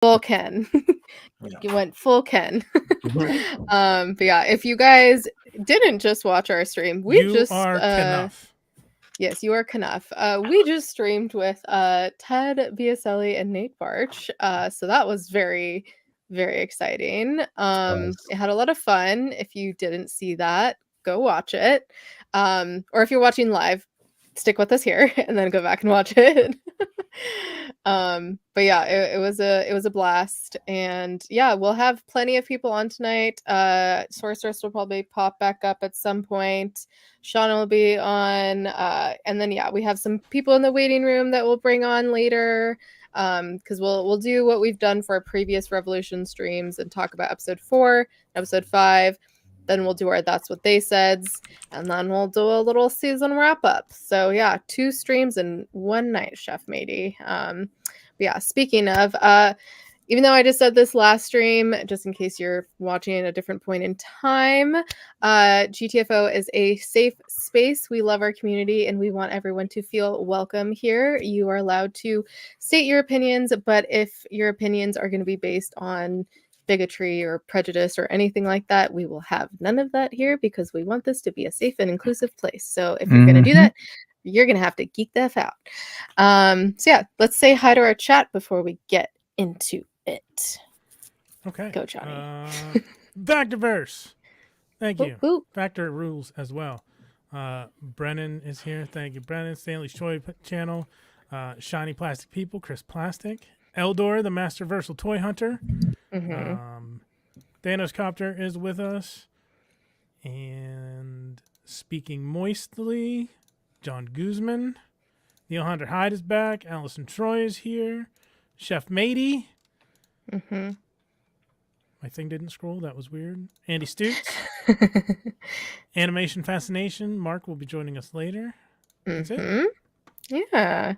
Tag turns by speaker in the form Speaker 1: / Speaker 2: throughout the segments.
Speaker 1: full Ken.
Speaker 2: Yeah.
Speaker 1: You went full Ken. But yeah, if you guys didn't just watch our stream, we
Speaker 3: You
Speaker 1: just
Speaker 3: are Knuff.
Speaker 1: Yes, you are Knuff. We just streamed with Ted Biaselli and Nate Barch. So that was very, very exciting. It had a lot of fun. If you didn't see that, go watch it. Or if you're watching live, stick with us here and then go back and watch it. But yeah, it was a blast, and yeah, we'll have plenty of people on tonight. Sorceress will probably pop back up at some point. Sean will be on, and then yeah, we have some people in the waiting room that we'll bring on later. Because we'll do what we've done for our previous Revolution streams and talk about episode 4, episode 5. Then we'll do our That's What They Saids, and then we'll do a little season wrap up. So yeah, 2 streams in one night, Chef Matey. But yeah, speaking of, even though I just said this last stream, just in case you're watching at a different point in time, GTFO is a safe space. We love our community and we want everyone to feel welcome here. You are allowed to state your opinions, but if your opinions are going to be based on bigotry or prejudice or anything like that, we will have none of that here because we want this to be a safe and inclusive place. So if you're going to do that, you're going to have to geek the F out. So yeah, let's say hi to our chat before we get into it.
Speaker 3: Okay.
Speaker 1: Go, Johnny.
Speaker 3: Factorverse. Thank you.
Speaker 1: Ooh.
Speaker 3: Factor rules as well. Brennan is here. Thank you, Brennan. Stanley's Toy Channel. Shiny Plastic People. Chris Plastic. Eldor, the Masterversal-Toyhunter. Thanos Copter is with us. And speaking moistly, John Guzman. Neil Hunter Hyde is back. Allison Troy is here. Chef Matey. My thing didn't scroll. That was weird. Andy Stutes. Animation Fascination. Mark will be joining us later. That's it.
Speaker 1: Yeah.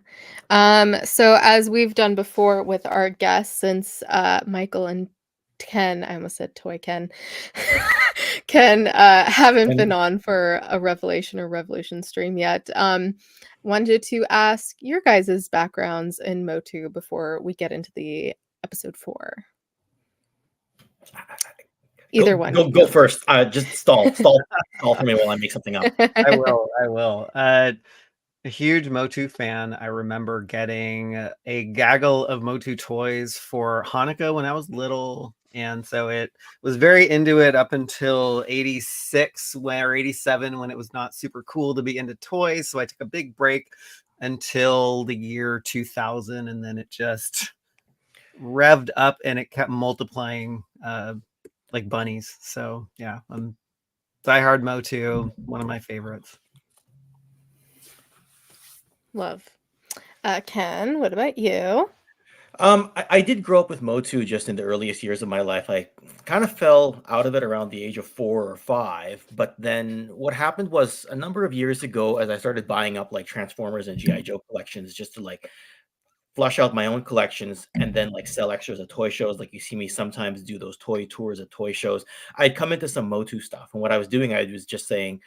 Speaker 1: So as we've done before with our guests, since Michael and Ken, I almost said Toy Ken, Ken haven't been on for a Revelation or Revolution stream yet. Wanted to ask your guys' backgrounds in MOTU before we get into the episode 4. Either one.
Speaker 2: Go first. Just stall for me while I make something up.
Speaker 4: I will. A huge MOTU fan. I remember getting a gaggle of MOTU toys for Hanukkah when I was little. And so it was very into it up until 86 or 87 when it was not super cool to be into toys. So I took a big break until the year 2000. And then it just revved up and it kept multiplying like bunnies. So yeah, I'm diehard MOTU, one of my favorites.
Speaker 1: Love. Ken, what about you?
Speaker 2: I did grow up with MOTU just in the earliest years of my life. I kind of fell out of it around the age of 4 or 5. But then what happened was a number of years ago, as I started buying up like Transformers and G.I. Joe collections just to like flush out my own collections and then like sell extras at toy shows. Like you see me sometimes do those toy tours at toy shows. I'd come into some MOTU stuff. And what I was doing, I was just saying,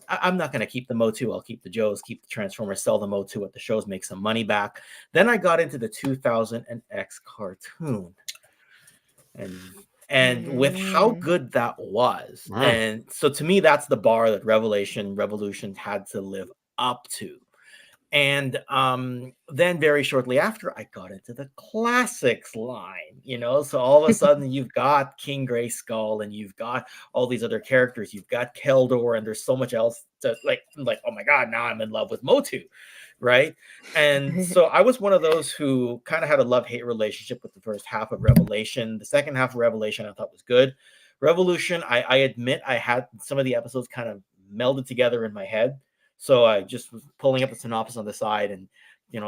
Speaker 2: I'm not going to keep the MOTU. I'll keep the Joes, keep the Transformers, sell the MOTU at the shows, make some money back. Then I got into the 2000 and X cartoon. And with how good that was.
Speaker 4: Wow.
Speaker 2: And so to me, that's the bar that Revolution had to live up to. And then very shortly after, I got into the classics line, so all of a sudden you've got King Grayskull and you've got all these other characters. You've got Keldor and there's so much else to like, oh my God, now I'm in love with MOTU, right? And so I was one of those who kind of had a love-hate relationship with the first half of Revelation. The second half of Revelation I thought was good. Revolution, I admit I had some of the episodes kind of melded together in my head. So I just was pulling up a synopsis on the side and,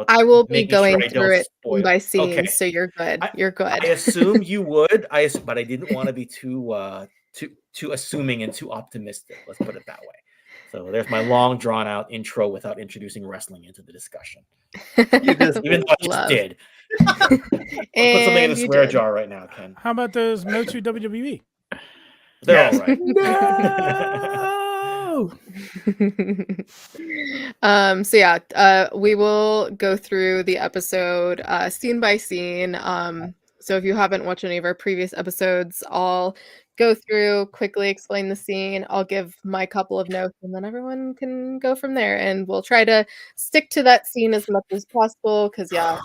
Speaker 1: I will be going
Speaker 2: sure
Speaker 1: through it
Speaker 2: spoil.
Speaker 1: by scene,
Speaker 2: Okay.
Speaker 1: so you're good. You're good.
Speaker 2: I assume you would, but I didn't want to be too assuming and too optimistic. Let's put it that way. So there's my long drawn out intro without introducing wrestling into the discussion. Even though I just did. I'll put something in a swear jar right now, Ken.
Speaker 3: How about those MOTU WWE?
Speaker 2: They're all right.
Speaker 3: No!
Speaker 1: So yeah, we will go through the episode scene by scene. So if you haven't watched any of our previous episodes, I'll go through, quickly explain the scene. I'll give my couple of notes, and then everyone can go from there. And we'll try to stick to that scene as much as possible because, yeah,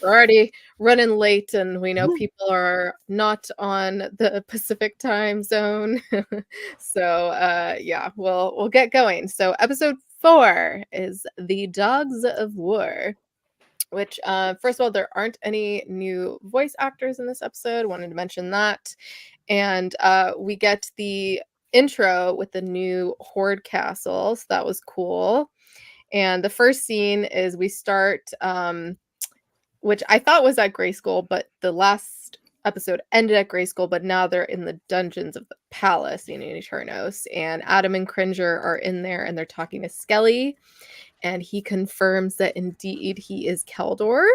Speaker 1: we're already running late, and we know people are not on the Pacific time zone. So, yeah, we'll get going. So episode 4 is The Dogs of War. Which, first of all, there aren't any new voice actors in this episode. Wanted to mention that. And we get the intro with the new Horde Castle. So that was cool. And the first scene is we start, which I thought was at Grayskull, but the last episode ended at Grayskull, but now they're in the dungeons of the palace in Eternos. And Adam and Cringer are in there, and they're talking to Skelly. And he confirms that indeed he is Keldor,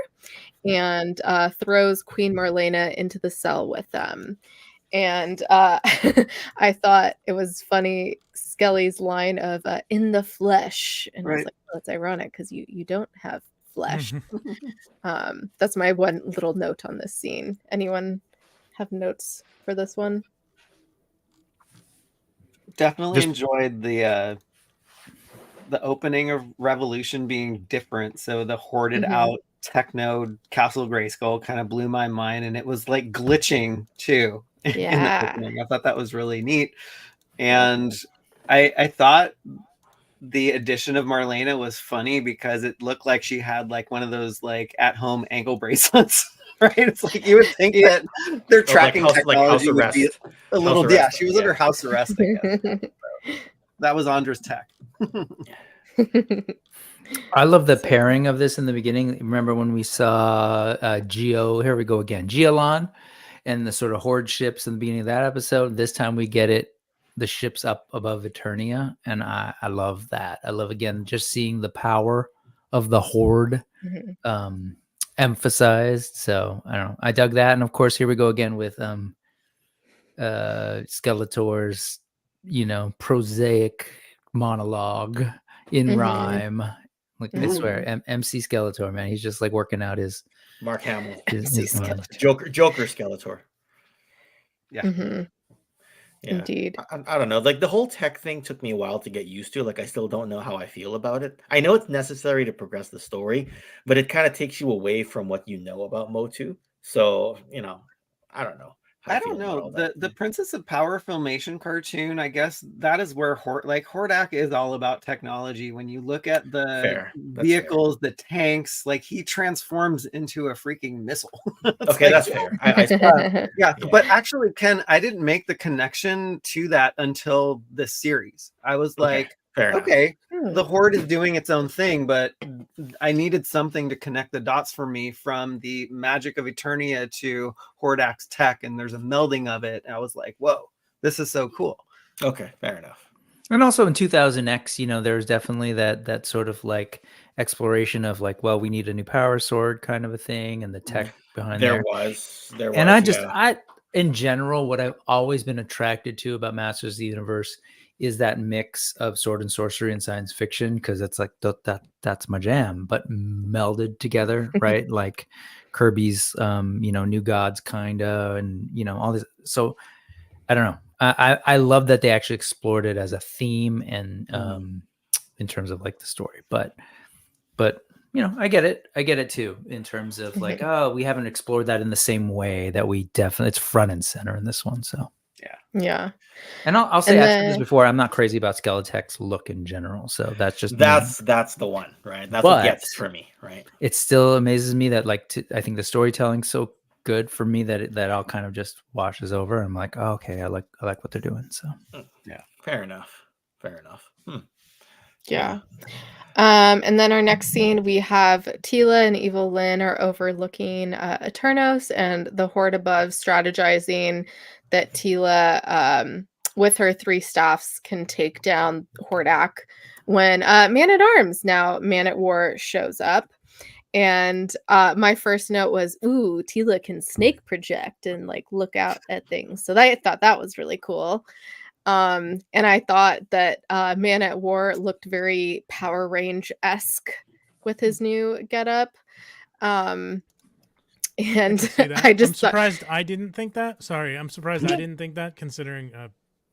Speaker 1: and throws Queen Marlena into the cell with them. And I thought it was funny, Skelly's line of "in the flesh," and I was like, "Oh, that's ironic because you don't have flesh." That's my one little note on this scene. Anyone have notes for this one?
Speaker 4: Definitely enjoyed the opening of Revolution being different. So the hoarded out techno Castle Grayskull kind of blew my mind, and it was like glitching too in the opening. I thought that was really neat. And I thought the addition of Marlena was funny because it looked like she had like one of those like at-home ankle bracelets. Right? It's like you would think that their tracking technology would be a little, yeah, she was under house arrest, I guess. So that was Andra's tech.
Speaker 5: I love the pairing of this in the beginning. Remember when we saw Geo, here we go again, Geolon and the sort of horde ships in the beginning of that episode. This time we get it, the ships up above Eternia, and I love that. I love, again, just seeing the power of the horde emphasized. So I don't know, I dug that. And of course, here we go again with Skeletor's, prosaic monologue in rhyme. Like, I swear, MC Skeletor, man, he's just like working out his
Speaker 2: Mark Hamill,
Speaker 5: his
Speaker 2: Joker Skeletor.
Speaker 4: Yeah.
Speaker 2: Yeah.
Speaker 1: Indeed.
Speaker 2: I don't know. Like, the whole tech thing took me a while to get used to. Like, I still don't know how I feel about it. I know it's necessary to progress the story, but it kind of takes you away from what you know about MOTU. So, I don't know.
Speaker 4: I don't know. The Princess of Power Filmation cartoon, I guess that is where Hordak is all about technology. When you look at the vehicles, the tanks, like he transforms into a freaking missile.
Speaker 2: Okay, that's fair.
Speaker 4: Yeah, but actually, Ken, I didn't make the connection to that until this series. I was like, okay, the Horde is doing its own thing, but I needed something to connect the dots for me from the magic of Eternia to Hordak's tech, and there's a melding of it. And I was like, whoa, this is so cool.
Speaker 2: Okay, fair enough.
Speaker 5: And also in 2000X, there's definitely that sort of like exploration of like, well, we need a new power sword kind of a thing, and the tech behind there.
Speaker 2: There was.
Speaker 5: And I in general, what I've always been attracted to about Masters of the Universe is that mix of sword and sorcery and science fiction, because it's like that's my jam, but melded together, right? Like Kirby's New Gods kinda, and all this. So I don't know. I love that they actually explored it as a theme and in terms of like the story. But I get it too, in terms of like, oh, we haven't explored that in the same way that we definitely, it's front and center in this one. So
Speaker 1: yeah.
Speaker 5: And I'll say, I've said this before, I'm not crazy about Skeletech's look in general. So that's just
Speaker 2: that's the one, right? That's what gets for me, right?
Speaker 5: It still amazes me that I think the storytelling's so good for me that that all kind of just washes over. I'm like, oh, okay, I like what they're doing. So
Speaker 2: yeah, fair enough.
Speaker 1: Yeah. And then our next scene, we have Tila and Evil Lynn are overlooking Eternos, and the Horde above strategizing that Tila, with her 3 staffs, can take down Hordak when Man-at-Arms, now Man-at-War, shows up. And my first note was, ooh, Tila can snake project and like look out at things. So I thought that was really cool. And I thought that Man-at-War looked very Power Range-esque with his new getup. And
Speaker 3: can see that.
Speaker 1: I just
Speaker 3: I'm
Speaker 1: thought,
Speaker 3: surprised I didn't think that. Sorry, I'm surprised I didn't think that, considering a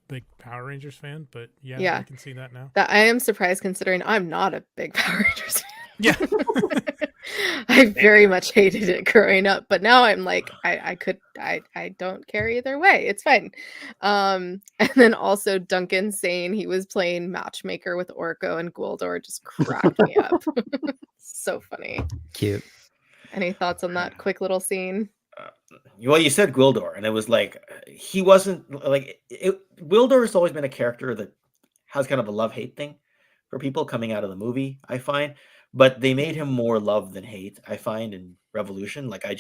Speaker 3: big Power Rangers fan. But yeah,
Speaker 1: Yeah.
Speaker 3: I can see that now.
Speaker 1: that I am surprised considering I'm not a big Power Rangers fan.
Speaker 3: Yeah.
Speaker 1: I very much hated it growing up, but now I'm like, I don't care either way. It's fine. And then also Duncan saying he was playing matchmaker with Orko and Gwildor just cracked me up. So funny.
Speaker 5: Cute.
Speaker 1: Any thoughts on that quick little scene?
Speaker 2: Well, you said Gwildor, and it was like he wasn't like Gwildor has always been a character that has kind of a love-hate thing for people coming out of the movie, I find. But they made him more love than hate, I find, in Revolution. Like I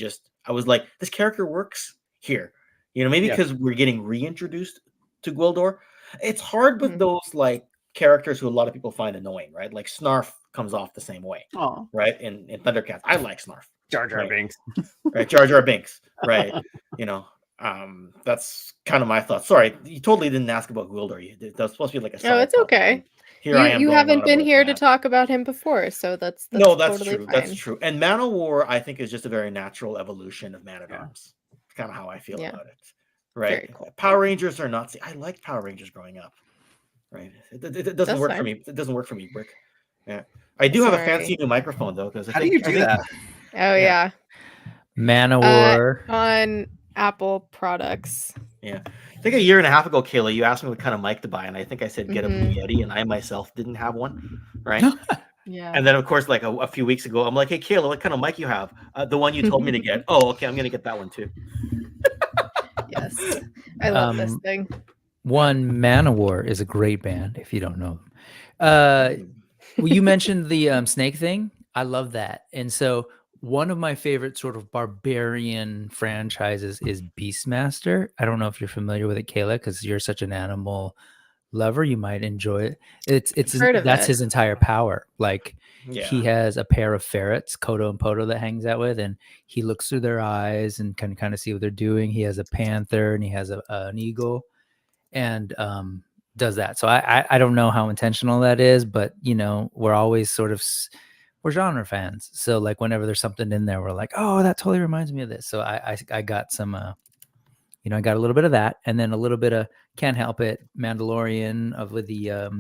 Speaker 2: was like, this character works here. Maybe
Speaker 4: Yeah.
Speaker 2: because we're getting reintroduced to Gwildor. It's hard with
Speaker 1: Mhm.
Speaker 2: those like characters who a lot of people find annoying, right? Like Snarf comes off the same way,
Speaker 4: Oh,
Speaker 2: right? In Thundercats, I like Snarf.
Speaker 4: Jar Jar
Speaker 2: Right.
Speaker 4: Binks.
Speaker 2: Right, Jar Jar Binks, right? That's kind of my thoughts. Sorry, you totally didn't ask about Gwildor. That's supposed to be like a
Speaker 1: Oh,
Speaker 2: side
Speaker 1: it's
Speaker 2: topic,
Speaker 1: okay.
Speaker 2: and here I am.
Speaker 1: You
Speaker 2: going
Speaker 1: haven't
Speaker 2: on
Speaker 1: been
Speaker 2: about
Speaker 1: here to
Speaker 2: that.
Speaker 1: talk about him before, so that's
Speaker 2: No, that's
Speaker 1: totally
Speaker 2: true.
Speaker 1: fine.
Speaker 2: That's true. And Man of War, I think, is just a very natural evolution of Man at Arms. It's kind of how I feel
Speaker 1: Yeah.
Speaker 2: about it. Right.
Speaker 1: Very cool.
Speaker 2: Power Rangers are not. I liked Power Rangers growing up. Right. It doesn't
Speaker 1: That's
Speaker 2: work for
Speaker 1: fine.
Speaker 2: me. It doesn't work for me, Brick. Yeah. I do have a fancy
Speaker 1: Sorry.
Speaker 2: new microphone though, because
Speaker 4: How do you do that?
Speaker 1: Oh yeah.
Speaker 5: Man of War.
Speaker 1: On Apple products.
Speaker 2: Yeah. I think a year and a half ago, Kayla, you asked me what kind of mic to buy, and I think I said get a Blue
Speaker 1: Mhm.
Speaker 2: Yeti, and I myself didn't have one, right?
Speaker 1: Yeah.
Speaker 2: And then, of course, like a few weeks ago, I'm like, hey, Kayla, what kind of mic you have? The one you told me to get. Oh, okay, I'm going to get that one too.
Speaker 1: Yes. I love this
Speaker 5: Um,
Speaker 1: thing.
Speaker 5: One, Man of War is a great band if you don't know them. Well, you mentioned the snake thing. I love that. And so one of my favorite sort of barbarian franchises is Beastmaster. I don't know if you're familiar with it, Kayla, because you're such an animal lover. You might enjoy it.
Speaker 1: Heard of
Speaker 5: That's
Speaker 1: it.
Speaker 5: his entire power. Like
Speaker 2: Yeah.
Speaker 5: he has a pair of ferrets, Kodo and Poto, that hangs out with, and he looks through their eyes and can kind of see what they're doing. He has a panther and he has an eagle, and does that. So I don't know how intentional that is, but we're always sort of we're genre fans. So like whenever there's something in there, we're like, oh, that totally reminds me of this. So I got some, I got a little bit of that, and then a little bit of Can't Help It, Mandalorian with the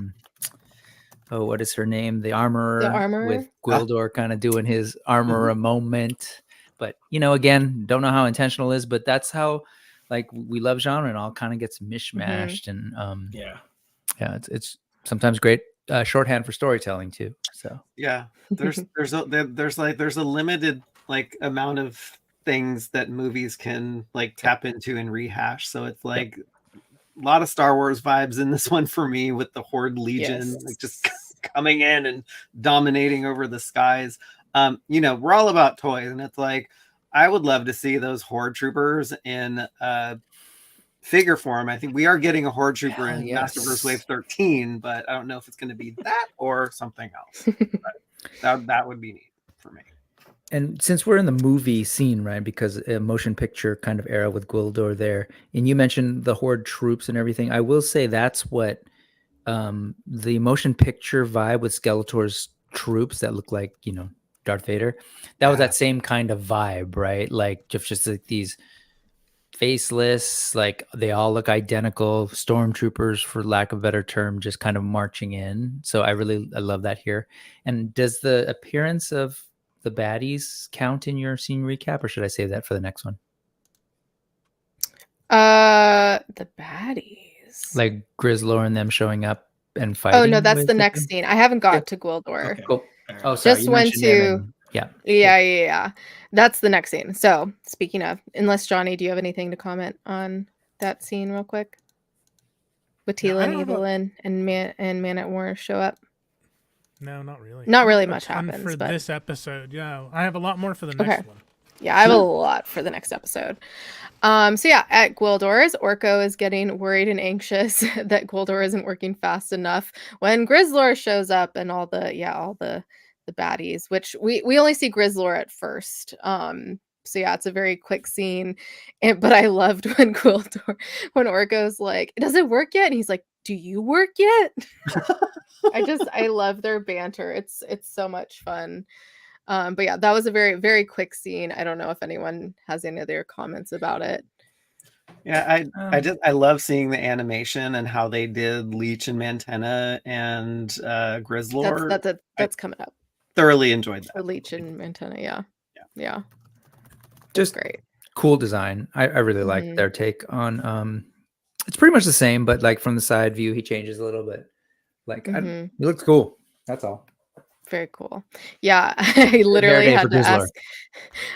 Speaker 5: what is her name? The armorer. With Gwildor kind of doing his armorer moment. But again, don't know how intentional it is, but that's how like we love genre, and all kind of gets mishmashed. And yeah, it's sometimes great shorthand for storytelling too. So
Speaker 4: yeah, there's a limited like amount of things that movies can like tap into and rehash. So it's like a lot of Star Wars vibes in this one for me, with the Horde Legion like just coming in and dominating over the skies. We're all about toys, and it's like I would love to see those Horde troopers in figure form. I think we are getting a Horde trooper in Masterverse Wave 13, but I don't know if it's going to be that or something else. that would be neat for me.
Speaker 5: And since we're in the movie scene, right, because a motion picture kind of era with Gwildor there, and you mentioned the Horde troops and everything, I will say that's what the motion picture vibe with Skeletor's troops that look like, Darth Vader, that was that same kind of vibe, right? Like just like these faceless, like they all look identical, stormtroopers, for lack of a better term, just kind of marching in. So I love that here. And does the appearance of the baddies count in your scene recap, or should I save that for the next one?
Speaker 1: The baddies,
Speaker 5: like Grizzlor and them showing up and fighting.
Speaker 1: Oh no, that's the next scene. I haven't got to Gwildor.
Speaker 2: Okay.
Speaker 5: Cool. Oh, sorry.
Speaker 1: Just went to yeah. That's the next scene. So speaking of, unless Johnny, do you have anything to comment on that scene real quick? With Teela and Evelyn and Man at War show up.
Speaker 3: No, not really.
Speaker 1: Not really much happens
Speaker 3: for
Speaker 1: but...
Speaker 3: this episode. Yeah, I have a lot more for the next one.
Speaker 1: Yeah, I have a lot for the next episode. So yeah, at Gwildor's, Orko is getting worried and anxious that Gwildor isn't working fast enough when Grizzlor shows up and all the baddies, which we only see Grizzlor at first. So yeah, it's a very quick scene. But I loved when Orko's like, does it work yet? And he's like, do you work yet? I love their banter. It's so much fun. But yeah, that was a very, very quick scene. I don't know if anyone has any other comments about it.
Speaker 4: Yeah, I love seeing the animation and how they did Leech and Mantenna and Grizzlord.
Speaker 1: That's coming up.
Speaker 4: Thoroughly enjoyed
Speaker 1: For
Speaker 4: that.
Speaker 1: Leech and Mantenna, yeah.
Speaker 5: Just
Speaker 1: great.
Speaker 5: Cool design. I really like their take on it's pretty much the same, but like from the side view, he changes a little bit. Like it looks cool. That's all.
Speaker 1: Very cool. Yeah, I literally had to ask.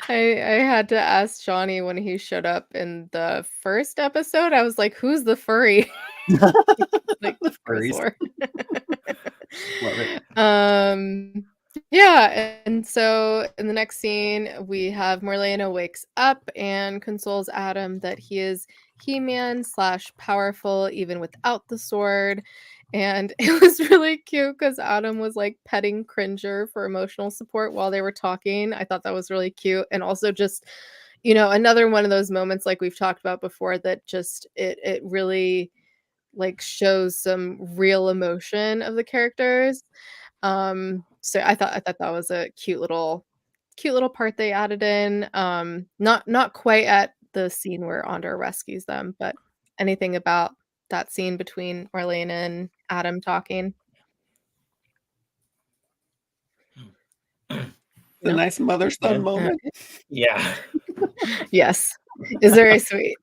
Speaker 1: I had to ask Johnny when he showed up in the first episode. I was like, "Who's the furry?" Like
Speaker 4: The furries.
Speaker 1: Grizzlord.
Speaker 4: Love it.
Speaker 1: Yeah, and so in the next scene, we have Morlena wakes up and consoles Adam that he is He-Man / powerful even without the sword. And it was really cute because Adam was like petting Cringer for emotional support while they were talking. I thought that was really cute. And also just, another one of those moments like we've talked about before that just it really like shows some real emotion of the characters. So I thought that was a cute little part they added in. Not quite at the scene where Andor rescues them, but anything about that scene between Marlena and Adam talking?
Speaker 4: The nice mother-son moment.
Speaker 2: Yeah.
Speaker 1: Yes. Is very sweet.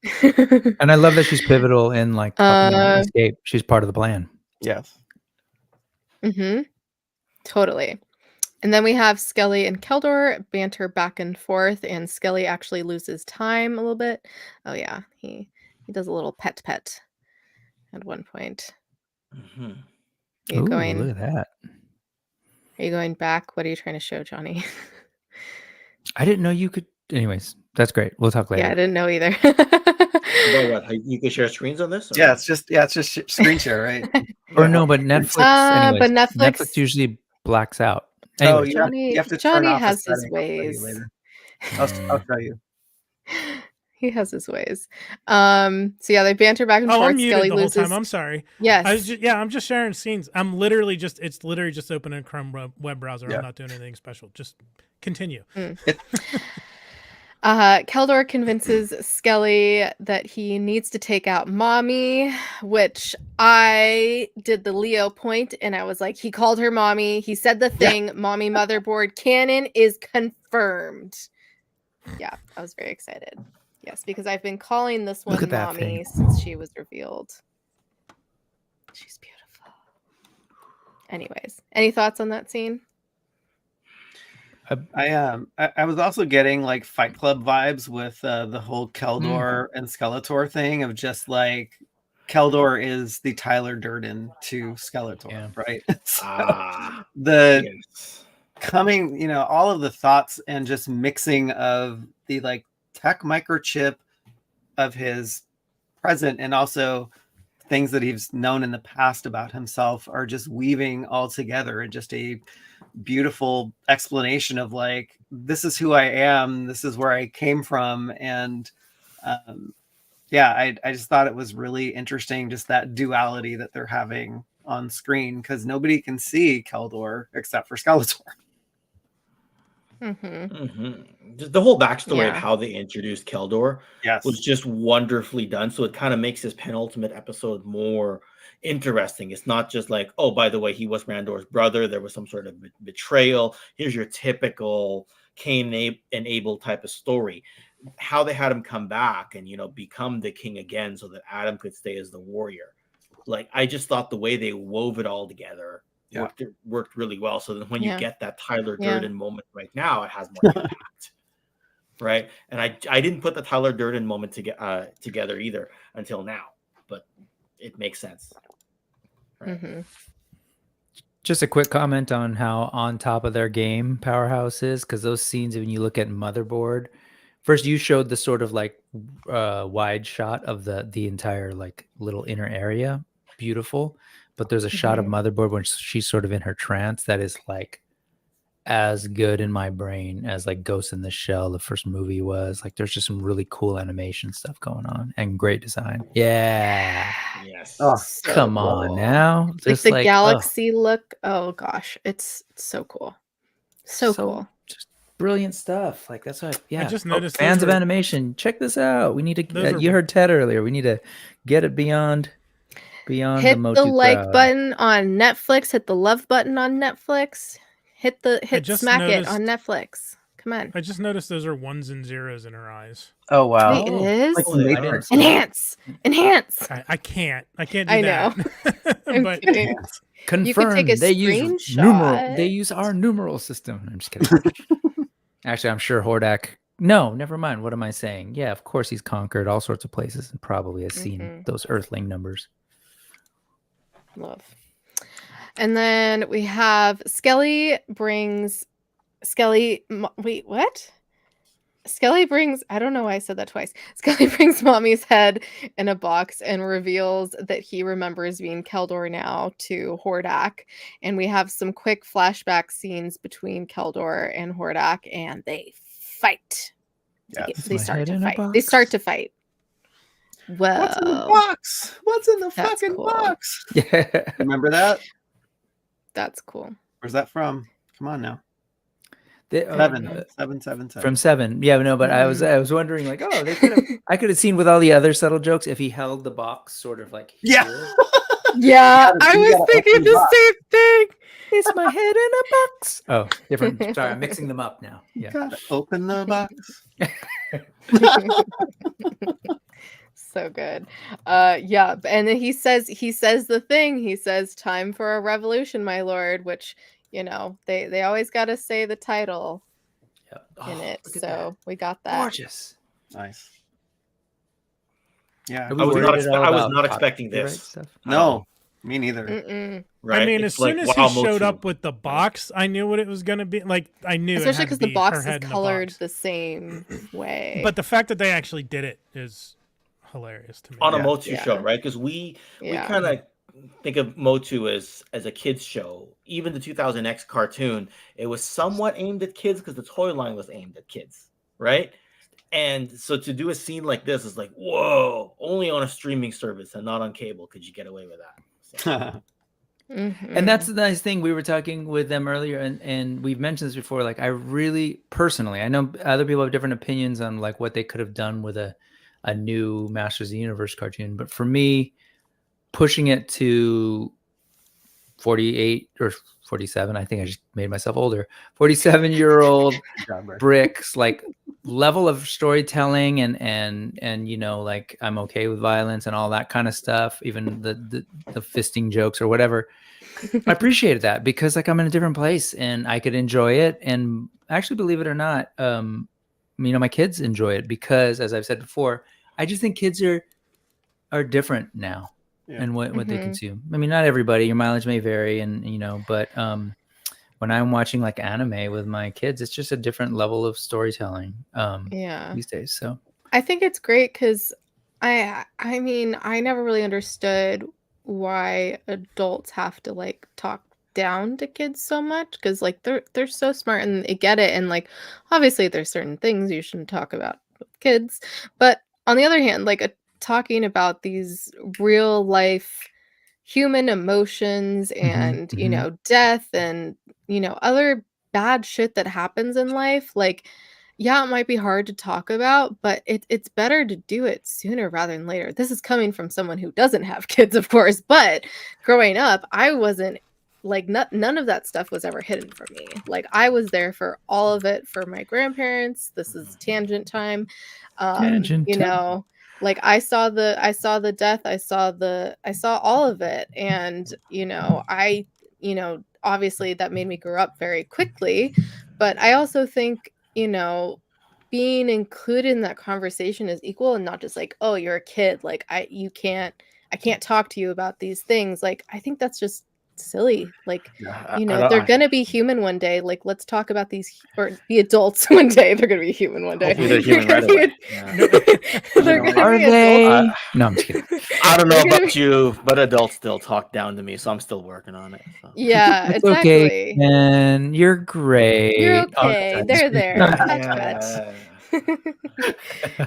Speaker 5: And I love that she's pivotal in like helping them escape. She's part of the plan.
Speaker 4: Yes.
Speaker 1: Totally. And then we have Skelly and Keldor banter back and forth, and Skelly actually loses time a little bit. Oh yeah, he does a little pet at one point.
Speaker 5: Ooh, look at that.
Speaker 1: Are you going back? What are you trying to show, Johnny?
Speaker 5: I didn't know you could. Anyways, that's great. We'll talk later.
Speaker 1: Yeah, I didn't know either.
Speaker 2: Well, what, you can share screens on this? Or?
Speaker 4: Yeah, it's just screen share, right?
Speaker 5: Or no, but Netflix. Anyways,
Speaker 1: but
Speaker 5: Netflix usually blacks out. Anyways,
Speaker 1: Johnny,
Speaker 4: you have to
Speaker 1: Johnny
Speaker 4: turn off
Speaker 1: has
Speaker 4: the
Speaker 1: his
Speaker 4: setting. I'll show you
Speaker 1: ways.
Speaker 4: later. I'll show you.
Speaker 1: He has his ways. So yeah, they banter back and forth.
Speaker 3: I'm muted
Speaker 1: Skelly
Speaker 3: the
Speaker 1: loses.
Speaker 3: whole time. I'm sorry.
Speaker 1: Yes.
Speaker 3: I'm just sharing scenes. It's literally just opening a Chrome web browser.
Speaker 4: Yeah.
Speaker 3: I'm not doing anything special. Just continue.
Speaker 1: Keldor convinces Skelly that he needs to take out Mommy, which I did the Leo point, and I was like, he called her Mommy. He said the thing. Mommy motherboard canon is confirmed. Yeah, I was very excited. Yes, because I've been calling this one Mommy since she was revealed. She's beautiful. Anyways, any thoughts on that scene?
Speaker 4: I was also getting like Fight Club vibes with the whole Keldor and Skeletor thing of just like Keldor is the Tyler Durden to Skeletor, right? So coming, all of the thoughts and just mixing of the like tech microchip of his present and also things that he's known in the past about himself are just weaving all together in just a beautiful explanation of like, this is who I am, this is where I came from. And I just thought it was really interesting, just that duality that they're having on screen, because nobody can see Keldor except for Skeletor.
Speaker 2: Just the whole backstory of how they introduced Keldor was just wonderfully done. So it kind of makes this penultimate episode more interesting. It's not just like, oh, by the way, he was Randor's brother. There was some sort of betrayal. Here's your typical Cain and Abel type of story. How they had him come back and, become the king again so that Adam could stay as the warrior. Like, I just thought the way they wove it all together worked really well. So then when you get that Tyler Durden moment right now, it has more impact. Right. And I didn't put the Tyler Durden moment together either until now, but it makes sense. Right.
Speaker 5: Just a quick comment on how on top of their game Powerhouse is, because those scenes, when you look at Motherboard, first you showed the sort of like wide shot of the entire like little inner area. Beautiful. But there's a shot of Motherboard when she's sort of in her trance that is like as good in my brain as like Ghost in the Shell, the first movie, was. Like, there's just some really cool animation stuff going on and great design. Yeah.
Speaker 2: Yes.
Speaker 5: Oh, so come on now.
Speaker 1: Just like the galaxy look. Oh gosh, it's so cool. So cool.
Speaker 5: brilliant stuff. Like that's what. Yeah,
Speaker 3: I just noticed
Speaker 5: fans
Speaker 3: those
Speaker 5: of
Speaker 3: are-
Speaker 5: animation. Check this out. We need to.
Speaker 3: Those are-
Speaker 5: You heard Ted earlier. We need to get it beyond the
Speaker 1: Hit
Speaker 5: MOTU
Speaker 1: the like
Speaker 5: crowd.
Speaker 1: button on Netflix. Hit the love button on Netflix. Hit
Speaker 3: just
Speaker 1: smack
Speaker 3: noticed-
Speaker 1: it on Netflix. Come on.
Speaker 3: I just noticed those are 1s and 0s in her eyes.
Speaker 4: Oh wow.
Speaker 1: Wait, it is?
Speaker 4: Like
Speaker 2: Oh, they
Speaker 4: Matrix.
Speaker 2: are.
Speaker 1: Enhance. Enhance.
Speaker 3: I can't do
Speaker 1: I know.
Speaker 3: that.
Speaker 1: I'm
Speaker 3: But
Speaker 1: kidding.
Speaker 5: Confirmed.
Speaker 1: You could take a
Speaker 5: they use
Speaker 1: screenshot.
Speaker 5: numeral. They use our numeral system. I'm just kidding. Actually, I'm sure Hordak. No, never mind. What am I saying? Yeah, of course he's conquered all sorts of places and probably has seen
Speaker 1: Mhm.
Speaker 5: those Earthling numbers.
Speaker 1: Love. And then we have Skelly brings wait, what? Skelly brings, I don't know why I said that twice. Skelly brings Mommy's head in a box and reveals that he remembers being Keldor now to Hordak. And we have some quick flashback scenes between Keldor and Hordak, and they fight.
Speaker 4: Yeah.
Speaker 1: They
Speaker 5: my
Speaker 1: start
Speaker 5: head
Speaker 1: to
Speaker 5: in a
Speaker 1: fight. They
Speaker 5: box?
Speaker 1: start to fight.
Speaker 4: What's in the
Speaker 1: Well,
Speaker 4: box? What's in the
Speaker 1: That's
Speaker 4: fucking
Speaker 1: cool.
Speaker 4: box?
Speaker 5: Yeah.
Speaker 4: Remember that?
Speaker 1: that's cool.
Speaker 4: Where's that from? Come on now.
Speaker 5: They-
Speaker 4: Seven.
Speaker 5: From 7. Yeah, no, but I was wondering like, oh, they could have I could have seen with all the other subtle jokes if he held the box sort of like
Speaker 4: Yeah.
Speaker 5: here.
Speaker 1: Yeah,
Speaker 4: You
Speaker 1: I
Speaker 4: gotta
Speaker 1: was thinking
Speaker 4: open the
Speaker 1: the
Speaker 4: box.
Speaker 1: same thing.
Speaker 5: It's my head in a box. Oh, different. Sorry, I'm mixing them up now. Yeah.
Speaker 4: Gotta open the box.
Speaker 1: So good. Yeah, and then he says the thing. He says, "Time for a revolution, my lord," which, you know, they always got to say the title
Speaker 5: Yeah.
Speaker 1: in
Speaker 5: Oh,
Speaker 1: it.
Speaker 5: look at
Speaker 1: So we got
Speaker 5: that.
Speaker 1: that.
Speaker 5: Gorgeous.
Speaker 4: Nice. Yeah.
Speaker 5: Are we
Speaker 2: I was
Speaker 5: worried
Speaker 2: not
Speaker 5: at all
Speaker 2: I was
Speaker 5: about
Speaker 2: not expecting
Speaker 5: copyright
Speaker 2: this.
Speaker 5: stuff?
Speaker 4: No, me neither.
Speaker 1: Mm-mm.
Speaker 2: Right?
Speaker 3: I mean,
Speaker 2: It's
Speaker 3: as soon
Speaker 2: like,
Speaker 3: as
Speaker 2: wow,
Speaker 3: he showed
Speaker 2: Motu.
Speaker 3: up with the box, I knew what it was going to be. Like, I knew
Speaker 1: Especially
Speaker 3: because
Speaker 1: because the box is
Speaker 3: head in a
Speaker 1: colored
Speaker 3: box.
Speaker 1: the same way.
Speaker 3: But the fact that they actually did it is hilarious to me.
Speaker 2: on a
Speaker 4: Yeah.
Speaker 2: Motu
Speaker 1: Yeah.
Speaker 2: show, right? Because we
Speaker 1: yeah,
Speaker 2: kind of think of Motu as a kids show. Even the 2000X cartoon, it was somewhat aimed at kids because the toy line was aimed at kids, right? And so to do a scene like this is like, whoa! Only on a streaming service and not on cable could you get away with that. So,
Speaker 1: Mhm.
Speaker 5: And that's the nice thing. We were talking with them earlier, and we've mentioned this before. Like, I really personally, I know other people have different opinions on like what they could have done with a new Masters of the Universe cartoon, but for me, pushing it to 48 or 47, I think I just made myself older. 47-year-old bricks, like level of storytelling and you know, like I'm okay with violence and all that kind of stuff, even the fisting jokes or whatever. I appreciated that because like I'm in a different place and I could enjoy it. And actually, believe it or not, you know, my kids enjoy it because, as I've said before, I just think kids are different now.
Speaker 4: Yeah.
Speaker 5: And what they
Speaker 1: Mhm.
Speaker 5: consume. I mean, not everybody, your mileage may vary, and you know, but when I'm watching like anime with my kids, it's just a different level of storytelling
Speaker 1: Yeah.
Speaker 5: these days. So
Speaker 1: I think it's great because I mean, I never really understood why adults have to like talk down to kids so much because like they're so smart and they get it, and like obviously there's certain things you shouldn't talk about with kids, but on the other hand, like talking about these real life human emotions and you
Speaker 5: mhm.
Speaker 1: know, death and you know, other bad shit that happens in life, like yeah, it might be hard to talk about, but it's better to do it sooner rather than later. This is coming from someone who doesn't have kids, of course, but growing up, I wasn't like none of that stuff was ever hidden from me. Like I was there for all of it for my grandparents. This is tangent time.
Speaker 5: Tangent
Speaker 1: You
Speaker 5: time.
Speaker 1: know, like I saw the death, I saw all of it, and you know, obviously that made me grow up very quickly, but I also think, you know, being included in that conversation is equal and not just like, oh, you're a kid, like I can't talk to you about these things. Like I think that's just silly. Like, you know, they're gonna be human one day. Like let's talk about these or be adults one day. They're gonna be human one day.
Speaker 2: hopefully they're human right away. Yeah.
Speaker 1: They're gonna
Speaker 5: Are
Speaker 1: be
Speaker 5: they?
Speaker 1: adults.
Speaker 5: No, I'm just kidding.
Speaker 2: I don't know
Speaker 1: They're gonna
Speaker 2: about you, but adults still talk down to me, so I'm still working on it. So.
Speaker 1: Yeah,
Speaker 5: It's
Speaker 1: exactly.
Speaker 5: okay, and you're great.
Speaker 1: You're
Speaker 5: Oh,
Speaker 1: okay.
Speaker 5: sorry.
Speaker 1: They're there. Touch,
Speaker 2: Yeah.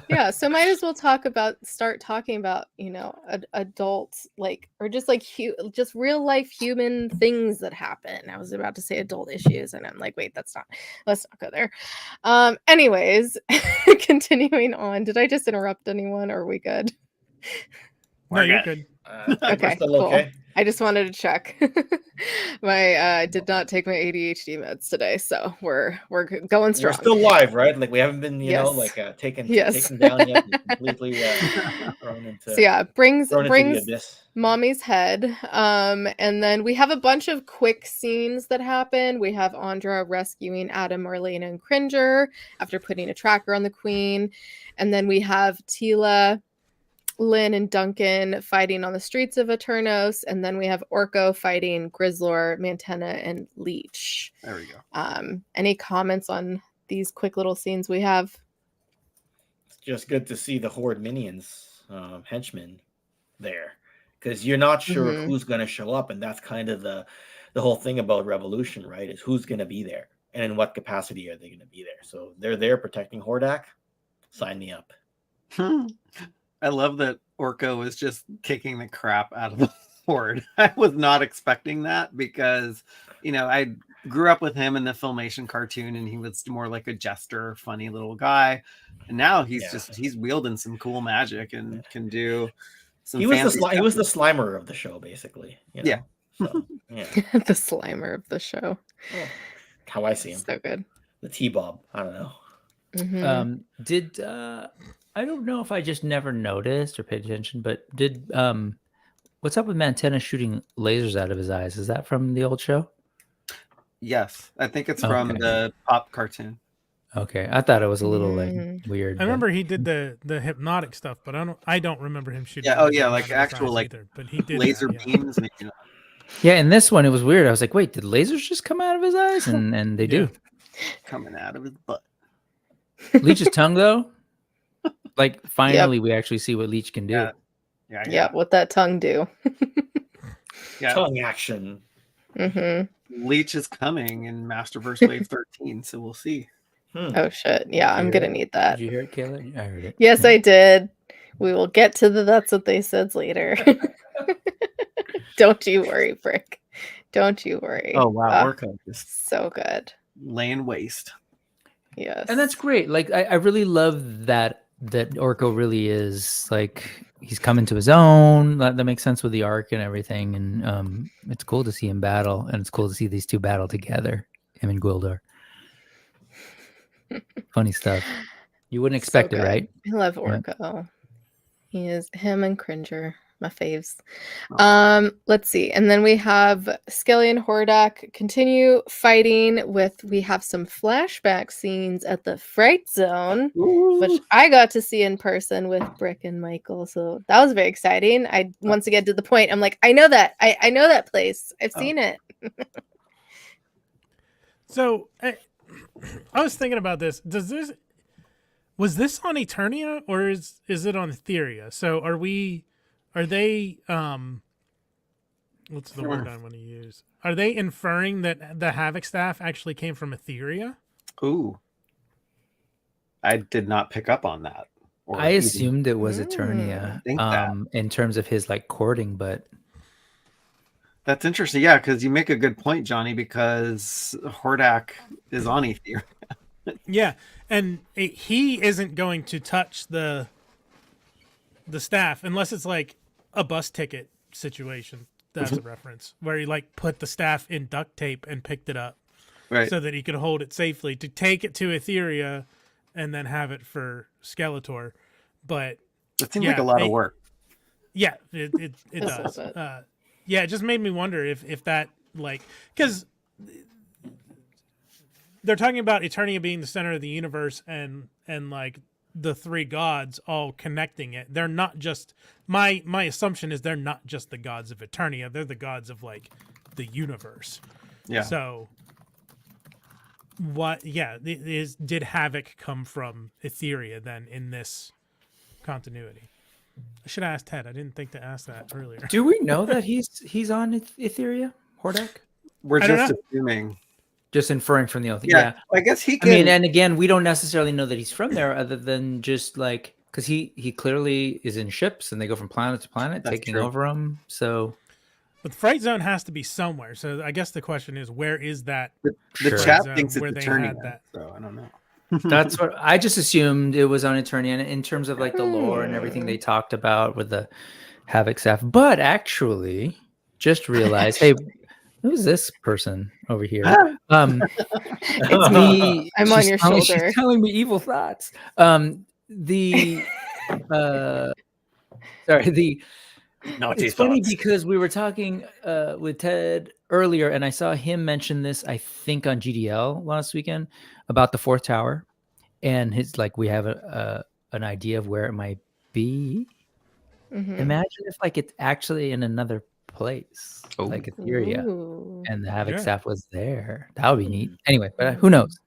Speaker 1: Yeah, so might as well start talking about, adults, like, or just like just real life human things that happen. I was about to say adult issues, and I'm like, wait, let's not go there. Anyways, continuing on. Did I just interrupt anyone, or are we good?
Speaker 3: No,
Speaker 2: We're
Speaker 3: you're
Speaker 2: good.
Speaker 3: good.
Speaker 2: We're
Speaker 1: Okay,
Speaker 2: still
Speaker 1: cool.
Speaker 2: okay.
Speaker 1: I just wanted to check. I did not take my ADHD meds today, so we're going strong.
Speaker 2: We're still live, right? Like we haven't been,
Speaker 1: Yes.
Speaker 2: taken
Speaker 1: Yes.
Speaker 2: down yet. We're completely thrown into
Speaker 1: So yeah, brings
Speaker 2: the abyss.
Speaker 1: mommy's head. And then we have a bunch of quick scenes that happen. We have Andra rescuing Adam, Marlena, and Cringer after putting a tracker on the queen. And then we have Tila, Lynn, and Duncan fighting on the streets of Eternos. And then we have Orko fighting Grizzlor, Mantena, and Leech.
Speaker 4: There we go.
Speaker 1: Any comments on these quick little scenes we have?
Speaker 2: It's just good to see the Horde minions, henchmen there, because you're not sure who's going to show up, and that's kind of the whole thing about Revolution, right? Is who's going to be there and in what capacity are they going to be there? So they're there protecting Hordak. Sign me up.
Speaker 4: I love that Orko is just kicking the crap out of the Horde. I was not expecting that because, I grew up with him in the Filmation cartoon, and he was more like a jester, funny little guy. And now he's wielding some cool magic and can do some.
Speaker 2: He was the Slimer of the show, basically.
Speaker 4: Yeah.
Speaker 2: So, yeah.
Speaker 1: The Slimer of the show.
Speaker 2: Yeah. How I see him.
Speaker 1: So good.
Speaker 2: The T-Bob. I don't know.
Speaker 1: Mm-hmm.
Speaker 5: I don't know if I just never noticed or paid attention, but what's up with Mantena shooting lasers out of his eyes? Is that from the old show?
Speaker 4: Yes, I think it's from the Pop cartoon.
Speaker 5: Okay, I thought it was a little weird.
Speaker 3: I remember he did the hypnotic stuff, but I don't remember him shooting.
Speaker 4: Yeah, like actual
Speaker 3: either, but he did
Speaker 4: laser beams.
Speaker 5: Yeah, in this one it was weird. I was like, wait, did lasers just come out of his eyes? And they do.
Speaker 4: Coming out of his butt.
Speaker 5: Leech's tongue though? Like finally we actually see what Leech can do.
Speaker 1: Yeah, what that tongue do.
Speaker 2: Tongue action.
Speaker 1: Mm-hmm.
Speaker 4: Leech is coming in Masterverse Wave 13, so we'll see.
Speaker 1: Oh shit. Yeah, I'm gonna need that.
Speaker 5: Did you hear it, Kayla? I heard it.
Speaker 1: Yes, I did. We will get to the that's what they said later. Don't you worry, Brick. Don't you worry.
Speaker 4: Oh wow, Orko just
Speaker 1: so good.
Speaker 4: Laying waste.
Speaker 1: Yes.
Speaker 5: And that's great. Like I really love that Orko really is like he's coming to his own. That makes sense with the arc and everything. And it's cool to see him battle, and it's cool to see these two battle together, him and Gwildor. Funny stuff. You wouldn't expect it, right?
Speaker 1: I love Orko. He is him and Cringer, my faves. Let's see. And then we have Skelly and Hordak continue fighting we have some flashback scenes at the Fright Zone, which I got to see in person with Brick and Michael. So that was very exciting. I once again did the point. I'm like, I know that. I know that place. I've seen it.
Speaker 3: So I was thinking about this. Was this on Eternia or is it on Etheria? So are they what's the word I want to use? Are they inferring that the Havoc staff actually came from Etheria?
Speaker 4: Ooh. I did not pick up on that.
Speaker 5: I assumed it was Eternia in terms of his like courting, but
Speaker 4: that's interesting. Yeah, because you make a good point, Johnny, because Hordak is on Etheria.
Speaker 3: Yeah, and he isn't going to touch the staff unless it's like a bus ticket situation. That's a reference where he like put the staff in duct tape and picked it up,
Speaker 4: right,
Speaker 3: so that he could hold it safely to take it to Etheria and then have it for Skeletor. But
Speaker 4: it seems like a lot of work.
Speaker 3: Yeah, it does. Yeah, it just made me wonder if that like because they're talking about Eternia being the center of the universe and like the three gods all connecting it. They're not just my assumption is they're not just the gods of Eternia. They're the gods of like the universe.
Speaker 4: Yeah.
Speaker 3: So what? Yeah, did Havoc come from Etheria then in this continuity? I should have asked Ted. I didn't think to ask that earlier.
Speaker 5: Do we know that he's on Etheria, Hordak?
Speaker 4: We're just assuming.
Speaker 5: Just inferring from the oath.
Speaker 4: Yeah,
Speaker 5: Yeah.
Speaker 4: I guess he
Speaker 5: I
Speaker 4: can.
Speaker 5: mean, and again, we don't necessarily know that he's from there, other than just like because he clearly is in ships and they go from planet to planet,
Speaker 4: That's
Speaker 5: taking
Speaker 4: true.
Speaker 5: over them. So
Speaker 3: But the fright zone has to be somewhere. So I guess the question is, where is that?
Speaker 4: The
Speaker 5: Sure.
Speaker 4: chat
Speaker 3: Zone
Speaker 4: thinks it's
Speaker 3: where they
Speaker 4: Eternia,
Speaker 3: had that.
Speaker 4: so I don't know.
Speaker 5: that's what I just assumed it was on Eternia, and in terms of like the lore and everything they talked about with the Havoc staff. But actually, just realized, hey, who's this person over here?
Speaker 1: It's
Speaker 5: The
Speaker 1: I'm on your shoulder.
Speaker 5: She's telling me evil thoughts. The sorry, the
Speaker 4: Naughty
Speaker 5: it's funny
Speaker 4: thoughts.
Speaker 5: because we were talking with Ted earlier, and I saw him mention this, I think, on GDL last weekend about the fourth tower, and his like we have an idea of where it might be.
Speaker 1: Mhm.
Speaker 5: Imagine if like it's actually in another place,
Speaker 4: Oh.
Speaker 5: like Etheria,
Speaker 1: Ooh.
Speaker 5: and the Havoc
Speaker 3: Yeah.
Speaker 5: staff was there. That would be neat. Anyway, but
Speaker 1: Mm.
Speaker 5: who knows?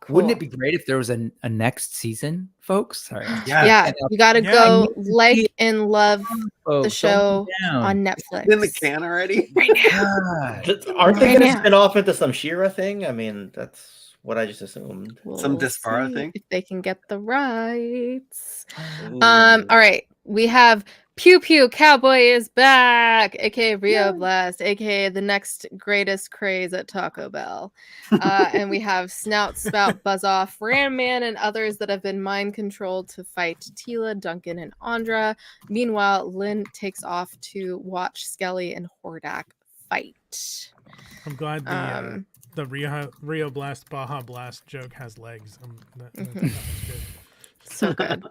Speaker 5: Wouldn't it
Speaker 1: Cool.
Speaker 5: be great if there was a next season, folks? Sorry.
Speaker 1: Yeah, you gotta
Speaker 3: Yeah,
Speaker 1: go
Speaker 5: I need to see
Speaker 1: like
Speaker 5: it.
Speaker 1: and love
Speaker 5: Oh,
Speaker 1: the show on Netflix.
Speaker 4: In the can already?
Speaker 1: right now.
Speaker 2: Aren't they
Speaker 1: Right
Speaker 2: going to
Speaker 1: now.
Speaker 2: spin off into some She-Ra thing? I mean, that's what I just assumed.
Speaker 4: Some
Speaker 1: We'll
Speaker 4: Dispara
Speaker 1: see
Speaker 4: thing?
Speaker 1: if they can get the rights.
Speaker 2: Ooh.
Speaker 1: All right, we have Pew Pew Cowboy is back, aka Rio Blast, aka the next greatest craze at Taco Bell. And we have Snout, Spout, Buzz Off, Ram Man, and others that have been mind controlled to fight Tila, Duncan, and Andra. Meanwhile, Lynn takes off to watch Skelly and Hordak fight.
Speaker 3: I'm glad the Rio Blast Baja Blast joke has legs. That was good.
Speaker 1: So good.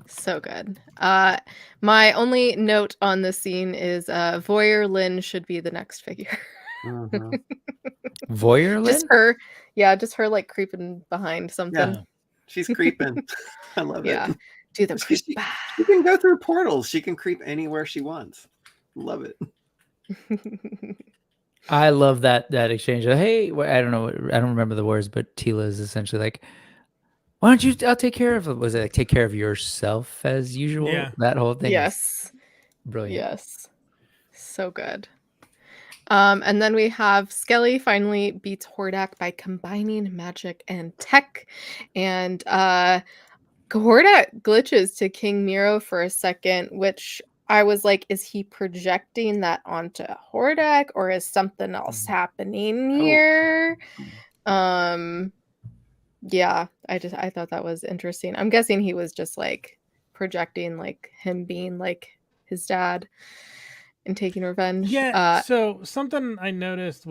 Speaker 1: So good. My only note on this scene is Voyeur Lynn should be the next figure.
Speaker 4: Mhm.
Speaker 5: Voyeur
Speaker 1: Just
Speaker 5: Lynn?
Speaker 1: her, just her like creeping behind something.
Speaker 4: Yeah. She's creeping. I love
Speaker 1: Yeah.
Speaker 4: it.
Speaker 1: Do the
Speaker 4: She,
Speaker 1: creep.
Speaker 4: she can go through portals. She can creep anywhere she wants. Love it.
Speaker 5: I love that exchange. Hey, I don't know. I don't remember the words, but Tila is essentially like, "Why don't you? I'll take care of it." Was it like take care of yourself as usual?
Speaker 3: Yeah.
Speaker 5: That whole thing.
Speaker 1: Yes.
Speaker 5: Brilliant.
Speaker 1: Yes. So good. And then we have Skelly finally beats Hordak by combining magic and tech. And Hordak glitches to King Miro for a second, which I was like, is he projecting that onto Hordak or is something else happening here? Yeah, I thought that was interesting. I'm guessing he was just like projecting like him being like his dad and taking revenge.
Speaker 3: Yeah. So something I noticed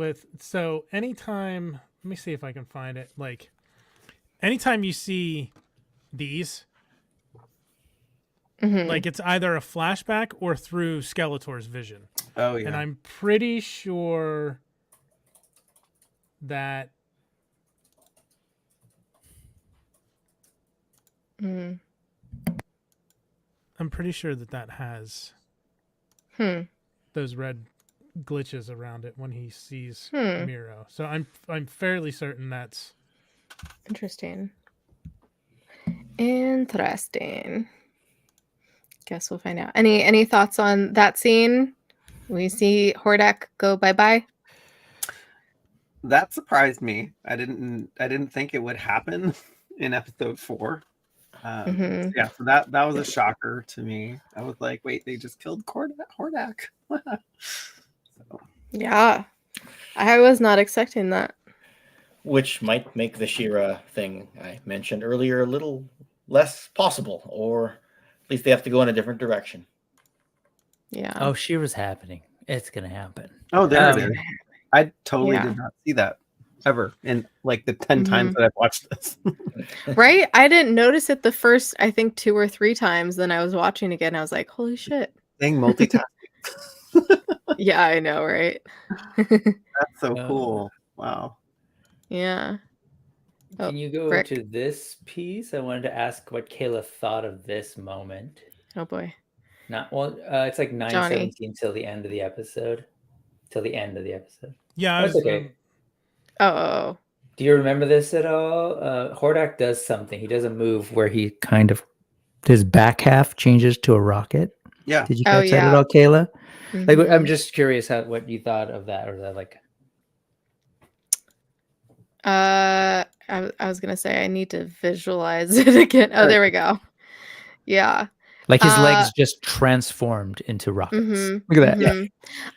Speaker 3: anytime, let me see if I can find it. Like, anytime you see these, like it's either a flashback or through Skeletor's vision.
Speaker 4: Oh, yeah.
Speaker 3: And I'm pretty sure that
Speaker 1: Mhm.
Speaker 3: I'm pretty sure that has those red glitches around it when he sees Miro. So I'm fairly certain that's
Speaker 1: Interesting. Interesting. Guess we'll find out. Any thoughts on that scene? We see Hordak go bye-bye.
Speaker 4: That surprised me. I didn't think it would happen in episode 4. Yeah, so that was a shocker to me. I was like, wait, they just killed Hordak. So,
Speaker 1: Yeah. I was not expecting that.
Speaker 2: Which might make the She-Ra thing I mentioned earlier a little less possible, or at least they have to go in a different direction.
Speaker 1: Yeah.
Speaker 5: Oh, She-Ra's happening. It's gonna happen.
Speaker 4: oh, there it is. I totally
Speaker 1: Yeah.
Speaker 4: did not see that ever in like the 10 times that I've watched this.
Speaker 1: Right? I didn't notice it the first, I think 2 or 3 times. Then I was watching again. I was like, holy shit.
Speaker 4: Dang, multitasking.
Speaker 1: Yeah, I know, right?
Speaker 4: That's so cool. Wow.
Speaker 1: Yeah. Oh,
Speaker 5: Can you go
Speaker 1: Brick.
Speaker 5: to this piece? I wanted to ask what Kayla thought of this moment.
Speaker 1: Oh boy.
Speaker 5: It's like 9:17 till the end of the episode.
Speaker 3: yeah.
Speaker 5: That's okay.
Speaker 1: Oh.
Speaker 5: Do you remember this at all? Hordak does something. He does a move where he kind of his back half changes to a rocket.
Speaker 4: Yeah.
Speaker 5: Did you
Speaker 1: Oh,
Speaker 5: catch that
Speaker 1: yeah.
Speaker 5: at all, Kayla? Like,
Speaker 1: Mhm.
Speaker 5: I'm just curious what you thought of that, or that like.
Speaker 1: I was gonna say I need to visualize it again. Oh, there we go. Yeah.
Speaker 5: Like his legs just transformed into rockets.
Speaker 1: Mhm,
Speaker 5: Look at that.
Speaker 1: mhm.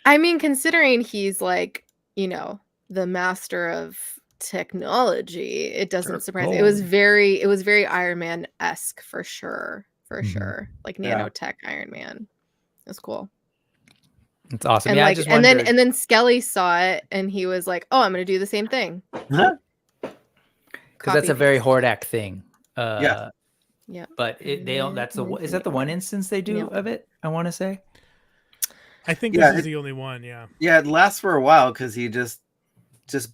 Speaker 1: I mean, considering he's like, the master of technology, it doesn't surprise me. It was very Iron Man-esque for sure. For
Speaker 5: Mhm.
Speaker 1: sure. Like nanotech Iron Man. It's cool.
Speaker 5: It's awesome.
Speaker 1: And
Speaker 5: Yeah, I
Speaker 1: like
Speaker 5: just
Speaker 1: and
Speaker 5: wondered.
Speaker 1: then Skelly saw it and he was like, "Oh, I'm gonna do the same thing."
Speaker 4: Huh?
Speaker 5: Because that's a very
Speaker 1: Copy-paste.
Speaker 5: Hordak thing.
Speaker 4: Yeah.
Speaker 1: Yeah.
Speaker 5: But they don't. That's the. Is that the one instance they do
Speaker 1: Yep.
Speaker 5: of it? I want to say.
Speaker 3: I think
Speaker 4: Yeah,
Speaker 3: this is the only one. Yeah.
Speaker 4: Yeah, it lasts for a while because he just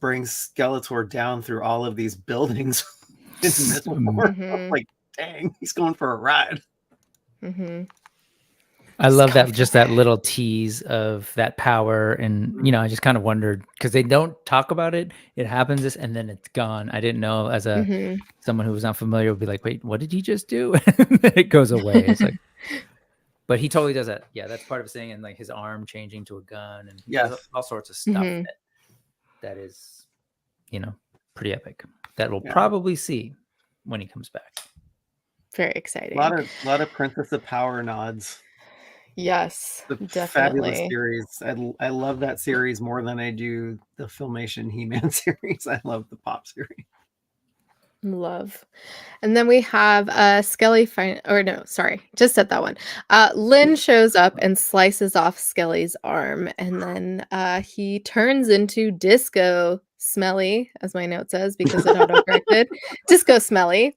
Speaker 4: brings Skeletor down through all of these buildings in missile form.
Speaker 1: Mhm.
Speaker 4: Like, dang, he's going for a ride.
Speaker 1: Mhm.
Speaker 5: I
Speaker 1: Just
Speaker 5: love
Speaker 1: go
Speaker 5: that.
Speaker 1: for
Speaker 5: Just that little tease of that power, and I just kind of wondered because they don't talk about it. It happens, and then it's gone. I didn't know as a
Speaker 1: Mhm.
Speaker 5: someone who was not familiar would be like, "Wait, what did he just do?" And then it goes away. It's like, but he totally does that. Yeah, that's part of his thing, and like his arm changing to a gun, and he does all sorts of stuff
Speaker 1: Mhm.
Speaker 5: that is, pretty epic. That we'll
Speaker 4: Yeah.
Speaker 5: probably see when he comes back.
Speaker 1: Very
Speaker 4: A
Speaker 1: exciting.
Speaker 4: lot of Princess of Power nods.
Speaker 1: Yes,
Speaker 4: The fabulous
Speaker 1: definitely.
Speaker 4: series. I love that series more than I do the Filmation He-Man series. I love the Pop series.
Speaker 1: Love. And then we have Skelly just said that one. Lynn shows up and slices off Skelly's arm, and then he turns into Disco Smelly, as my note says, because it auto-corrected. Disco Smelly.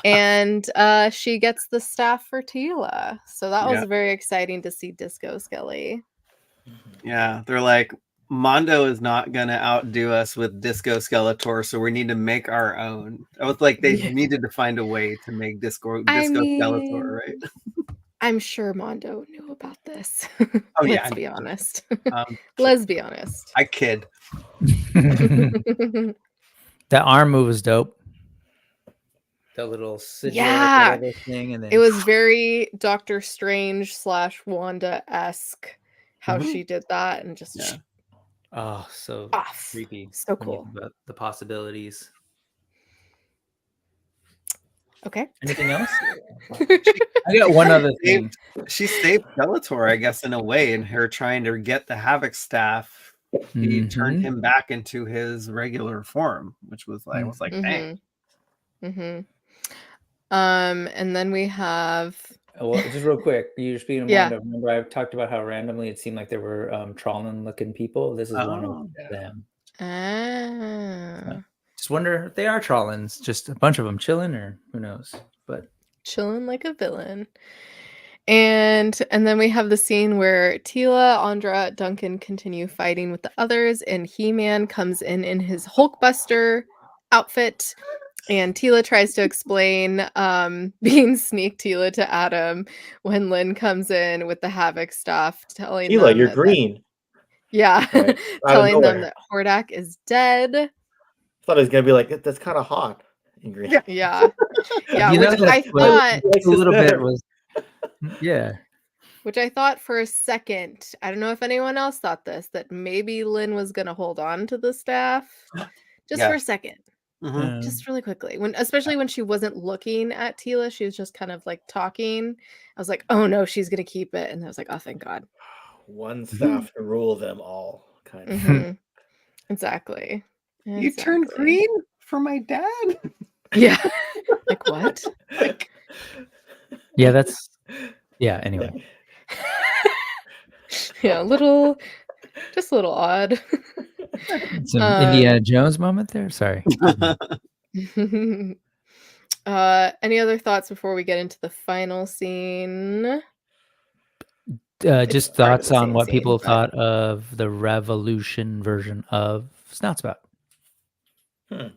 Speaker 1: And she gets the staff for Tila. So that was very exciting to see Disco Skelly.
Speaker 4: Yeah, they're like, Mondo is not gonna outdo us with Disco Skeletor, so we need to make our own. I was like, they needed to find a way to make Disco Skeletor, right?
Speaker 1: I'm sure Mondo knew about this.
Speaker 4: Oh yeah,
Speaker 1: Let's be honest.
Speaker 4: um,
Speaker 1: Let's be honest.
Speaker 4: I kid.
Speaker 5: That arm move was dope. The little sigil whatever thing, and then
Speaker 1: it was very Doctor Strange / Wanda-esque how she did that, and just
Speaker 5: oh, so
Speaker 1: off.
Speaker 5: creepy.
Speaker 1: So cool.
Speaker 5: About the possibilities.
Speaker 1: Okay.
Speaker 5: Anything else? I got one other thing.
Speaker 4: She saved Skeletor, I guess, in a way, in her trying to get the Havoc staff. He turned him back into his regular form, which was like, I was like, dang.
Speaker 1: And then we have.
Speaker 5: Well, just real quick, you're speaking of
Speaker 1: Yeah.
Speaker 5: Mondo. Remember, I talked about how randomly it seemed like there were Tron-looking people. This is one of them. Just wonder if they are Trollins, just a bunch of them chilling, or who knows? But
Speaker 1: chilling like a villain. And then we have the scene where Tila, Andra, Duncan continue fighting with the others, and He-Man comes in his Hulkbuster outfit, and Tila tries to explain being Sneak Tila to Adam when Lynn comes in with the Havoc stuff, telling
Speaker 2: Tila,
Speaker 1: them
Speaker 2: you're green.
Speaker 1: Right. Telling them that Hordak is dead.
Speaker 2: I thought it was gonna be like, that's kind of hot in green.
Speaker 1: Yeah. Which I thought
Speaker 5: a little bit was
Speaker 1: Which I thought for a second, I don't know if anyone else thought this, that maybe Lynn was gonna hold on to the staff just for a second. Just really quickly. Especially when she wasn't looking at Tila, she was just kind of like talking. I was like, oh no, she's gonna keep it. And I was like, oh thank God.
Speaker 2: One staff to rule them all, kind of.
Speaker 1: Exactly.
Speaker 4: You turned green for my dad?
Speaker 1: Yeah. Like what?
Speaker 5: Yeah, that's anyway.
Speaker 1: Yeah, just a little odd.
Speaker 5: Some Indiana Jones moment there. Sorry.
Speaker 1: Any other thoughts before we get into the final scene?
Speaker 5: Just thoughts on what people thought of the Revolution version of Snoutspout. And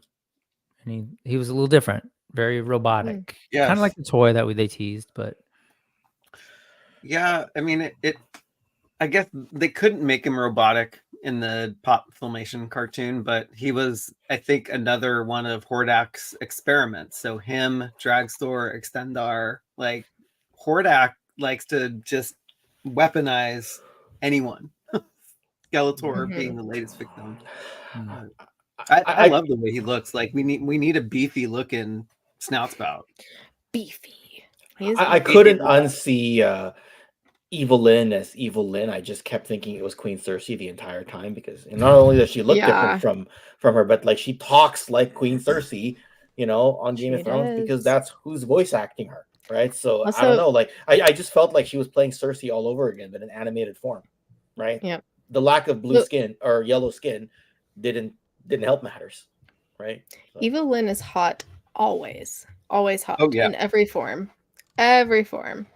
Speaker 5: he was a little different, very robotic, kind of like the toy that they teased, but
Speaker 4: yeah, I mean it. I guess they couldn't make him robotic in the Pop Filmation cartoon, but he was, I think, another one of Hordak's experiments. So him, Dragstore, Extendar, like Hordak likes to just weaponize anyone. Skeletor being the latest victim. I love the way he looks. Like we need a beefy looking snout spout.
Speaker 1: Beefy. He's
Speaker 2: I
Speaker 1: beefy.
Speaker 2: couldn't unsee Evil Lynn as Evil Lynn. I just kept thinking it was Queen Cersei the entire time because not only does she look
Speaker 1: Yeah.
Speaker 2: different from her, but like she talks like Queen Cersei, on Game of
Speaker 1: She
Speaker 2: Thrones because
Speaker 1: does.
Speaker 2: that's who's voice acting her, right? So I don't
Speaker 1: Also,
Speaker 2: know. Like I just felt like she was playing Cersei all over again, but in animated form, right?
Speaker 1: yeah.
Speaker 2: The lack of blue
Speaker 1: Look,
Speaker 2: skin or yellow skin didn't help matters, right? So.
Speaker 1: Evil Lynn is hot always. Always hot
Speaker 4: Oh, yeah.
Speaker 1: in every form. Every form.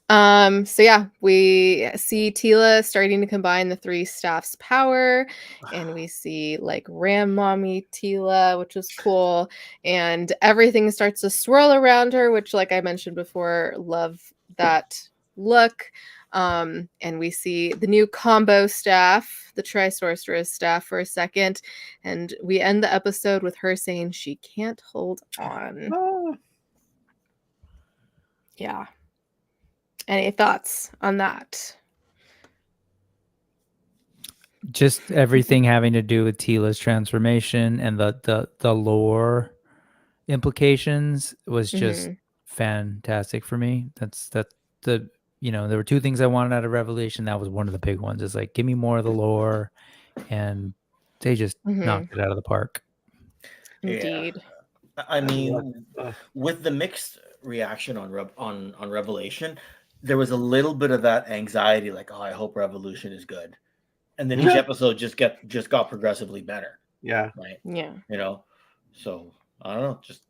Speaker 1: So yeah, we see Tila starting to combine the three staffs' power, and we see like Ram Mommy Tila, which is cool, and everything starts to swirl around her, which, like I mentioned before, love that look. And we see the new combo staff, the Tri-Sorceress staff, for a second, and we end the episode with her saying she can't hold on. Yeah. Any thoughts on that?
Speaker 5: Just everything having to do with Tila's transformation and the lore implications was just fantastic for me. There were two things I wanted out of Revelation. That was one of the big ones. Is like, give me more of the lore, and they just knocked it out of the park.
Speaker 1: Indeed.
Speaker 2: Yeah. I mean, with the mixed reaction on Revelation, there was a little bit of that anxiety, like, oh, I hope Revolution is good, and then each episode just got progressively better.
Speaker 4: Yeah.
Speaker 2: Right.
Speaker 1: Yeah.
Speaker 2: So I don't know. Just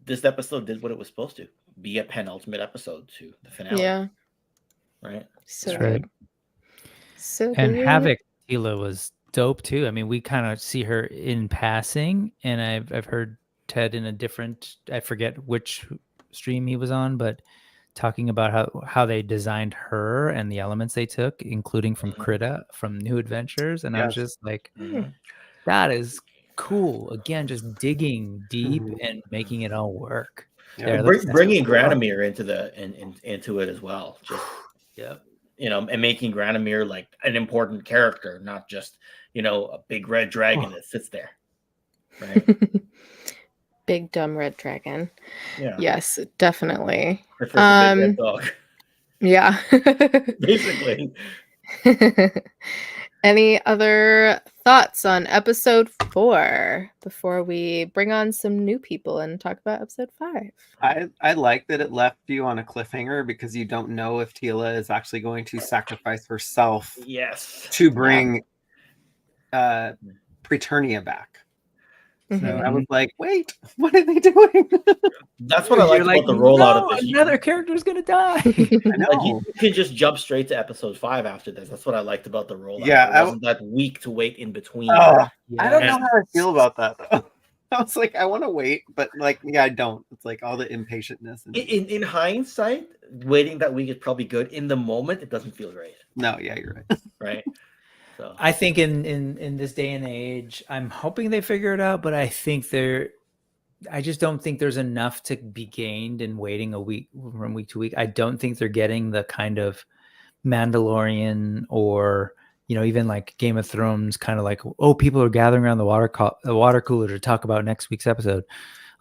Speaker 2: this episode did what it was supposed to be, a penultimate episode to the finale.
Speaker 1: Yeah.
Speaker 2: Right.
Speaker 1: So
Speaker 5: That's right.
Speaker 1: good. So
Speaker 5: And
Speaker 1: good.
Speaker 5: Havoc Tila was dope too. I mean, we kind of see her in passing, and I've heard Ted in a different, I forget which stream he was on, but talking about how they designed her and the elements they took, including from Krita from New Adventures, and I was just like, that is cool. Again, just digging deep and making it all work.
Speaker 2: Yeah, bringing Granomir into it as well. Just and making Granomir like an important character, not just a big red dragon that sits there. Right.
Speaker 1: Big dumb red dragon.
Speaker 2: Yeah.
Speaker 1: Yes, definitely.
Speaker 2: Big red dog.
Speaker 1: Yeah.
Speaker 2: Basically.
Speaker 1: Any other thoughts on episode 4 before we bring on some new people and talk about episode 5?
Speaker 4: I like that it left you on a cliffhanger because you don't know if Tila is actually going to sacrifice herself to bring Preternia back. So I was like, wait, what are they doing?
Speaker 2: That's what I like about the rollout of this.
Speaker 5: Another character is going to die.
Speaker 4: I know.
Speaker 2: Like you can just jump straight to episode 5 after this. That's what I liked about the rollout.
Speaker 4: Yeah,
Speaker 2: it wasn't that week to wait in between.
Speaker 4: I don't know how I feel about that though. I was like, I want to wait, but like, yeah, I don't. It's like all the impatientness.
Speaker 2: In hindsight, waiting that week is probably good. In the moment, it doesn't feel great.
Speaker 4: No, yeah, you're right.
Speaker 2: Right. So
Speaker 5: I think in this day and age, I'm hoping they figure it out, but I just don't think there's enough to be gained in waiting a week from week to week. I don't think they're getting the kind of Mandalorian or even like Game of Thrones kind of like, oh, people are gathering around the water cooler to talk about next week's episode.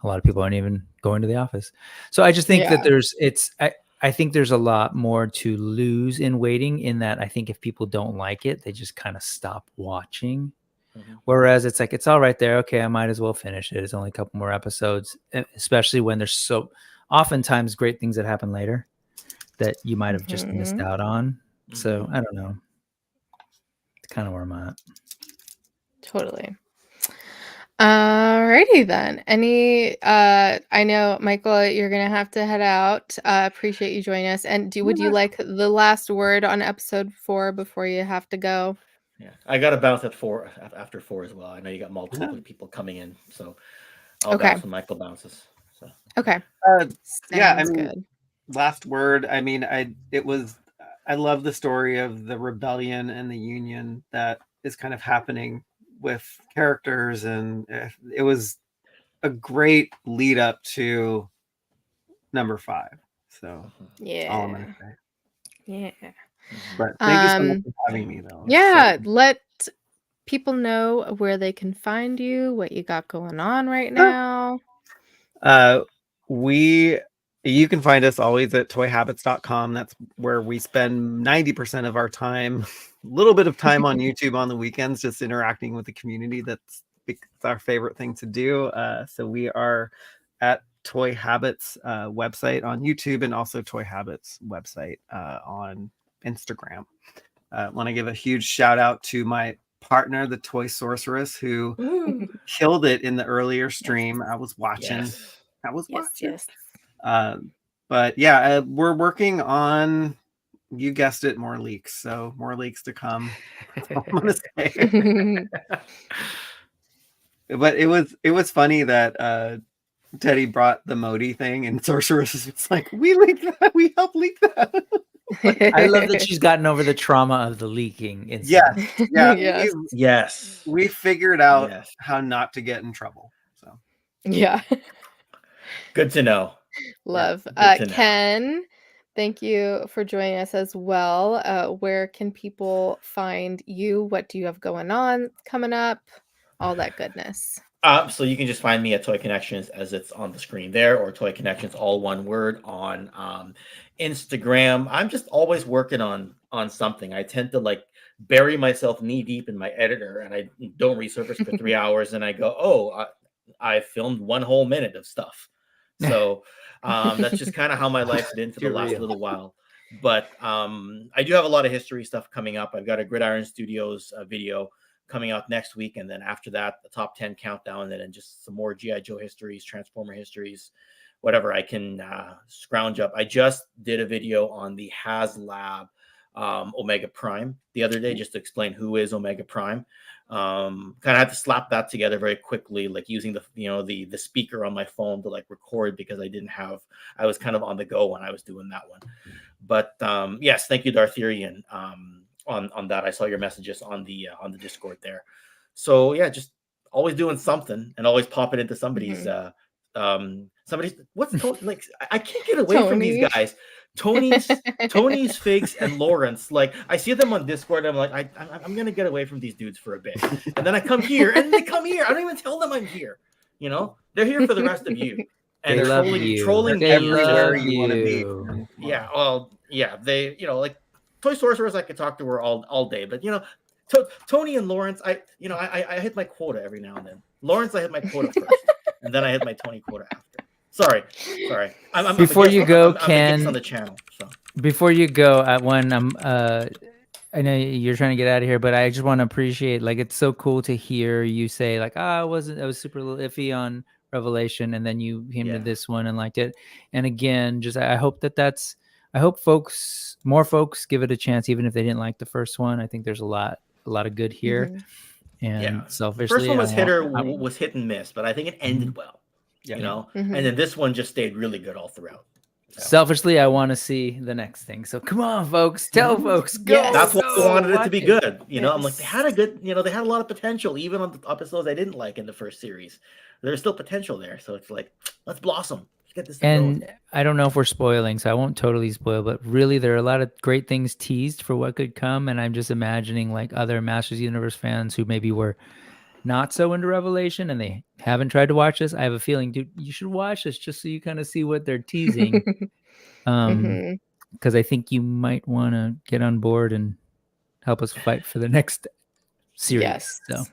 Speaker 5: A lot of people aren't even going to the office. So I just think that I think there's a lot more to lose in waiting, in that I think if people don't like it, they just kind of stop watching. Whereas it's like, it's all right there. Okay, I might as well finish it. It's only a couple more episodes, especially when there's so oftentimes great things that happen later that you might have just missed out on. So I don't know. It's kind of where I'm at.
Speaker 1: Totally. Alrighty then. I know, Michael, you're gonna have to head out. Appreciate you joining us. And would you like the last word on episode 4 before you have to go?
Speaker 2: Yeah, I got to bounce at 4 after 4 as well. I know you got multiple people coming in, so I'll bounce when Michael bounces. So
Speaker 1: okay.
Speaker 4: Yeah, I mean, good. Last word. I mean, I love the story of the rebellion and the union that is kind of happening with characters, and it was a great lead up to number 5. So
Speaker 1: yeah,
Speaker 4: all I'm gonna say.
Speaker 1: Yeah.
Speaker 4: But thank you so much for having me, though.
Speaker 1: Yeah, people know where they can find you, what you got going on right now?
Speaker 4: You can find us always at ToyHabits.com. That's where we spend 90% of our time, a little bit of time on YouTube on the weekends, just interacting with the community. That's our favorite thing to do. So we are at Toy Habits website on YouTube, and also Toy Habits website on Instagram. Want to give a huge shout out to my partner, the Toy Sorceress, who killed it in the earlier stream. I was watching.
Speaker 1: Yes.
Speaker 4: But yeah, we're working on, you guessed it, more leaks. So more leaks to come. That's all I'm gonna say. But it was funny that Teddy brought the Modi thing, and Sorceress was like, we leaked that, we helped leak that.
Speaker 5: I love that she's gotten over the trauma of the leaking incident.
Speaker 1: Yes.
Speaker 4: We figured out
Speaker 2: Yes.
Speaker 4: how not to get in trouble. So
Speaker 1: Yeah.
Speaker 2: Good to know.
Speaker 1: Love.
Speaker 2: good to know.
Speaker 1: Ken, thank you for joining us as well. Where can people find you? What do you have going on coming up? All that goodness.
Speaker 2: So you can just find me at ToyKennections as it's on the screen there, or ToyKennections, all one word, on Instagram. I'm just always working on something. I tend to like bury myself knee deep in my editor, and I don't resurface for 3 hours, and I go, oh, I filmed 1 whole minute of stuff. So that's just kind of how my life's been for the last little while. But I do have a lot of history stuff coming up. I've got a Gridiron Studios video coming out next week, and then after that, the top 10 countdown, and then just some more G.I. Joe histories, Transformer histories, whatever I can scrounge up. I just did a video on the HasLab Omega Prime the other day, just to explain who is Omega Prime. Kind of had to slap that together very quickly, like using the speaker on my phone to like record, because I was kind of on the go when I was doing that one. But yes, thank you, Dartherian, on that. I saw your messages on the Discord there. So yeah, just always doing something and always popping into somebody's like, I can't get away from these guys. Tony's, Figs, and Lawrence. Like, I see them on Discord, and I'm like, I'm gonna get away from these dudes for a bit, and then I come here, and they come here. I don't even tell them I'm here. You know, they're here for the rest of you. And
Speaker 5: They love
Speaker 2: trolling
Speaker 5: They
Speaker 2: everywhere
Speaker 5: love
Speaker 4: you want to be.
Speaker 5: you.
Speaker 2: Yeah, well, yeah, they, like Toy Sorcerers, I could talk to her all day, but Tony and Lawrence, I hit my quota every now and then. Lawrence, I hit my quota first, and then I hit my Tony quota after. Sorry.
Speaker 5: Before you go, Ken,
Speaker 2: on the channel. So
Speaker 5: before you go, I know you're trying to get out of here, but I just want to appreciate, like, it's so cool to hear you say, like, I was super iffy on Revelation, and then you came to this one and liked it. And again, just I hope I hope more folks give it a chance, even if they didn't like the first one. I think there's a lot of good here. And selfishly,
Speaker 2: the first one was hit and miss, but I think it ended well. And then this one just stayed really good all throughout. So.
Speaker 5: Selfishly, I want to see the next thing. So come on, folks, tell folks, go.
Speaker 1: Yes.
Speaker 2: That's why I wanted it to be good. I'm like, they had a good, they had a lot of potential, even on the episodes I didn't like in the first series. There's still potential there. So it's like, let's blossom. Let's get this thing going.
Speaker 5: I don't know if we're spoiling, so I won't totally spoil, but really there are a lot of great things teased for what could come. And I'm just imagining, like, other Masters Universe fans who maybe were not so into Revelation and they haven't tried to watch this. I have a feeling, dude, you should watch this just so you kind of see what they're teasing. Because I think you might want to get on board and help us fight for the next series.
Speaker 1: Yes.
Speaker 5: So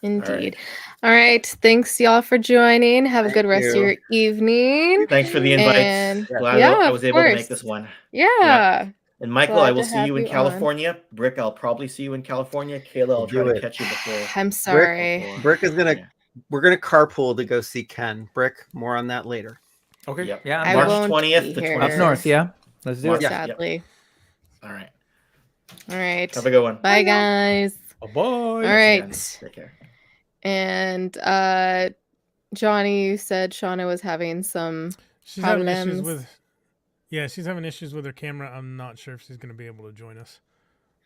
Speaker 1: Indeed. All right. Thanks, y'all, for joining. Have a good rest of your evening.
Speaker 2: Thanks for the invite. Glad I was able to make this one.
Speaker 1: Yeah.
Speaker 2: And Michael, I will see you in California. Brick, I'll probably see you in California. Kayla, I'll try to catch you before.
Speaker 1: I'm sorry.
Speaker 4: Brick is we're gonna carpool to go see Ken. Brick, more on that later.
Speaker 3: Okay.
Speaker 2: Yep.
Speaker 5: Yeah.
Speaker 2: March 20th to 21st.
Speaker 5: Up north, yeah. Let's do it.
Speaker 1: Sadly.
Speaker 2: All right.
Speaker 1: Have
Speaker 2: a good one.
Speaker 1: Bye, guys.
Speaker 3: Bye.
Speaker 1: All right.
Speaker 2: Take care.
Speaker 1: And Johnny, you said Shauna was having some problems.
Speaker 3: Having issues with. Yeah, she's having issues with her camera. I'm not sure if she's going to be able to join us.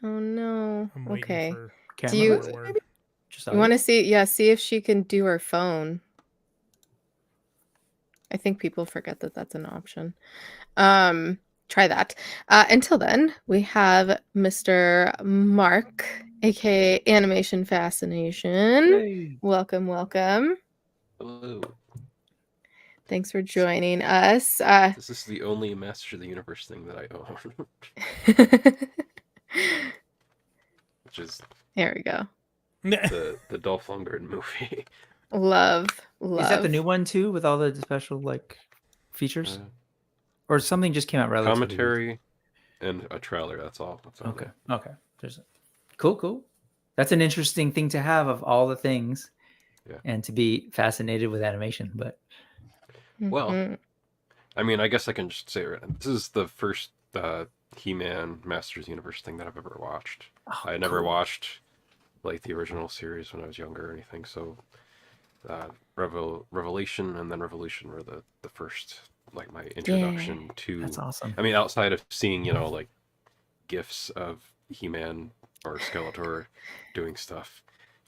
Speaker 1: Oh no.
Speaker 3: I'm waiting for
Speaker 1: do you want to see? Yeah, see if she can do her phone. I think people forget that that's an option. Try that. Until then, we have Mr. Mark aka Animation Fascination.
Speaker 5: Yay.
Speaker 1: Welcome, welcome.
Speaker 6: Hello.
Speaker 1: Thanks for joining us.
Speaker 6: This is the only Master of the Universe thing that I own, which is
Speaker 1: There we go.
Speaker 6: the Dolph Lundgren movie.
Speaker 1: Love.
Speaker 5: Is that the new one too, with all the special like features, or something just came out relatively?
Speaker 6: Commentary and a trailer. That's all.
Speaker 5: Okay. Okay. Cool. That's an interesting thing to have of all the things, and to be fascinated with animation. But
Speaker 6: well, I mean, I guess I can just say it. This is the first He-Man Masters Universe thing that I've ever watched. I never watched like the original series when I was younger or anything. So Revelation and then Revolution were the first, like, my introduction to.
Speaker 5: That's awesome.
Speaker 6: I mean, outside of seeing, you know, like gifs of He-Man or Skeletor doing stuff,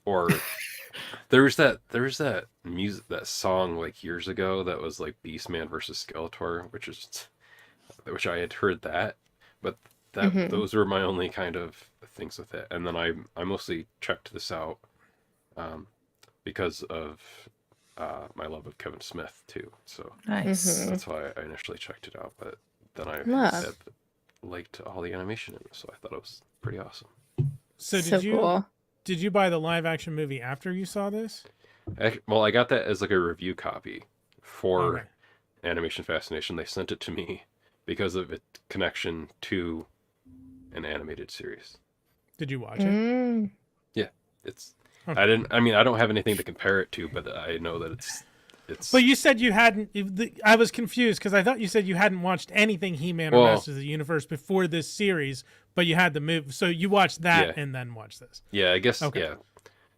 Speaker 6: or there's that music, that song like years ago that was like Beastman versus Skeletor, which I had heard that, but that those were my only kind of things with it. And then I mostly checked this out because of my love of Kevin Smith too. So
Speaker 5: nice.
Speaker 6: that's why I initially checked it out. But then I liked all the animation in it, so I thought it was pretty awesome.
Speaker 3: So did you buy the live action movie after you saw this?
Speaker 6: Well, I got that as like a review copy for Animation Fascination. They sent it to me because of its connection to an animated series.
Speaker 3: Did you watch it?
Speaker 6: Yeah, it's. Okay. I mean, I don't have anything to compare it to, but I know that it's.
Speaker 3: But you said you hadn't. I was confused because I thought you said you hadn't watched anything He-Man or Masters of the Universe before this series, but you had the movie, so you watched that and then watched this.
Speaker 6: Yeah, I guess. Okay. Yeah,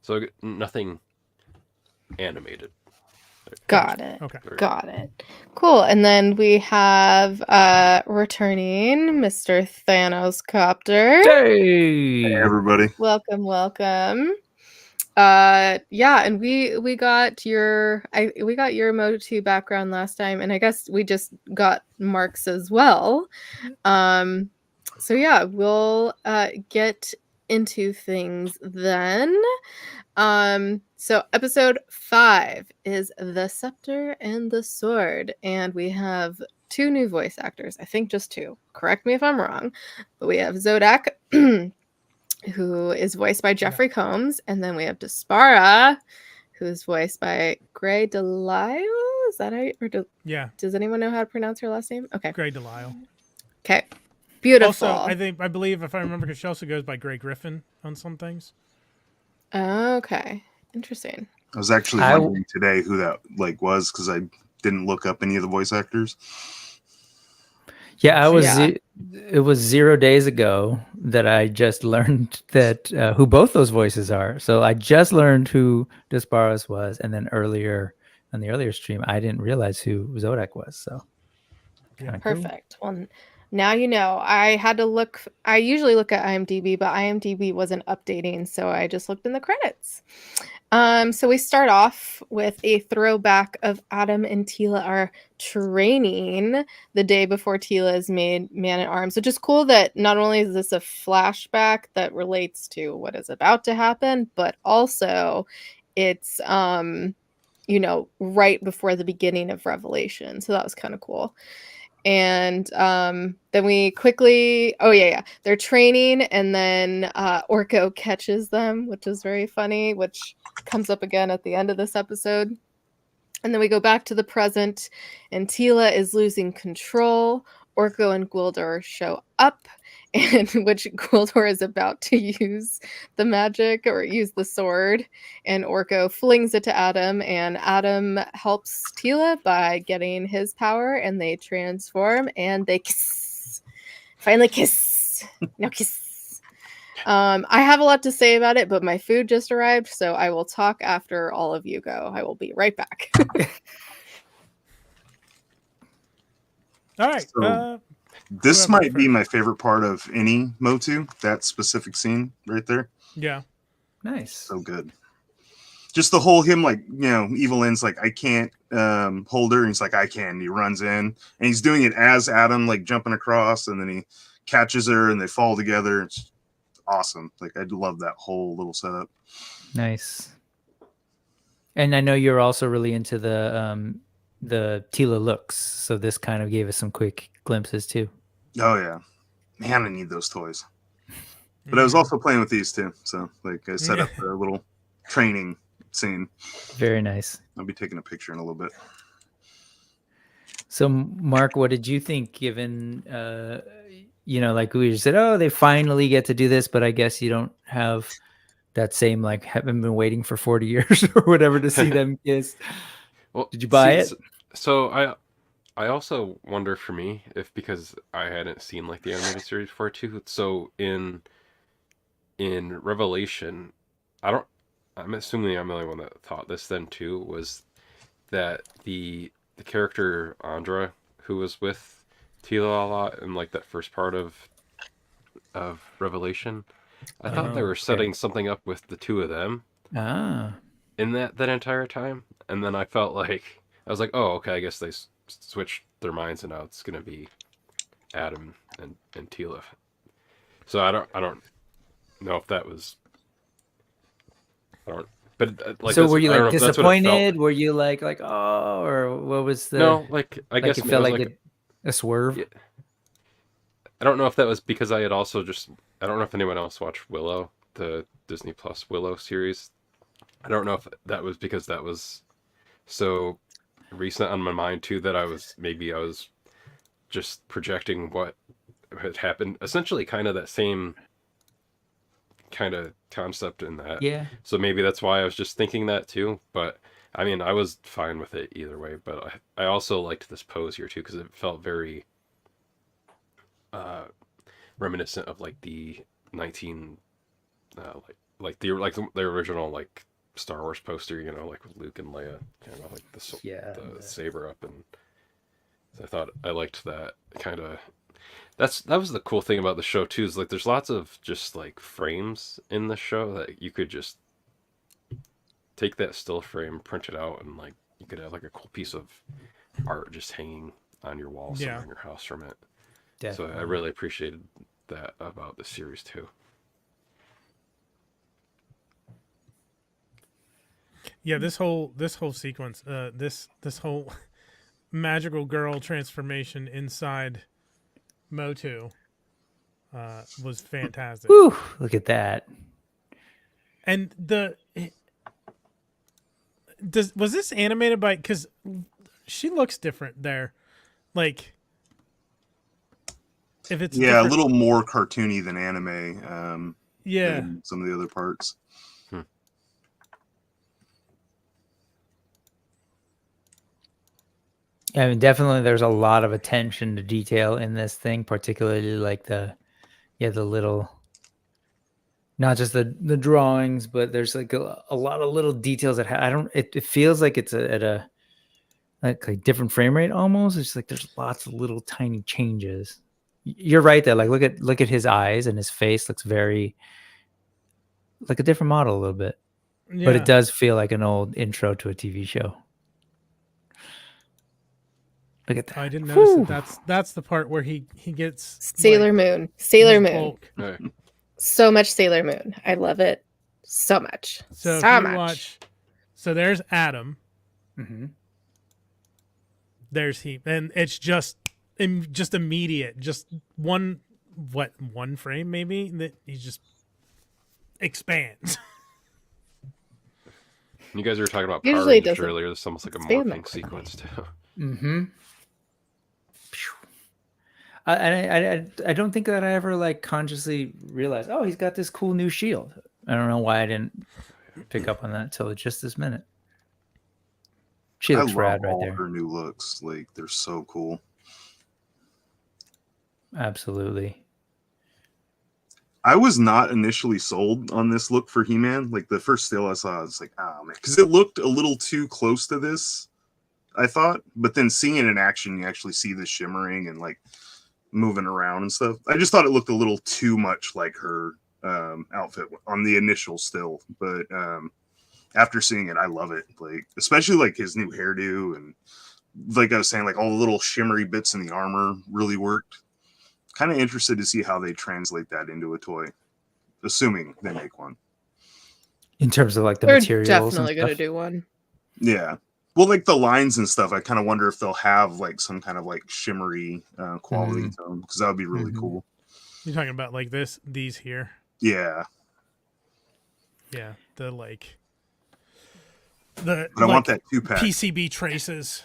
Speaker 6: so nothing animated.
Speaker 1: Got it.
Speaker 3: Okay.
Speaker 1: Got it. Cool. And then we have returning Mr. Thanos Copter.
Speaker 7: Hey everybody.
Speaker 1: Welcome. And we got your MOTU background last time, and I guess we just got Mark's as well. So yeah, we'll get into things then. So episode 5 is The Scepter and the Sword, and we have 2 new voice actors. I think just 2. Correct me if I'm wrong. But we have Zodak, who is voiced by Jeffrey Combs, and then we have Despara, who is voiced by Grey Delisle. Is that how?
Speaker 3: Yeah.
Speaker 1: Does anyone know how to pronounce her last name? Okay.
Speaker 3: Grey Delisle.
Speaker 1: Okay. Beautiful.
Speaker 3: Also, I believe, if I remember, because she also goes by Grey Griffin on some things.
Speaker 1: Okay. Interesting.
Speaker 7: I was actually wondering today who that was, because I didn't look up any of the voice actors.
Speaker 5: Yeah, it was 0 days ago that I just learned that who both those voices are. So I just learned who Despara's was, and then earlier on the earlier stream, I didn't realize who Zodak was. So
Speaker 1: perfect. Cool. Well, now you know. I had to look. I usually look at IMDb, but IMDb wasn't updating, so I just looked in the credits. So we start off with a throwback of Adam and Teela are training the day before Teela is made Man-at-Arms, which is cool that not only is this a flashback that relates to what is about to happen, but also it's, right before the beginning of Revelation. So that was kind of cool. And then we quickly, they're training, and then Orko catches them, which is very funny, which comes up again at the end of this episode. And then we go back to the present, and Teela is losing control. Orko and Gwildor show up, and which Gwildor is about to use the magic or use the sword, and Orko flings it to Adam, and Adam helps Teela by getting his power, and they transform and they kiss. Finally kiss. Now kiss. I have a lot to say about it, but my food just arrived, so I will talk after all of you go. I will be right back.
Speaker 3: All right.
Speaker 7: So, this might be my favorite part of any MOTU, that specific scene right there.
Speaker 3: Yeah.
Speaker 5: Nice.
Speaker 7: So good. Just the whole him, Evil Lynn's like, I can't hold her. And he's like, I can. And he runs in. And he's doing it as Adam, jumping across. And then he catches her and they fall together. It's awesome. Like I love that whole little setup.
Speaker 5: Nice. And I know you're also really into the Tila looks, so this kind of gave us some quick glimpses too.
Speaker 7: Oh yeah, man, I need those toys. But I was also playing with these too, so like I set up a little training scene.
Speaker 5: Very nice.
Speaker 7: I'll be taking a picture in a little bit.
Speaker 5: So, Mark, what did you think? Given, like we just said, oh, they finally get to do this, but I guess you don't have that same like haven't been waiting for 40 years or whatever to see them kiss.
Speaker 6: Well,
Speaker 5: did you buy it?
Speaker 6: So I also wonder for me if because I hadn't seen like the animated series before too. So in Revelation, I'm assuming I'm the only one that thought this then too, was that the character Andra, who was with Tila a lot in like that first part of Revelation, I thought they were setting something up with the two of them in that entire time, and then I felt like I was like, oh, okay, I guess they switched their minds and now it's gonna be Adam and Tila. So I don't know if that was. But like,
Speaker 5: so were you like disappointed? Were you like oh, or what was the?
Speaker 6: No, like I guess
Speaker 5: it felt like a swerve.
Speaker 6: Yeah. I don't know if that was because I had also I don't know if anyone else watched Willow, the Disney Plus Willow series. I don't know if that was because that was so recent on my mind too that I was just projecting what had happened. Essentially, kind of that same kind of concept in that.
Speaker 5: Yeah.
Speaker 6: So maybe that's why I was just thinking that too. But I mean, I was fine with it either way. But I also liked this pose here too because it felt very reminiscent of like the 19 like the original like Star Wars poster, like with Luke and Leia, like the saber up, and so I thought I liked that kind of. That was the cool thing about the show too, is like there's lots of just like frames in the show that you could just take that still frame, print it out, and like you could have like a cool piece of art just hanging on your wall somewhere in your house from it. Definitely. So I really appreciated that about the series too.
Speaker 3: Yeah, this whole sequence, this whole magical girl transformation inside MOTU was fantastic.
Speaker 5: Whew, look at that.
Speaker 3: And was this animated by, because she looks different there, like if it's
Speaker 7: a little more cartoony than anime, than some of the other parts.
Speaker 5: I mean, definitely there's a lot of attention to detail in this thing, particularly like the little, not just the drawings, but there's like a lot of little details that it feels like it's at a like different frame rate almost. It's like there's lots of little tiny changes. You're right there. Like look at his eyes, and his face looks very like a different model a little bit. Yeah. But it does feel like an old intro to a TV show. Look at that.
Speaker 3: I didn't notice that. That's the part where he gets
Speaker 1: Sailor Moon.
Speaker 6: Right.
Speaker 1: So much Sailor Moon. I love it so much.
Speaker 3: So
Speaker 1: so much.
Speaker 3: So there's Adam.
Speaker 5: Mm-hmm.
Speaker 3: There's he, and it's just immediate. Just one frame maybe that he just expands.
Speaker 6: You guys were talking about Power Rangers earlier. It's almost like a morphing sequence too.
Speaker 5: Mm-hmm. I don't think that I ever like consciously realized, oh, he's got this cool new shield. I don't know why I didn't pick up on that until just this minute. She looks rad right there.
Speaker 7: Her new looks, like they're so cool.
Speaker 5: Absolutely.
Speaker 7: I was not initially sold on this look for He-Man. Like the first still I saw, I was like, oh man, because it looked a little too close to this, I thought. But then seeing it in action, you actually see the shimmering and like moving around and stuff. I just thought it looked a little too much like her outfit on the initial still. But after seeing it, I love it. Like especially like his new hairdo, and like I was saying, like all the little shimmery bits in the armor really worked. Kind of interested to see how they translate that into a toy. assuming they make one.
Speaker 5: In terms of like the
Speaker 1: They're
Speaker 5: materials,
Speaker 1: definitely
Speaker 5: and
Speaker 1: gonna
Speaker 5: stuff.
Speaker 1: do one.
Speaker 7: Yeah. Well, like the lines and stuff, I kind of wonder if they'll have like some kind of like shimmery quality to them, because that would be really cool.
Speaker 3: You're talking about like these here.
Speaker 7: Yeah.
Speaker 3: Yeah, the like
Speaker 7: But I want that 2-pack.
Speaker 3: PCB traces.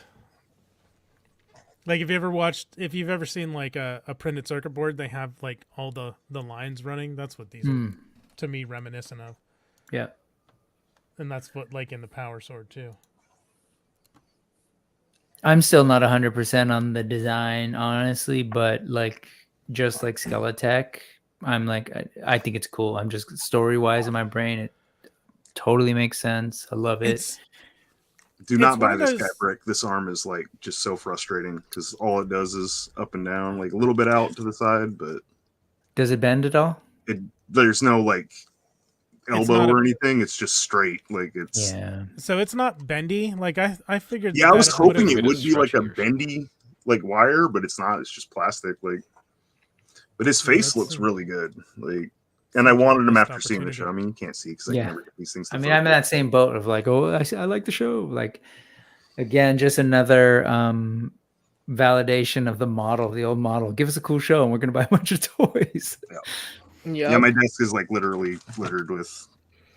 Speaker 3: Like if you've ever seen like a printed circuit board, they have like all the lines running. That's what these are, to me, reminiscent of.
Speaker 5: Yeah.
Speaker 3: And that's what like in the power sword too.
Speaker 5: I'm still not 100% on the design, honestly, but like just like Skeletech, I'm like I think it's cool. I'm just story-wise in my brain, it totally makes sense. I love it.
Speaker 7: Do
Speaker 3: It's
Speaker 7: not
Speaker 3: one
Speaker 7: buy
Speaker 3: of
Speaker 7: this
Speaker 3: those-
Speaker 7: guy, Brick. This arm is like just so frustrating because all it does is up and down, like a little bit out to the side, but
Speaker 5: Does it bend at all?
Speaker 7: there's no like elbow
Speaker 3: not
Speaker 7: or anything. It's just straight. Like it's
Speaker 5: Yeah.
Speaker 3: So it's not bendy. Like I figured.
Speaker 7: yeah. I was hoping
Speaker 6: would've-
Speaker 7: it would be like a
Speaker 6: Stretchy or
Speaker 7: bendy like wire, but it's not. It's just plastic. Like, but his
Speaker 3: Yeah,
Speaker 7: face
Speaker 3: let's
Speaker 7: looks
Speaker 3: see.
Speaker 7: really good. Like, and I wanted him
Speaker 3: Missed
Speaker 7: after seeing the
Speaker 3: opportunity.
Speaker 7: show. I mean, you can't see because I
Speaker 5: Yeah.
Speaker 7: can never get these things. To
Speaker 5: I mean, I'm in that same boat of like, oh, I like the show. Like, again, just another validation of the model, the old model. Give us a cool show, and we're gonna buy a bunch of toys.
Speaker 7: Yeah, my desk is like literally littered with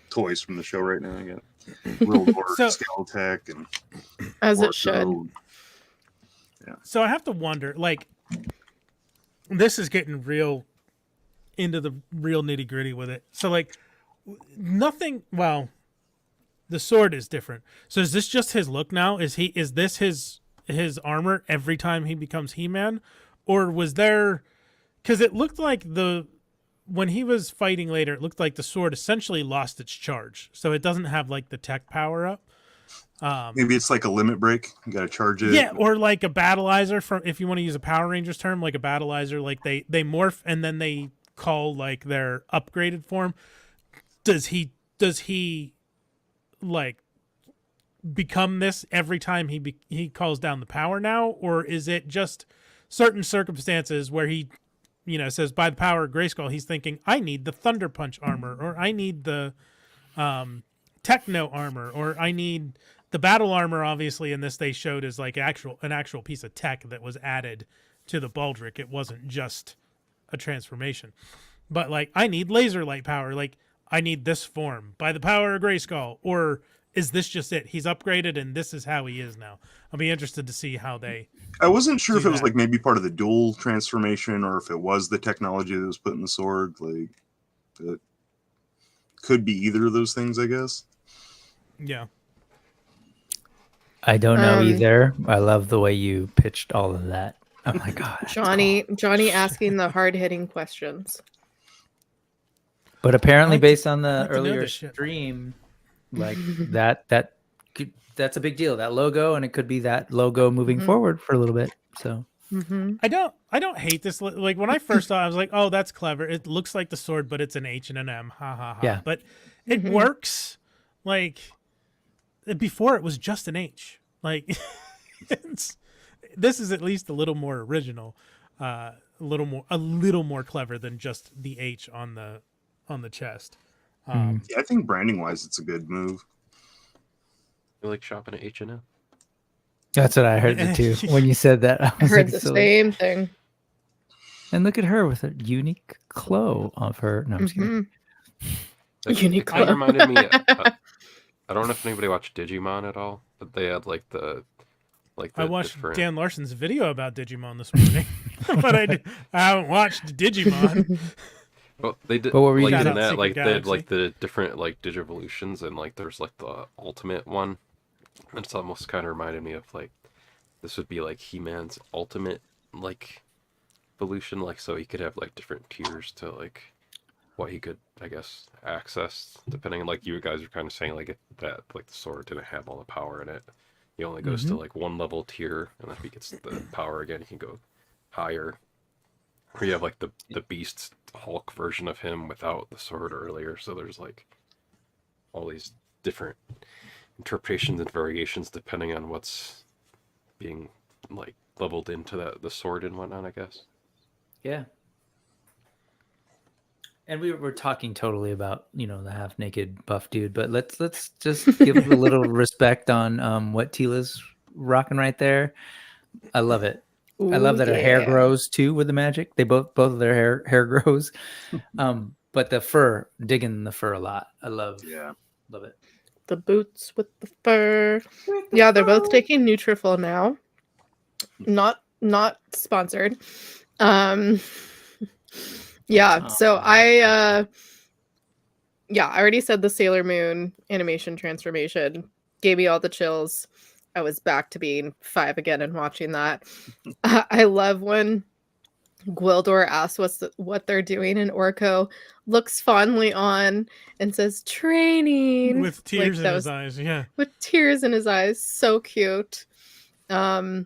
Speaker 7: toys from the show right now. I got Real Lord,
Speaker 3: So-
Speaker 7: Skeletech, and
Speaker 1: As it
Speaker 7: Orko.
Speaker 1: should.
Speaker 3: So I have to wonder, like, this is getting real into the real nitty gritty with it. So like, nothing. Well, the sword is different. So is this just his look now? Is this his armor every time he becomes He-Man, or was there? Because it looked like when he was fighting later, it looked like the sword essentially lost its charge, so it doesn't have like the tech power up.
Speaker 7: Maybe it's like a limit break. You got to charge it.
Speaker 3: Yeah, or like a battleizer, from if you want to use a Power Rangers term, like a battleizer, like they morph and then they call like their upgraded form. Does he like become this every time he calls down the power now, or is it just certain circumstances where he says by the power of Grayskull, he's thinking I need the Thunder Punch armor, or I need the Techno armor, or I need the battle armor. Obviously in this they showed as like an actual piece of tech that was added to the Baldric. It wasn't just a transformation. But like I need laser light power, like I need this form by the power of Grayskull, or is this just it? He's upgraded and this is how he is now. I'll be interested to see how they
Speaker 7: I wasn't sure if
Speaker 3: do
Speaker 7: it was
Speaker 3: that.
Speaker 7: like maybe part of the dual transformation or if it was the technology that was put in the sword. Like, it could be either of those things, I guess.
Speaker 3: Yeah.
Speaker 5: I don't know either. I love the way you pitched all of that. Oh my god, that's
Speaker 1: Johnny
Speaker 5: cool.
Speaker 1: asking the hard hitting questions.
Speaker 5: But apparently,
Speaker 3: I like to-
Speaker 5: based on
Speaker 3: I
Speaker 5: the
Speaker 3: like to know
Speaker 5: earlier
Speaker 3: this shit.
Speaker 5: stream, like that's a big deal. That logo, and it could be that logo moving
Speaker 1: Mhm.
Speaker 5: forward for a little bit. So
Speaker 1: Mm-hmm.
Speaker 3: I don't hate this. Like when I first saw it, I was like, oh, that's clever. It looks like the sword, but it's an H and an M. Ha ha ha.
Speaker 5: Yeah.
Speaker 3: But it
Speaker 1: Mhm.
Speaker 3: works. Like before, it was just an H. Like this is at least a little more original, a little more clever than just the H on the chest.
Speaker 7: Yeah, I think branding wise, it's a good move.
Speaker 6: You like shopping at H&M?
Speaker 5: that's what I heard too. When you said that, I
Speaker 1: I
Speaker 5: was
Speaker 1: heard
Speaker 5: like,
Speaker 1: the
Speaker 5: so-
Speaker 1: same thing.
Speaker 5: And look at her with a unique clo of her. No, I'm just kidding.
Speaker 1: Mhm.
Speaker 6: That
Speaker 1: Uniqlo.
Speaker 6: kind of reminded me. I don't know if anybody watched Digimon at all, but they had like the
Speaker 3: I watched
Speaker 6: different.
Speaker 3: Dan Larson's video about Digimon this morning, but I haven't watched Digimon.
Speaker 6: Well, they did
Speaker 5: But what were you
Speaker 6: like
Speaker 3: Shout
Speaker 6: in
Speaker 3: out
Speaker 6: that,
Speaker 3: Secret
Speaker 6: like they had
Speaker 3: Galaxy.
Speaker 6: like the different like Digivolutions, and like there's like the ultimate one. And it's almost kind of reminded me of like this would be like He-Man's ultimate like evolution, like so he could have like different tiers to like what he could, I guess, access depending. Like you guys are kind of saying, like that like the sword didn't have all the power in it. He only goes to like one level tier, and then if he gets the power again, he can go higher. Or you have like the Beast's Hulk version of him without the sword earlier. So there's like all these different interpretations and variations depending on what's being like leveled into the sword and whatnot, I guess.
Speaker 5: Yeah. And we were talking totally about, you know, the half naked buff dude, but let's just give a little respect on what Tila's rocking right there. I love it. I love that her hair grows too with the magic. They both of their hair grows. But the fur, digging the fur a lot. I love it.
Speaker 1: The boots with the fur. Yeah, they're both taking Nutrafol now. Not sponsored. Yeah, so I already said the Sailor Moon animation transformation gave me all the chills. I was back to being 5 again and watching that. I love when Gwildor asks what they're doing, and Orko looks fondly on and says, "Training,"
Speaker 3: with tears in his eyes. Yeah,
Speaker 1: with tears in his eyes. So cute. And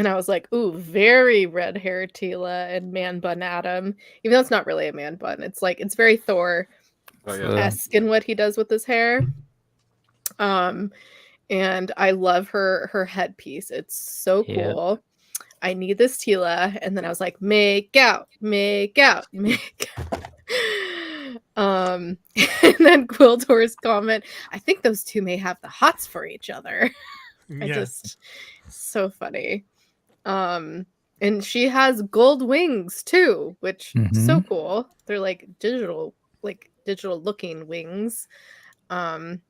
Speaker 1: I was like, "Ooh, very red hair Tila and man bun Adam." Even though it's not really a man bun, it's very Thor-esque in what he does with his hair. And I love her headpiece. It's so cool. I need this Tila. And then I was like, make out. And then Gwildor's comment, I think those two may have the hots for each other. So funny. And she has gold wings too, which is so cool. They're like digital looking wings. And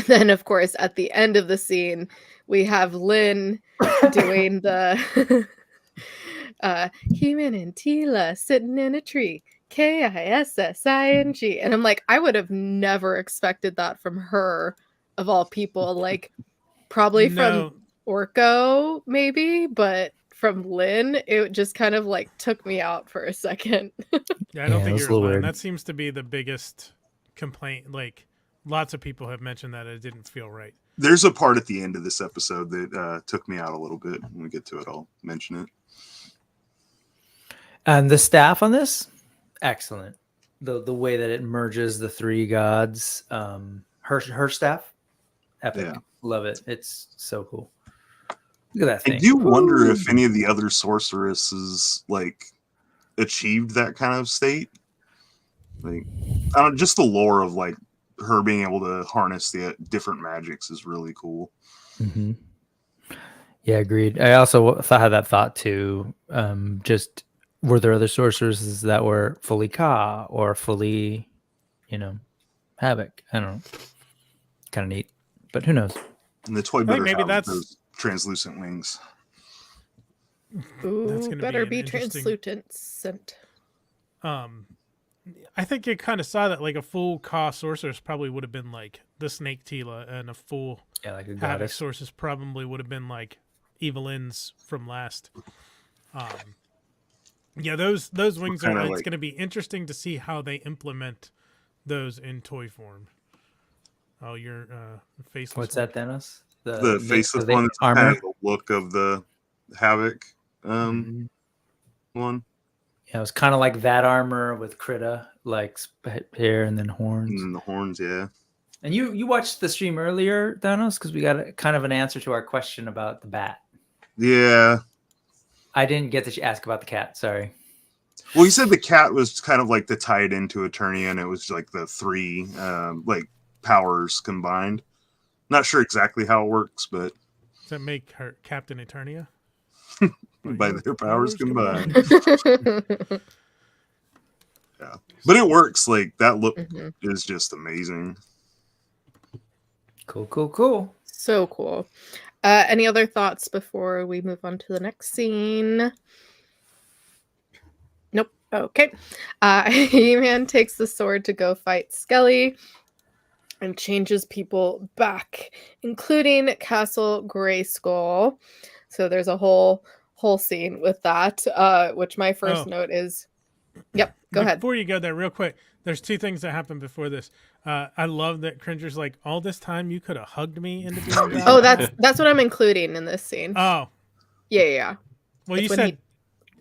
Speaker 1: then of course at the end of the scene we have Lynn doing the He-Man and Tila sitting in a tree, Kissing. And I'm like, I would have never expected that from her, of all people. Like probably from Orko maybe, but from Lynn it just kind of like took me out for a second.
Speaker 3: Yeah, I don't think you're lying. That seems to be the biggest complaint. Like lots of people have mentioned that it didn't feel right.
Speaker 7: There's a part at the end of this episode that took me out a little bit. When we get to it, I'll mention it.
Speaker 5: And the staff on this, excellent. The way that it merges the three gods, her staff, epic. Yeah. Love it. It's so cool. Look at that thing.
Speaker 7: I do wonder if any of the other sorceresses like achieved that kind of state. Like, I don't know, just the lore of like her being able to harness the different magics is really cool.
Speaker 5: Mm-hmm. Yeah, agreed. I also had that thought too. Just were there other sorceresses that were fully Ka or fully, Havoc? I don't know. Kind of neat, but who knows?
Speaker 7: And the toy better maybe that's those translucent wings.
Speaker 1: Ooh, that's better be translucent.
Speaker 3: I think you kind of saw that like a full Ka sorceress probably would have been like the Snake Tila, and a full
Speaker 5: like a
Speaker 3: Havoc sorceress probably would have been like Evelyn's from last. Yeah, those wings are. It's going to be interesting to see how they implement those in toy form. Oh, your faceless.
Speaker 5: What's that, Thanos?
Speaker 7: The faceless one is kind of the look of the Havoc one.
Speaker 5: Yeah, it was kind of like that armor with Krita, like hair and then horns.
Speaker 7: And then the horns, yeah.
Speaker 5: And you watched the stream earlier, Thanos, because we got kind of an answer to our question about the bat.
Speaker 7: Yeah.
Speaker 5: I didn't get to ask about the cat. Sorry.
Speaker 7: Well, you said the cat was kind of like the tied into Eternia, and it was like the three like powers combined. Not sure exactly how it works, but
Speaker 3: does that make her Captain Eternia?
Speaker 7: By their powers combined. Yeah, but it works. Like that look is just amazing.
Speaker 5: Cool.
Speaker 1: So cool. Any other thoughts before we move on to the next scene? Nope. Okay. He-Man takes the sword to go fight Skelly and changes people back, including Castle Grayskull. So there's a whole scene with that, which my first note is... Yep, go ahead.
Speaker 3: Before you go there, real quick, there's two things that happened before this. I love that Cringer's like, all this time you could have hugged me into being bad.
Speaker 1: Oh, that's what I'm including in this scene.
Speaker 3: Oh.
Speaker 1: Yeah.
Speaker 3: Well, you said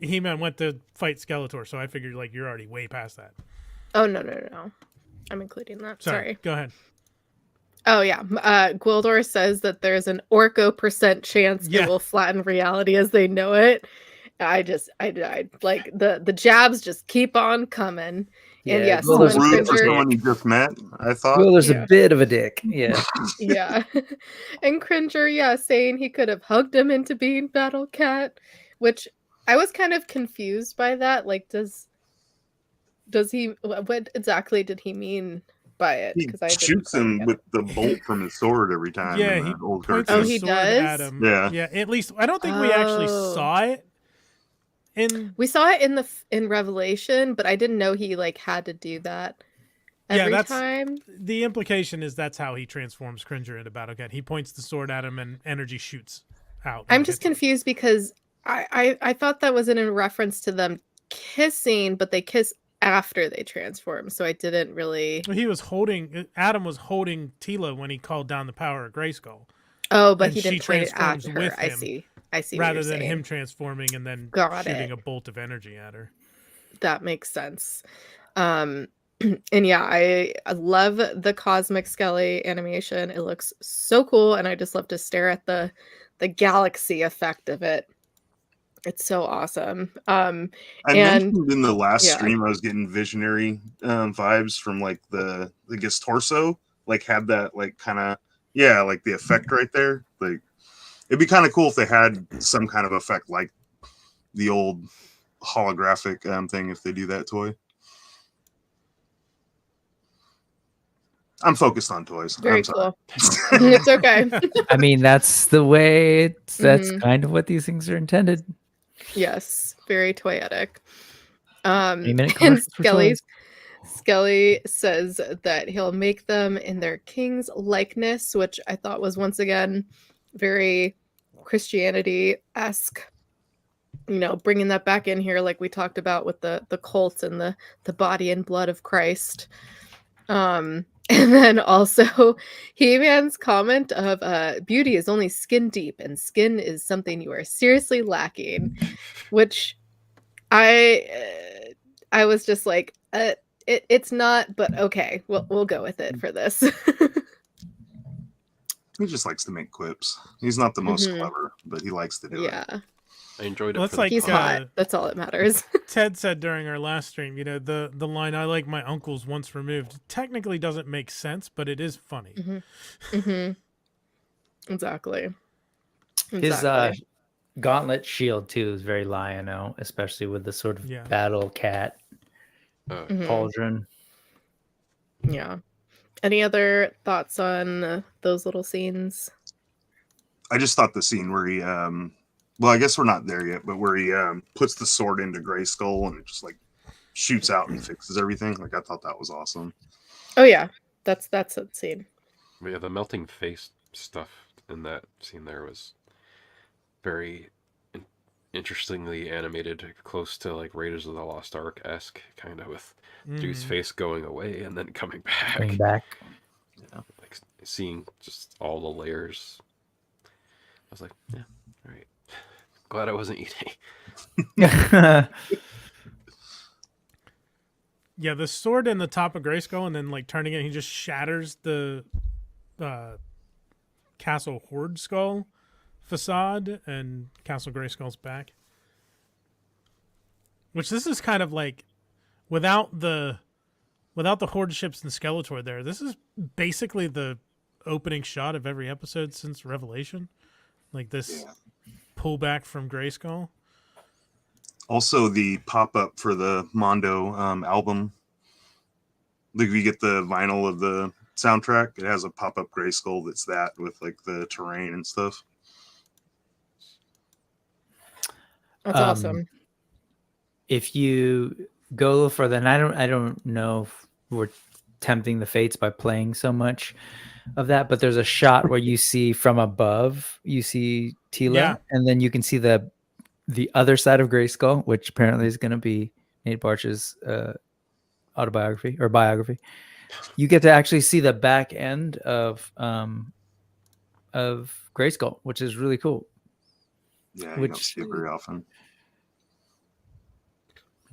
Speaker 3: He-Man went to fight Skeletor, so I figured like you're already way past that.
Speaker 1: Oh, no. I'm including that. Sorry.
Speaker 3: Go ahead.
Speaker 1: Oh, yeah. Gwildor says that there's an Orko % chance it will flatten reality as they know it. I died. Like the jabs just keep on coming. And
Speaker 5: Yeah,
Speaker 1: yes,
Speaker 7: A little
Speaker 5: Gwiller's a
Speaker 1: when
Speaker 5: bit
Speaker 7: rude
Speaker 5: of
Speaker 7: for
Speaker 5: a
Speaker 1: Cringer,
Speaker 7: someone
Speaker 5: dick.
Speaker 7: you just met, I thought.
Speaker 5: Gwiller's
Speaker 1: Yeah.
Speaker 5: a bit of a dick. Yeah.
Speaker 1: yeah. And Cringer, yeah, saying he could have hugged him into being Battle Cat, which I was kind of confused by that. Like, does he? What exactly did he mean by it?
Speaker 7: He
Speaker 1: Because I didn't
Speaker 7: shoots
Speaker 1: quite
Speaker 7: him
Speaker 1: get
Speaker 7: with
Speaker 1: it.
Speaker 7: the bolt from his sword every time
Speaker 3: Yeah,
Speaker 7: in
Speaker 3: he
Speaker 7: that old
Speaker 3: points
Speaker 1: Oh,
Speaker 3: his
Speaker 7: cartoon.
Speaker 1: he
Speaker 3: sword at
Speaker 1: does?
Speaker 3: him.
Speaker 7: Yeah.
Speaker 3: Yeah, at least I don't think we actually
Speaker 1: Oh.
Speaker 3: saw it in.
Speaker 1: We saw it in Revelation, but I didn't know he like had to do that
Speaker 3: Yeah,
Speaker 1: every
Speaker 3: that's
Speaker 1: time.
Speaker 3: the implication is that's how he transforms Cringer into Battle Cat. He points the sword at him and energy shoots out.
Speaker 1: I'm
Speaker 3: and
Speaker 1: just
Speaker 3: hits him.
Speaker 1: confused because I thought that was in reference to them kissing, but they kiss after they transform. So I didn't really.
Speaker 3: He was holding Adam was holding Tila when he called down the power of Grayskull,
Speaker 1: Oh, but
Speaker 3: and
Speaker 1: he
Speaker 3: she
Speaker 1: didn't point it at
Speaker 3: transforms
Speaker 1: her.
Speaker 3: with
Speaker 1: I
Speaker 3: him
Speaker 1: see. I see.
Speaker 3: rather
Speaker 1: what you're
Speaker 3: than
Speaker 1: saying.
Speaker 3: him transforming and then
Speaker 1: Got
Speaker 3: shooting
Speaker 1: it.
Speaker 3: a bolt of energy at her.
Speaker 1: That makes sense. And yeah, I love the Cosmic Skelly animation. It looks so cool, and I just love to stare at the galaxy effect of it. It's so awesome.
Speaker 7: I
Speaker 1: And
Speaker 7: mentioned in the last
Speaker 1: yeah.
Speaker 7: stream I was getting visionary vibes from like the I guess torso, like had that like kind of like the effect right there. Like it'd be kind of cool if they had some kind of effect like the old holographic thing if they do that toy. I'm focused on toys.
Speaker 1: Very
Speaker 7: I'm sorry.
Speaker 1: cool. It's okay.
Speaker 5: I mean, that's the way. That's
Speaker 1: Mhm.
Speaker 5: kind of what these things are intended.
Speaker 1: Yes, very toyetic.
Speaker 5: 20-minute
Speaker 1: And
Speaker 5: commercials for toys.
Speaker 1: Skelly says that he'll make them in their king's likeness, which I thought was once again very Christianity-esque. You know, bringing that back in here, like we talked about with the cult and the body and blood of Christ. And then also He-Man's comment of beauty is only skin deep, and skin is something you are seriously lacking, which I was just like, it's not, but okay, we'll go with it for this.
Speaker 7: He just likes to make quips. He's not the most
Speaker 1: Mhm.
Speaker 7: clever, but he likes to do it.
Speaker 1: Yeah,
Speaker 6: I enjoyed it.
Speaker 3: Well,
Speaker 6: for
Speaker 3: that's
Speaker 6: the
Speaker 3: like
Speaker 1: he's
Speaker 6: fun.
Speaker 1: hot. That's all that matters.
Speaker 3: Ted said during our last stream, you know, the line "I like my uncles once removed" technically doesn't make sense, but it is funny.
Speaker 1: hmm Exactly.
Speaker 5: His gauntlet shield too is very Lion-O, especially with the sort of
Speaker 3: Yeah.
Speaker 5: battle cat
Speaker 1: Mhm.
Speaker 5: pauldron.
Speaker 1: Yeah. Any other thoughts on those little scenes?
Speaker 7: I just thought the scene where he well, I guess we're not there yet, but where he puts the sword into Grayskull and it just like shoots out and fixes everything. Like I thought that was awesome.
Speaker 1: Oh yeah, that's that scene.
Speaker 6: But yeah, the melting face stuff in that scene there was very interestingly animated, close to like Raiders of the Lost Ark-esque, kind of with dude's
Speaker 3: Mhm.
Speaker 6: face going away and then coming back.
Speaker 5: Coming back.
Speaker 6: Like seeing just all the layers. I was like, yeah, all right. Glad I wasn't eating.
Speaker 3: Yeah, the sword in the top of Grayskull and then like turning it, he just shatters the Castle Horde Skull facade and Castle Grayskull's back. Which this is kind of like without the Horde ships and Skeletor there, this is basically the opening shot of every episode since Revelation. Like this pullback from Grayskull.
Speaker 7: Also, the pop-up for the Mondo album. Like, if you get the vinyl of the soundtrack, it has a pop-up Grayskull that's that with like the terrain and stuff.
Speaker 1: That's awesome.
Speaker 5: If you go a little further, and I don't know if we're tempting the fates by playing so much of that, but there's a shot where you see from above, you see Tila, and then you can see the other side of Grayskull, which apparently is going to be Nate Barch's autobiography or biography. You get to actually see the back end of Grayskull, which is really cool.
Speaker 7: Yeah, you don't see it very often.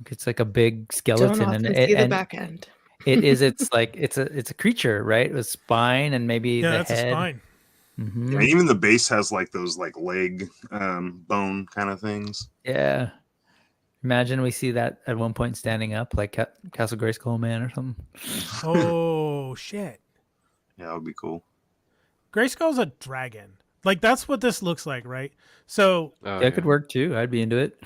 Speaker 5: It's like a big skeleton,
Speaker 1: Don't
Speaker 5: and
Speaker 1: often see the back end.
Speaker 5: It's like it's a creature, right? With spine and maybe the
Speaker 3: that's
Speaker 5: head.
Speaker 3: a spine.
Speaker 5: Mhm.
Speaker 7: Yeah, even the base has like those like leg bone kind of things.
Speaker 5: Yeah. Imagine we see that at one point standing up like Castle Grayskull Man or something.
Speaker 3: Oh shit!
Speaker 7: Yeah, that would be cool.
Speaker 3: Grayskull's a dragon. Like that's what this looks like, right? So
Speaker 6: Oh,
Speaker 5: That could work too. I'd be into it.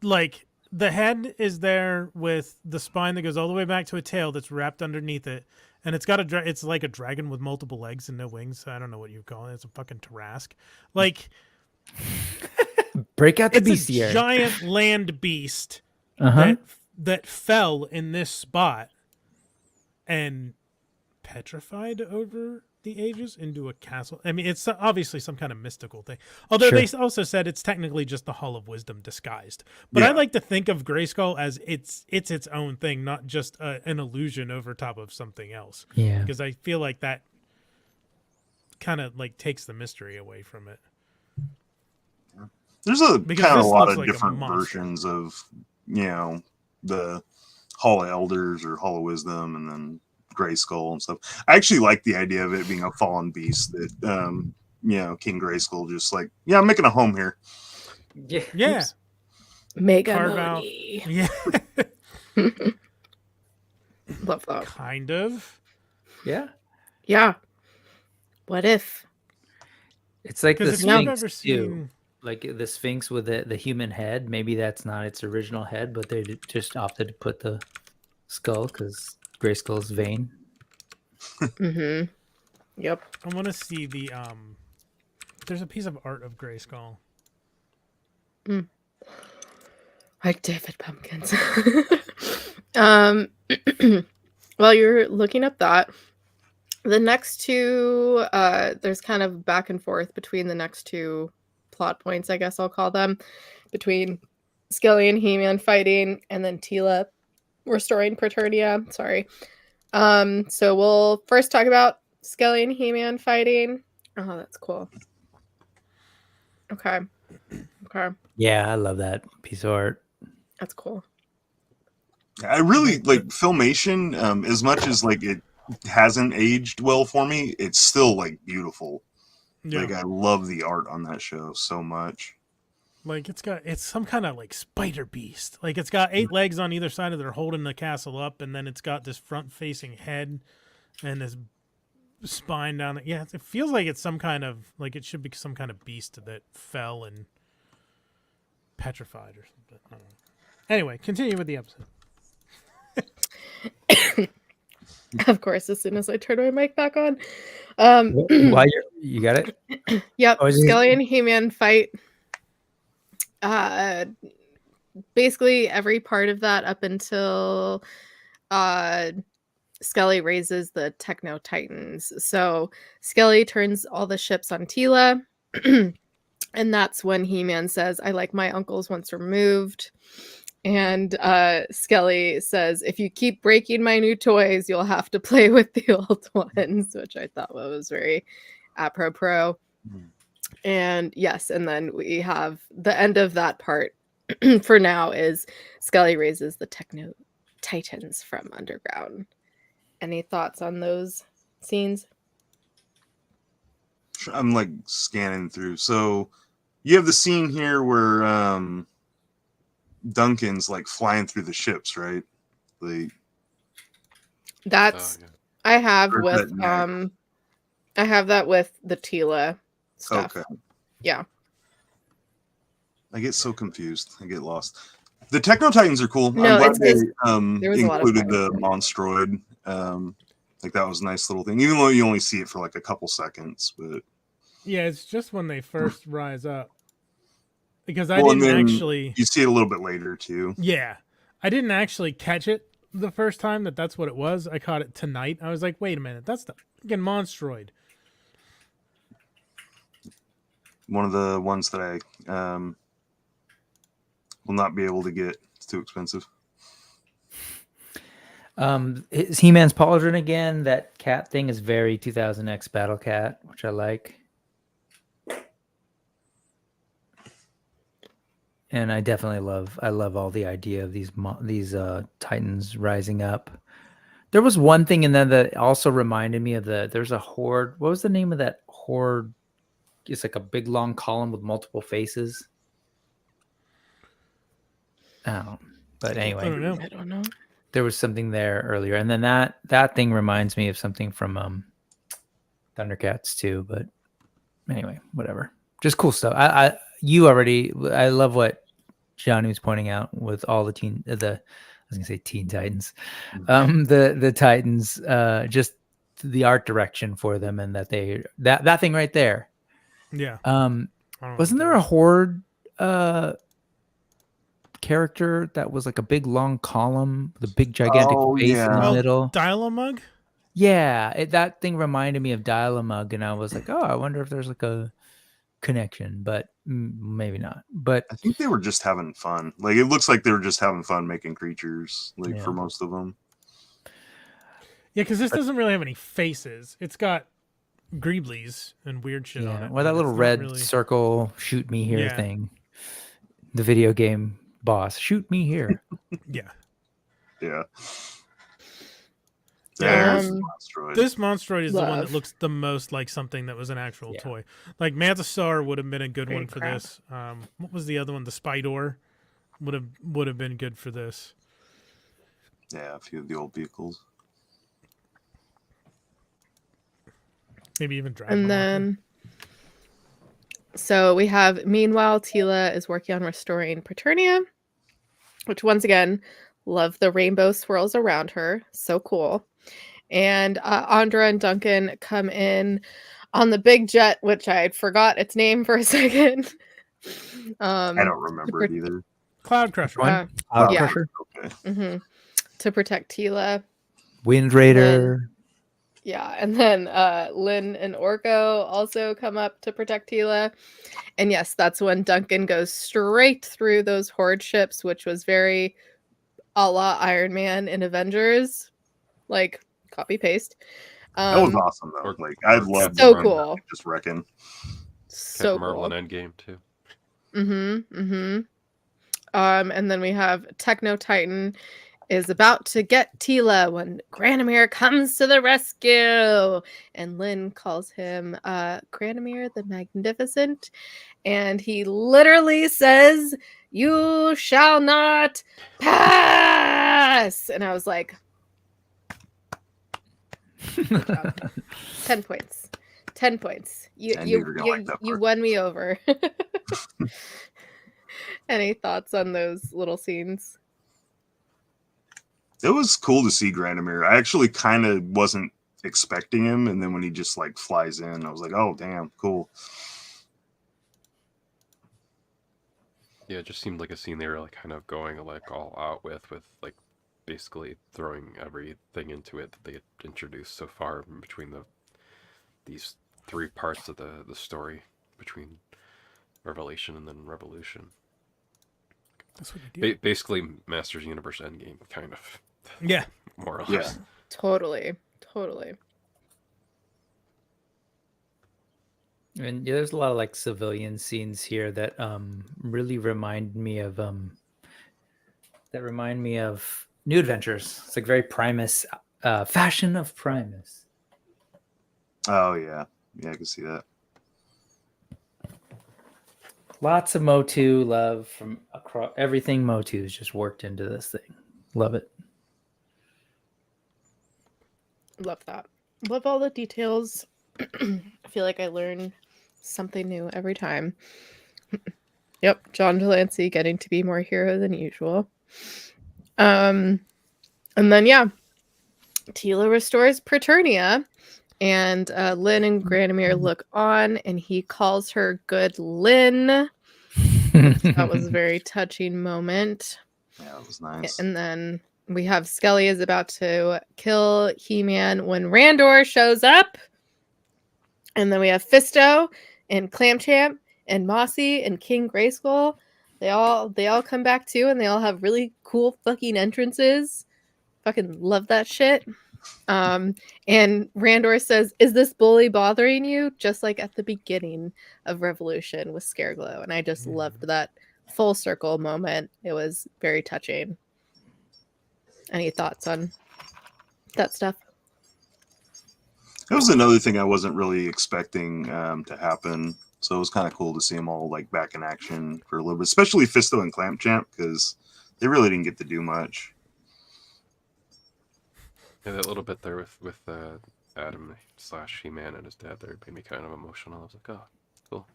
Speaker 3: like the head is there with the spine that goes all the way back to a tail that's wrapped underneath it, and it's got it's like a dragon with multiple legs and no wings. I don't know what you call it. It's a fucking Tarask. Like
Speaker 5: Break out the
Speaker 3: it's a
Speaker 5: bestiary.
Speaker 3: giant land beast
Speaker 5: Uh-huh.
Speaker 3: that fell in this spot and petrified over the ages into a castle. I mean, it's obviously some kind of mystical thing. Although
Speaker 5: Sure.
Speaker 3: they also said it's technically just the Hall of Wisdom disguised. But
Speaker 7: Yeah.
Speaker 3: I like to think of Grayskull as it's its own thing, not just an illusion over top of something else.
Speaker 5: Yeah.
Speaker 3: Because I feel like that kind of like takes the mystery away from it.
Speaker 7: There's a
Speaker 3: Because
Speaker 7: kind of
Speaker 3: this
Speaker 7: a lot
Speaker 3: looks
Speaker 7: of
Speaker 3: like a
Speaker 7: different
Speaker 3: monster.
Speaker 7: versions of, you know, the Hall of Elders or Hall of Wisdom, and then Grayskull and stuff. I actually like the idea of it being a fallen beast that, you know, King Grayskull just like, yeah, I'm making a home here.
Speaker 3: Yeah.
Speaker 1: Mega
Speaker 3: Carve out.
Speaker 1: Moni.
Speaker 3: Yeah.
Speaker 1: Love that.
Speaker 3: Kind of.
Speaker 5: Yeah.
Speaker 1: Yeah. What if?
Speaker 5: It's like the
Speaker 3: Because if you've
Speaker 5: Sphinx
Speaker 3: ever
Speaker 5: too.
Speaker 3: seen
Speaker 5: Like the Sphinx with the human head. Maybe that's not its original head, but they just opted to put the skull because Grayskull's vain.
Speaker 1: Mm-hmm. Yep.
Speaker 3: I want to see the there's a piece of art of Grayskull.
Speaker 1: Like David Pumpkins. While you're looking up that, the next two, there's kind of back and forth between the next two plot points, I guess I'll call them, between Skelly and He-Man fighting, and then Tila restoring Preternia. Sorry. So we'll first talk about Skelly and He-Man fighting. Oh, that's cool. Okay. Okay.
Speaker 5: Yeah, I love that piece of art.
Speaker 1: That's cool.
Speaker 7: I really like Filmation, as much as like it hasn't aged well for me, it's still like beautiful.
Speaker 3: Yeah.
Speaker 7: Like I love the art on that show so much.
Speaker 3: Like it's some kind of like spider beast. Like it's got 8 legs on either side of it, holding the castle up, and then it's got this front facing head and this spine down it. Yeah, it feels like it's some kind of like it should be some kind of beast that fell and petrified or something. I don't know. Anyway, continue with the episode.
Speaker 1: Of course, as soon as I turn my mic back on.
Speaker 5: Why you got it?
Speaker 1: Yep.
Speaker 5: Oh, is it-
Speaker 1: Skelly and He-Man fight. Basically every part of that up until Skelly raises the Techno Titans. So Skelly turns all the ships on Tila. And that's when He-Man says, I like my uncles once removed. And Skelly says, if you keep breaking my new toys, you'll have to play with the old ones, which I thought was very apropos. And yes, and then we have the end of that part for now is Skelly raises the Techno Titans from underground. Any thoughts on those scenes?
Speaker 7: I'm like scanning through. So you have the scene here where Duncan's like flying through the ships, right? Like
Speaker 1: That's
Speaker 6: yeah.
Speaker 1: I have
Speaker 7: Or
Speaker 1: with
Speaker 7: that
Speaker 1: I have that with the Tila stuff.
Speaker 7: okay.
Speaker 1: Yeah.
Speaker 7: I get so confused. I get lost. The Techno Titans are cool.
Speaker 1: No,
Speaker 7: I'm glad
Speaker 1: it's
Speaker 7: they
Speaker 1: 'cause there was a lot of
Speaker 7: included the
Speaker 1: violence.
Speaker 7: Monstroid. Like that was a nice little thing, even though you only see it for like a couple seconds. But
Speaker 3: Yeah, it's just when they first rise up. Because I
Speaker 7: Well, and
Speaker 3: didn't
Speaker 7: then
Speaker 3: actually
Speaker 7: you see it a little bit later too.
Speaker 3: Yeah. I didn't actually catch it the first time that's what it was. I caught it tonight. I was like, wait a minute, that's the fucking Monstroid.
Speaker 7: One of the ones that I will not be able to get. It's too expensive.
Speaker 5: Is He-Man's pauldron again? That cat thing is very 2000X Battle Cat, which I like. And I definitely love all the idea of these Titans rising up. There was one thing in there that also reminded me of there's a horde. What was the name of that horde. It's like a big long column with multiple faces. But anyway,
Speaker 3: I don't know.
Speaker 1: I don't know.
Speaker 5: there was something there earlier, and then that thing reminds me of something from Thundercats too. But anyway, whatever. Just cool stuff. I love what Johnny was pointing out with all the I was gonna say Teen Titans, the Titans, just the art direction for them, and that that thing right there.
Speaker 3: Yeah.
Speaker 5: I don't know, wasn't there a horde character that was like a big long column with a big gigantic face in the middle?
Speaker 3: Dial-A-Mug?
Speaker 5: Yeah, that thing reminded me of Dial-A-Mug, and I was like, oh, I wonder if there's like a connection, but maybe not. But
Speaker 7: I think they were just having fun. Like, it looks like they were just having fun making creatures, like, for most of them.
Speaker 3: Yeah, because this doesn't really have any faces. It's got greeblies and weird shit on it.
Speaker 5: Well, that little red circle shoot me here thing. The video game boss, shoot me here.
Speaker 3: Yeah.
Speaker 7: There's
Speaker 3: this Monstroid is the one that looks the most like something that was an actual toy. Like Mantisaur would have been a good one for this. What was the other one? The Spydor would have been good for this.
Speaker 7: Yeah, a few of the old vehicles.
Speaker 3: Maybe even Dragon.
Speaker 1: And then, so we have, meanwhile, Tila is working on restoring Preternia, which once again, love the rainbow swirls around her. So cool. And Andra and Duncan come in on the big jet, which I forgot its name for a second.
Speaker 7: I don't remember it either.
Speaker 3: Cloud Crusher.
Speaker 5: Cloud Crusher?
Speaker 7: Okay.
Speaker 1: Mm-hmm. To protect Tila.
Speaker 5: Wind Raider.
Speaker 1: And then Lynn and Orko also come up to protect Tila. And yes, that's when Duncan goes straight through those horde ships, which was very a la Iron Man in Avengers. Like, copy paste.
Speaker 7: That was awesome, though. Like, I loved
Speaker 1: so cool.
Speaker 7: Just wrecking.
Speaker 1: So
Speaker 6: Marvel
Speaker 1: cool.
Speaker 6: and Endgame, too.
Speaker 1: And then we have Techno Titan is about to get Tila when Granomir comes to the rescue. And Lynn calls him Granomir the Magnificent. And he literally says, "You shall not pass." And I was like, 10 points. 10 points. You won me over. Any thoughts on those little scenes?
Speaker 7: It was cool to see Granomir. I actually kind of wasn't expecting him, and then when he just like flies in, I was like, "Oh, damn, cool."
Speaker 6: Yeah, it just seemed like a scene they were like kind of going like all out with like basically throwing everything into it that they had introduced so far between these three parts of the story, between Revelation and then Revolution.
Speaker 3: That's what you do.
Speaker 6: Basically, Masters Universe Endgame, kind of.
Speaker 3: Yeah.
Speaker 6: More or less.
Speaker 7: Yeah.
Speaker 1: Totally.
Speaker 5: And there's a lot of like civilian scenes here that really remind me of New Adventures. It's like very Primus, fashion of Primus.
Speaker 7: Oh yeah, I can see that.
Speaker 5: Lots of MOTU love from across everything. MOTU is just worked into this thing. Love it.
Speaker 1: Love that. Love all the details. I feel like I learn something new every time. Yep, John Delancey getting to be more hero than usual. And then Tila restores Preternia, and Lynn and Granomir look on, and he calls her Good Lynn. That was a very touching moment.
Speaker 7: Yeah, that was nice.
Speaker 1: And then we have Skelly is about to kill He-Man when Randor shows up. And then we have Fisto and Clamchamp and Mossy and King Grayskull. They all come back too, and they all have really cool fucking entrances. Fucking love that shit. And Randor says, "Is this bully bothering you?" Just like at the beginning of Revolution with Scareglow. And I just loved that full circle moment. It was very touching. Any thoughts on that stuff?
Speaker 7: That was another thing I wasn't really expecting to happen. So it was kind of cool to see them all like back in action for a little bit, especially Fisto and Clamp Champ, because they really didn't get to do much.
Speaker 6: Yeah, that little bit there with Adam / He-Man and his dad there made me kind of emotional. I was like, oh, cool.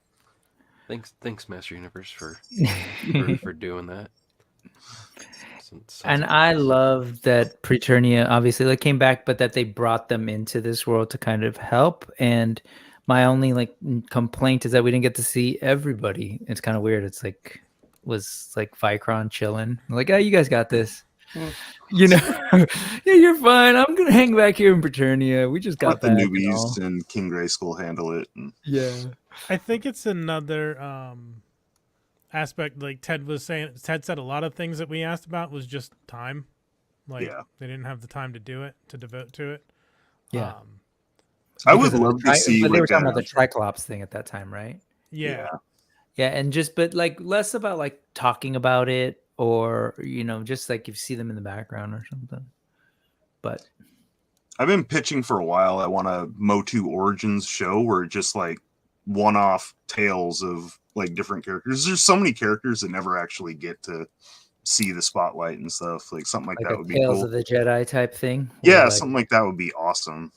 Speaker 6: Thanks, Master Universe, for doing that.
Speaker 5: And I love that Preternia obviously like came back, but that they brought them into this world to kind of help. And my only like complaint is that we didn't get to see everybody. It's kind of weird. It's like was like Vicron chilling, like, oh, you guys got this. You know, yeah, you're fine. I'm gonna hang back here in Preternia. We just got
Speaker 7: Let the
Speaker 5: back
Speaker 7: newbies and King Grayskull handle it.
Speaker 5: Yeah,
Speaker 3: I think it's another aspect. Like Ted was saying, Ted said a lot of things that we asked about was just time. Like they didn't have the time to do it, to devote to it.
Speaker 5: Yeah.
Speaker 7: I would love to see.
Speaker 5: But they
Speaker 7: like
Speaker 5: were talking about the Triclops thing at that time, right?
Speaker 3: Yeah.
Speaker 5: Yeah, and just but like less about like talking about it, or you know, just like you see them in the background or something. But
Speaker 7: I've been pitching for a while. I want a MOTU Origins show where it's just like one-off tales of like different characters. There's so many characters that never actually get to see the spotlight and stuff. Like something like that would be
Speaker 5: Tales
Speaker 7: cool.
Speaker 5: of the Jedi type thing.
Speaker 7: Yeah,
Speaker 5: like,
Speaker 7: something like that would be awesome.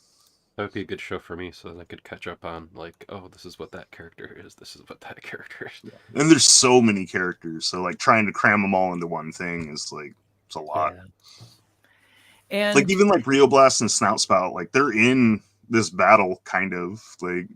Speaker 6: That would be a good show for me, so that I could catch up on like, oh, this is what that character is. This is what that character is.
Speaker 7: And there's so many characters, so like trying to cram them all into one thing is like it's a lot.
Speaker 5: Yeah. And
Speaker 7: like even like Rio Blast and Snout Spout, like they're in this battle kind of like,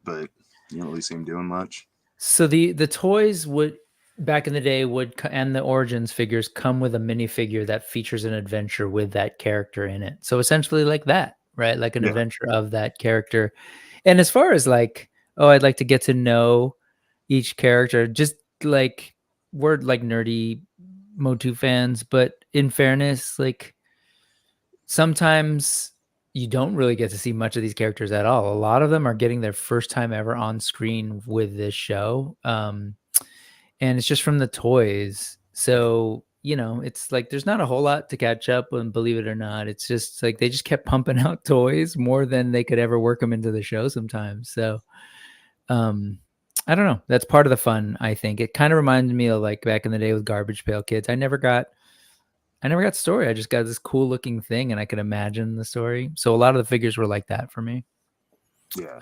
Speaker 7: but you don't really see them doing much.
Speaker 5: So the toys would back in the day and the Origins figures come with a minifigure that features an adventure with that character in it. So essentially like that, right? Like an adventure of that character. And as far as like, oh, I'd like to get to know each character, just like we're like nerdy MOTU fans, but in fairness, like sometimes you don't really get to see much of these characters at all. A lot of them are getting their first time ever on screen with this show. And it's just from the toys. So, you know, it's like there's not a whole lot to catch up on, believe it or not. It's just like they just kept pumping out toys more than they could ever work them into the show sometimes. So, I don't know. That's part of the fun, I think. It kind of reminded me of like back in the day with Garbage Pail Kids. I never got story. I just got this cool looking thing and I could imagine the story. So a lot of the figures were like that for me.
Speaker 7: Yeah.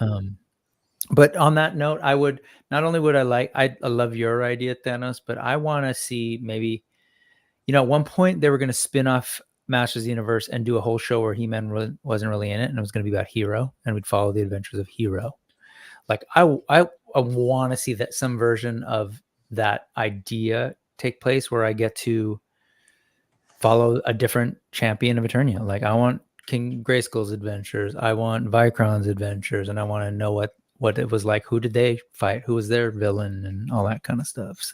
Speaker 5: But on that note, I would not only would I love your idea, Thanos, but I want to see maybe, you know, at one point they were going to spin off Masters of the Universe and do a whole show where He-Man wasn't really in it, and it was going to be about Hero, and we'd follow the adventures of Hero. Like I want to see that some version of that idea take place where I get to follow a different champion of Eternia. Like I want King Grayskull's adventures, I want Vicron's adventures, and I want to know what it was like. Who did they fight? Who was their villain and all that kind of stuff.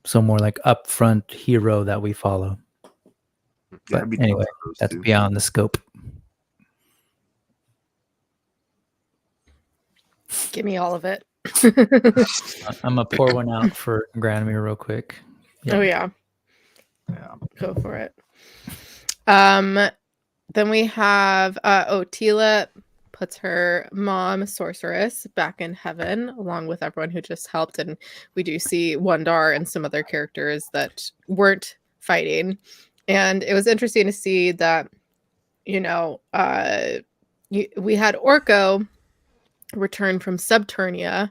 Speaker 5: So more like upfront Hero that we follow.
Speaker 7: Yeah,
Speaker 5: but anyway, that's beyond the scope.
Speaker 1: Give me all of it.
Speaker 5: I'm gonna pour one out for Granomir real quick.
Speaker 1: Yeah. Oh yeah. Go for it. Then we have Tila puts her mom Sorceress back in heaven along with everyone who just helped, and we do see Wondar and some other characters that weren't fighting. And it was interesting to see that, you know, we had Orko return from Subternia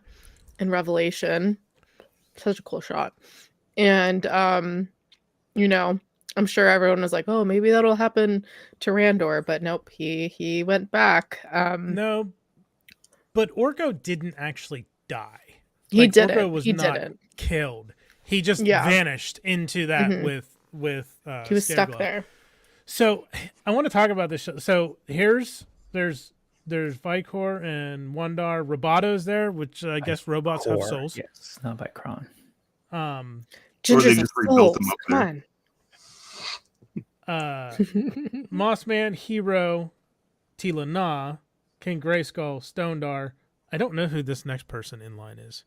Speaker 1: in Revelation. Such a cool shot. And you know, I'm sure everyone was like, oh, maybe that'll happen to Randor, but nope, he went back.
Speaker 3: No, but Orko didn't actually die.
Speaker 1: He
Speaker 3: like,
Speaker 1: didn't.
Speaker 3: Orko was
Speaker 1: he
Speaker 3: not
Speaker 1: didn't.
Speaker 3: killed. He just vanished into that with
Speaker 1: he was stuck
Speaker 3: Scareglow.
Speaker 1: there.
Speaker 3: So I want to talk about this show. So there's Vicor and Wondar. Roboto's there, which I guess robots have souls.
Speaker 5: Yes, not Vicron.
Speaker 1: Ginger's a soul. Come on.
Speaker 3: Mossman, Hero, Tila Na, King Grayskull, Stonedar. I don't know who this next person in line is.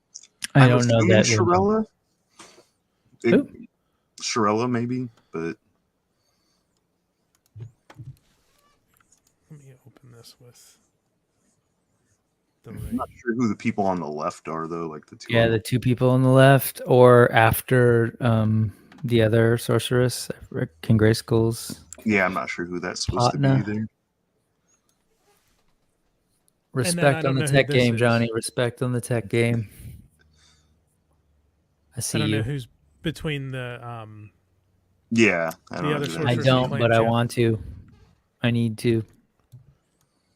Speaker 5: I don't know that.
Speaker 7: Shirella? Shirella, maybe, but
Speaker 3: let me mess with the
Speaker 7: I'm
Speaker 3: ring.
Speaker 7: not sure who the people on the left are though, like the two.
Speaker 5: Yeah, the two people on the left, or after the other sorceress, King Grayskull's
Speaker 7: Yeah, I'm not sure who that's supposed to be
Speaker 5: partner.
Speaker 7: either.
Speaker 3: I
Speaker 5: Respect on
Speaker 3: don't
Speaker 5: the
Speaker 3: know who
Speaker 5: tech
Speaker 3: this
Speaker 5: game,
Speaker 3: is.
Speaker 5: Johnny. Respect on the tech game. I
Speaker 3: I
Speaker 5: see
Speaker 3: don't know
Speaker 5: you.
Speaker 3: who's between the
Speaker 7: Yeah, I don't know
Speaker 3: other
Speaker 7: who that
Speaker 3: sorceress
Speaker 5: I
Speaker 3: and
Speaker 7: is.
Speaker 5: don't,
Speaker 3: Clam
Speaker 5: but I
Speaker 3: Champ.
Speaker 5: want to. I need to.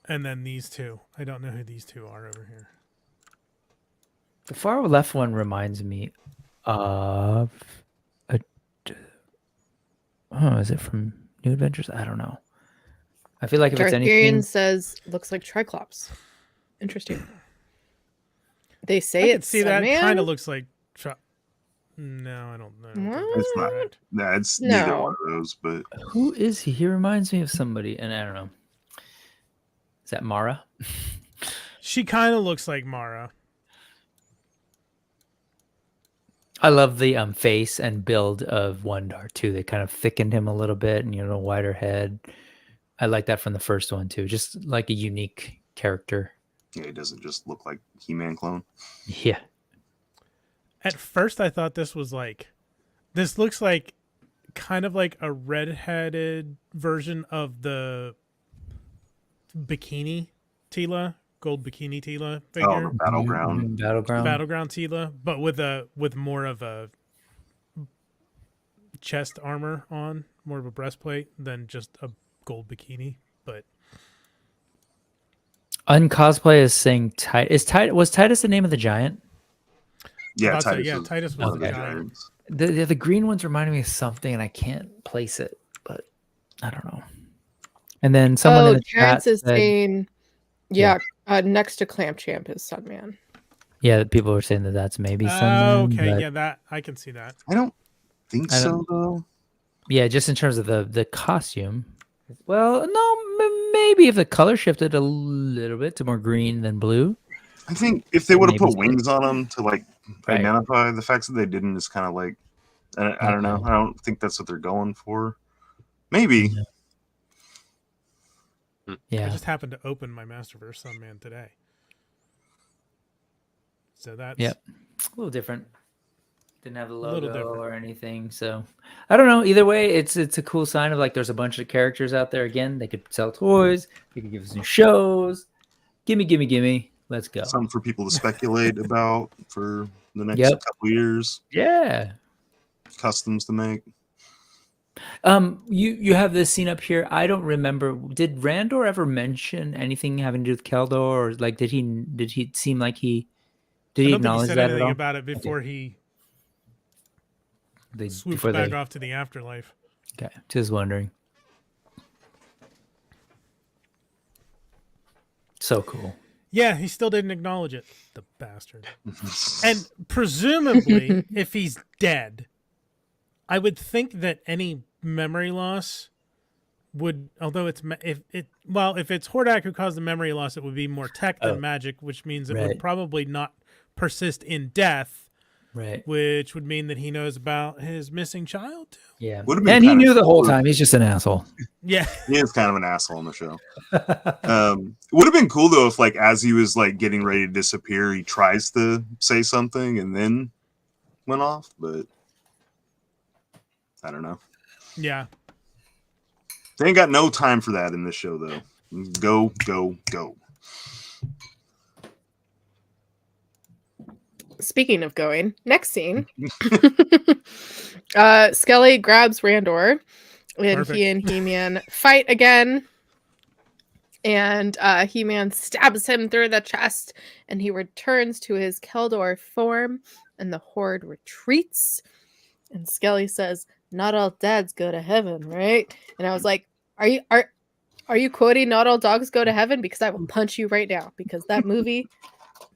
Speaker 3: and then these two. I don't know who these two are over here.
Speaker 5: The far left one reminds me of a. Oh, is it from New Adventures? I don't know. I feel like if it's
Speaker 1: Dartharian
Speaker 5: anything,
Speaker 1: says looks like Triclops. Interesting. They
Speaker 3: I
Speaker 1: say
Speaker 3: can
Speaker 1: it's
Speaker 3: see that.
Speaker 1: Sunman?
Speaker 3: Kind of looks like. No, I don't know.
Speaker 1: What?
Speaker 7: It's not.
Speaker 3: Correct.
Speaker 7: Nah, it's neither
Speaker 1: No.
Speaker 7: one of those, but
Speaker 5: who is he? He reminds me of somebody, and I don't know. Is that Mara?
Speaker 3: She kind of looks like Mara.
Speaker 5: I love the face and build of Wondar too. They kind of thickened him a little bit, and wider head. I like that from the first one too. Just like a unique character.
Speaker 7: yeah, it doesn't just look like He-Man clone.
Speaker 5: Yeah.
Speaker 3: At first, I thought this was like. This looks like kind of like a red-headed version of the bikini Tila, gold bikini Tila
Speaker 7: Oh,
Speaker 3: figure.
Speaker 7: the Battleground.
Speaker 5: Mhm, Battleground.
Speaker 3: Battleground Tila, but with more of a chest armor on, more of a breastplate than just a gold bikini. But
Speaker 5: Uncosplay is saying was Titus the name of the giant?
Speaker 7: Yeah,
Speaker 3: I'll say,
Speaker 7: Titus.
Speaker 3: Titus
Speaker 7: one
Speaker 3: was
Speaker 7: of
Speaker 3: the
Speaker 7: the
Speaker 3: giant.
Speaker 7: giants.
Speaker 5: The green ones reminded me of something, and I can't place it, but I don't know. And then someone in the
Speaker 1: Terrence
Speaker 5: chat
Speaker 1: is
Speaker 5: said,
Speaker 1: saying, next to Clamp Champ is Sunman.
Speaker 5: yeah, people were saying that that's maybe
Speaker 3: Oh,
Speaker 5: Sunman.
Speaker 3: okay,
Speaker 5: but
Speaker 3: yeah, that I can see that.
Speaker 7: I don't think
Speaker 5: I
Speaker 7: so
Speaker 5: don't-
Speaker 7: though.
Speaker 5: yeah, just in terms of the costume. Well, no, maybe if the color shifted a little bit to more green than blue.
Speaker 7: I think if they would have
Speaker 5: Maybe
Speaker 7: put wings on them to like
Speaker 5: Right.
Speaker 7: identify, the fact that they didn't is kind of like I don't know. I don't think that's what they're going for. Maybe.
Speaker 3: I
Speaker 5: Yeah.
Speaker 3: just happened to open my Masterverse Sunman today, so that's
Speaker 5: Yep. A little different. Didn't have the
Speaker 3: little
Speaker 5: logo
Speaker 3: different.
Speaker 5: or anything, so I don't know. Either way, it's a cool sign of like there's a bunch of characters out there. Again, they could sell toys. They could give us new shows. Gimme. Let's go.
Speaker 7: Something for people to speculate about for the next
Speaker 5: Yep.
Speaker 7: couple years.
Speaker 5: Yeah.
Speaker 7: Customs to make.
Speaker 5: You have this scene up here. I don't remember. Did Randor ever mention anything having to do with Keldor, or like did he seem like he did
Speaker 3: I
Speaker 5: he
Speaker 3: don't think he
Speaker 5: acknowledge
Speaker 3: said
Speaker 5: that at
Speaker 3: anything
Speaker 5: all?
Speaker 3: about it before he swooped
Speaker 5: Before
Speaker 3: back
Speaker 5: they
Speaker 3: off to the afterlife.
Speaker 5: okay, just wondering. So cool.
Speaker 3: Yeah, he still didn't acknowledge it, the bastard. And presumably, if he's dead, I would think that any memory loss would, although if it's Hordak who caused the memory loss, it would be more tech than magic, which means it would
Speaker 5: Right.
Speaker 3: probably not persist in death,
Speaker 5: Right.
Speaker 3: which would mean that he knows about his missing child too.
Speaker 5: Yeah.
Speaker 7: Would've been
Speaker 5: And he
Speaker 7: kinda
Speaker 5: knew the whole
Speaker 7: cool.
Speaker 5: time. He's just an asshole.
Speaker 3: Yeah,
Speaker 7: He is kind of an asshole on the show. Would have been cool though if like as he was like getting ready to disappear, he tries to say something and then went off, but I don't know.
Speaker 3: yeah.
Speaker 7: They ain't got no time for that in this show though. Go.
Speaker 1: Speaking of going, next scene. Skelly grabs Randor, and
Speaker 3: Perfect.
Speaker 1: he and He-Man fight again. And He-Man stabs him through the chest, and he returns to his Keldor form, and the horde retreats. And Skelly says, "Not all dads go to heaven, right?" And I was like, Are you quoting "Not all dogs go to heaven"? Because I will punch you right now. Because that movie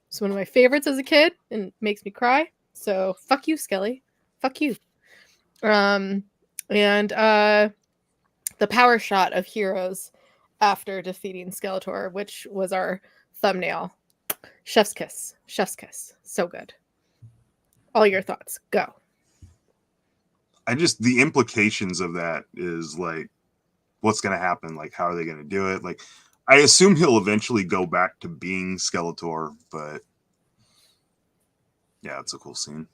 Speaker 1: was one of my favorites as a kid and makes me cry. So fuck you, Skelly. Fuck you. And the power shot of Heroes after defeating Skeletor, which was our thumbnail. Chef's kiss. Chef's kiss. So good. All your thoughts. Go.
Speaker 7: The implications of that is like what's gonna happen, like how are they gonna do it? Like I assume he'll eventually go back to being Skeletor, but yeah, it's a cool scene.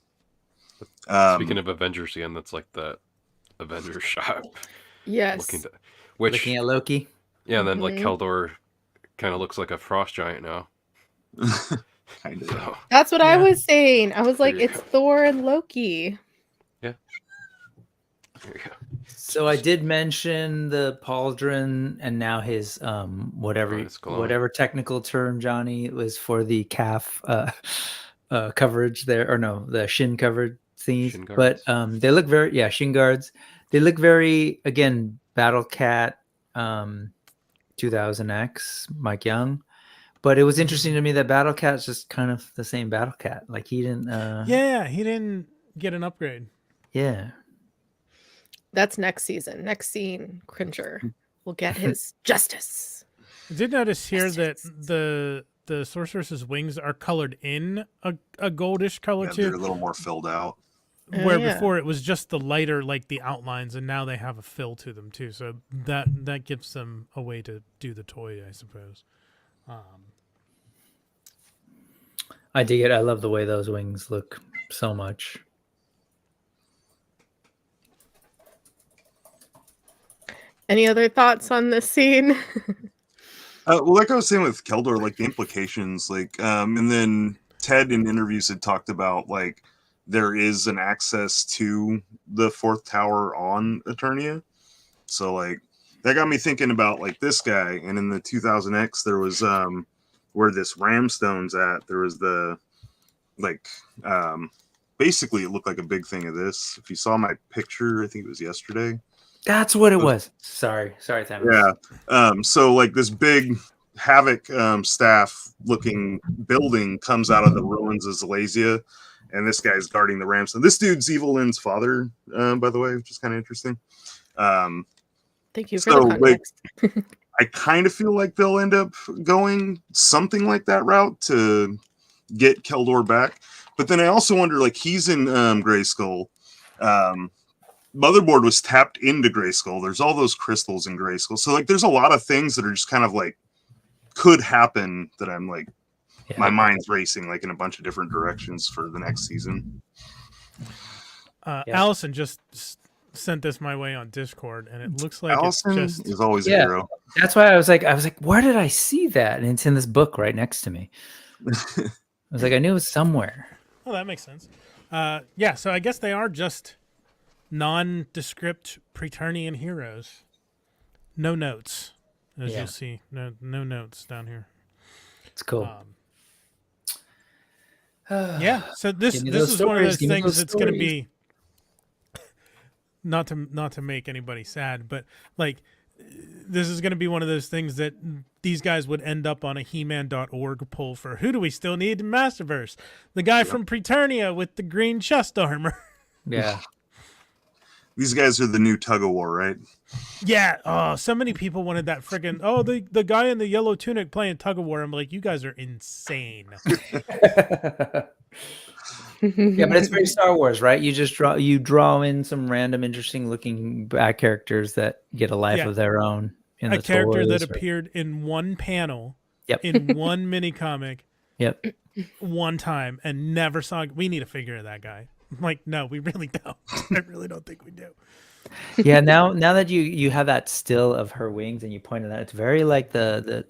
Speaker 6: Speaking of Avengers again, that's like the Avengers shop.
Speaker 1: Yes.
Speaker 6: Looking to, which
Speaker 5: Looking at Loki.
Speaker 6: yeah, and then like
Speaker 1: Mhm.
Speaker 6: Keldor kind of looks like a frost giant now.
Speaker 7: Kind of.
Speaker 6: So
Speaker 1: That's what I
Speaker 3: Yeah.
Speaker 1: was saying. I was like,
Speaker 6: There you
Speaker 1: it's
Speaker 6: go.
Speaker 1: Thor and Loki.
Speaker 6: there you go.
Speaker 5: So I did mention the pauldron, and now his whatever
Speaker 6: Oh, it's glowing.
Speaker 5: whatever technical term, Johnny, was for the calf coverage there, or no, the shin covered thingies.
Speaker 6: Shin
Speaker 5: But
Speaker 6: guards?
Speaker 5: they look very shin guards. They look very, again, Battle Cat 2000X Mike Young. But it was interesting to me that Battle Cat's just kind of the same Battle Cat. Like he didn't.
Speaker 3: Yeah, he didn't get an upgrade.
Speaker 5: Yeah.
Speaker 1: That's next season. Next scene, Cringer will get his justice.
Speaker 3: I did notice here
Speaker 1: Yes,
Speaker 3: that
Speaker 1: yes.
Speaker 3: the sorceress's wings are colored in a goldish color
Speaker 7: Yeah, they're a
Speaker 3: too,
Speaker 7: little more filled out.
Speaker 3: where
Speaker 1: yeah.
Speaker 3: before it was just the lighter, like the outlines, and now they have a fill to them too. So that gives them a way to do the toy, I suppose.
Speaker 5: I dig it. I love the way those wings look so much.
Speaker 1: Any other thoughts on this scene?
Speaker 7: Well, like I was saying with Keldor, like the implications, like, and then Ted in interviews had talked about like there is an access to the fourth tower on Eternia, so like that got me thinking about like this guy. And in the 2000X, there was where this Ramstone's at. There was the like basically it looked like a big thing of this. If you saw my picture, I think it was yesterday.
Speaker 5: That's what it was. Sorry, Thanos.
Speaker 7: Yeah. So like this big Havoc staff looking building comes out of the ruins of Zalasia, and this guy's guarding the Ramstone. This dude's Evil Lynn's father, by the way, which is kind of interesting.
Speaker 1: Thank you for
Speaker 7: So
Speaker 1: the
Speaker 7: like
Speaker 1: context.
Speaker 7: I kind of feel like they'll end up going something like that route to get Keldor back. But then I also wonder, like, he's in Grayskull. Motherboard was tapped into Grayskull. There's all those crystals in Grayskull. So like there's a lot of things that are just kind of like could happen that I'm like my mind's racing like in a bunch of different directions for the next season.
Speaker 5: Yeah.
Speaker 3: Allison just sent this my way on Discord, and it looks like
Speaker 7: Allison
Speaker 3: it's just
Speaker 7: is always a
Speaker 5: Yeah.
Speaker 7: hero.
Speaker 5: That's why I was like, where did I see that? And it's in this book right next to me. I was like, I knew it was somewhere.
Speaker 3: Oh, that makes sense. Yeah, so I guess they are just nondescript Preternian heroes. No notes, as
Speaker 5: Yeah.
Speaker 3: you'll see. No notes down here.
Speaker 5: It's cool.
Speaker 3: Yeah, so this
Speaker 5: Give me
Speaker 3: this
Speaker 5: those
Speaker 3: is one of
Speaker 5: stories,
Speaker 3: those
Speaker 5: give me
Speaker 3: things
Speaker 5: those
Speaker 3: that's going to
Speaker 5: stories.
Speaker 3: be not to make anybody sad, but like this is going to be one of those things that these guys would end up on a He-Man.org poll for who do we still need in Masterverse? The guy from Preternia with the green chest armor.
Speaker 5: Yeah.
Speaker 7: These guys are the new tug of war, right?
Speaker 3: Yeah. Oh, so many people wanted that friggin' the guy in the yellow tunic playing tug of war. I'm like, you guys are insane.
Speaker 5: Yeah, but it's very Star Wars, right? You draw in some random interesting looking back characters that get a life
Speaker 3: Yeah.
Speaker 5: of their own in
Speaker 3: A
Speaker 5: the
Speaker 3: character that
Speaker 5: toys or-
Speaker 3: appeared in one panel,
Speaker 5: Yep.
Speaker 3: in one mini comic,
Speaker 5: Yep.
Speaker 3: one time, and never saw. We need a figure of that guy. I'm like, no, we really don't. I really don't think we do.
Speaker 5: Yeah, now that you have that still of her wings and you pointed out, it's very like the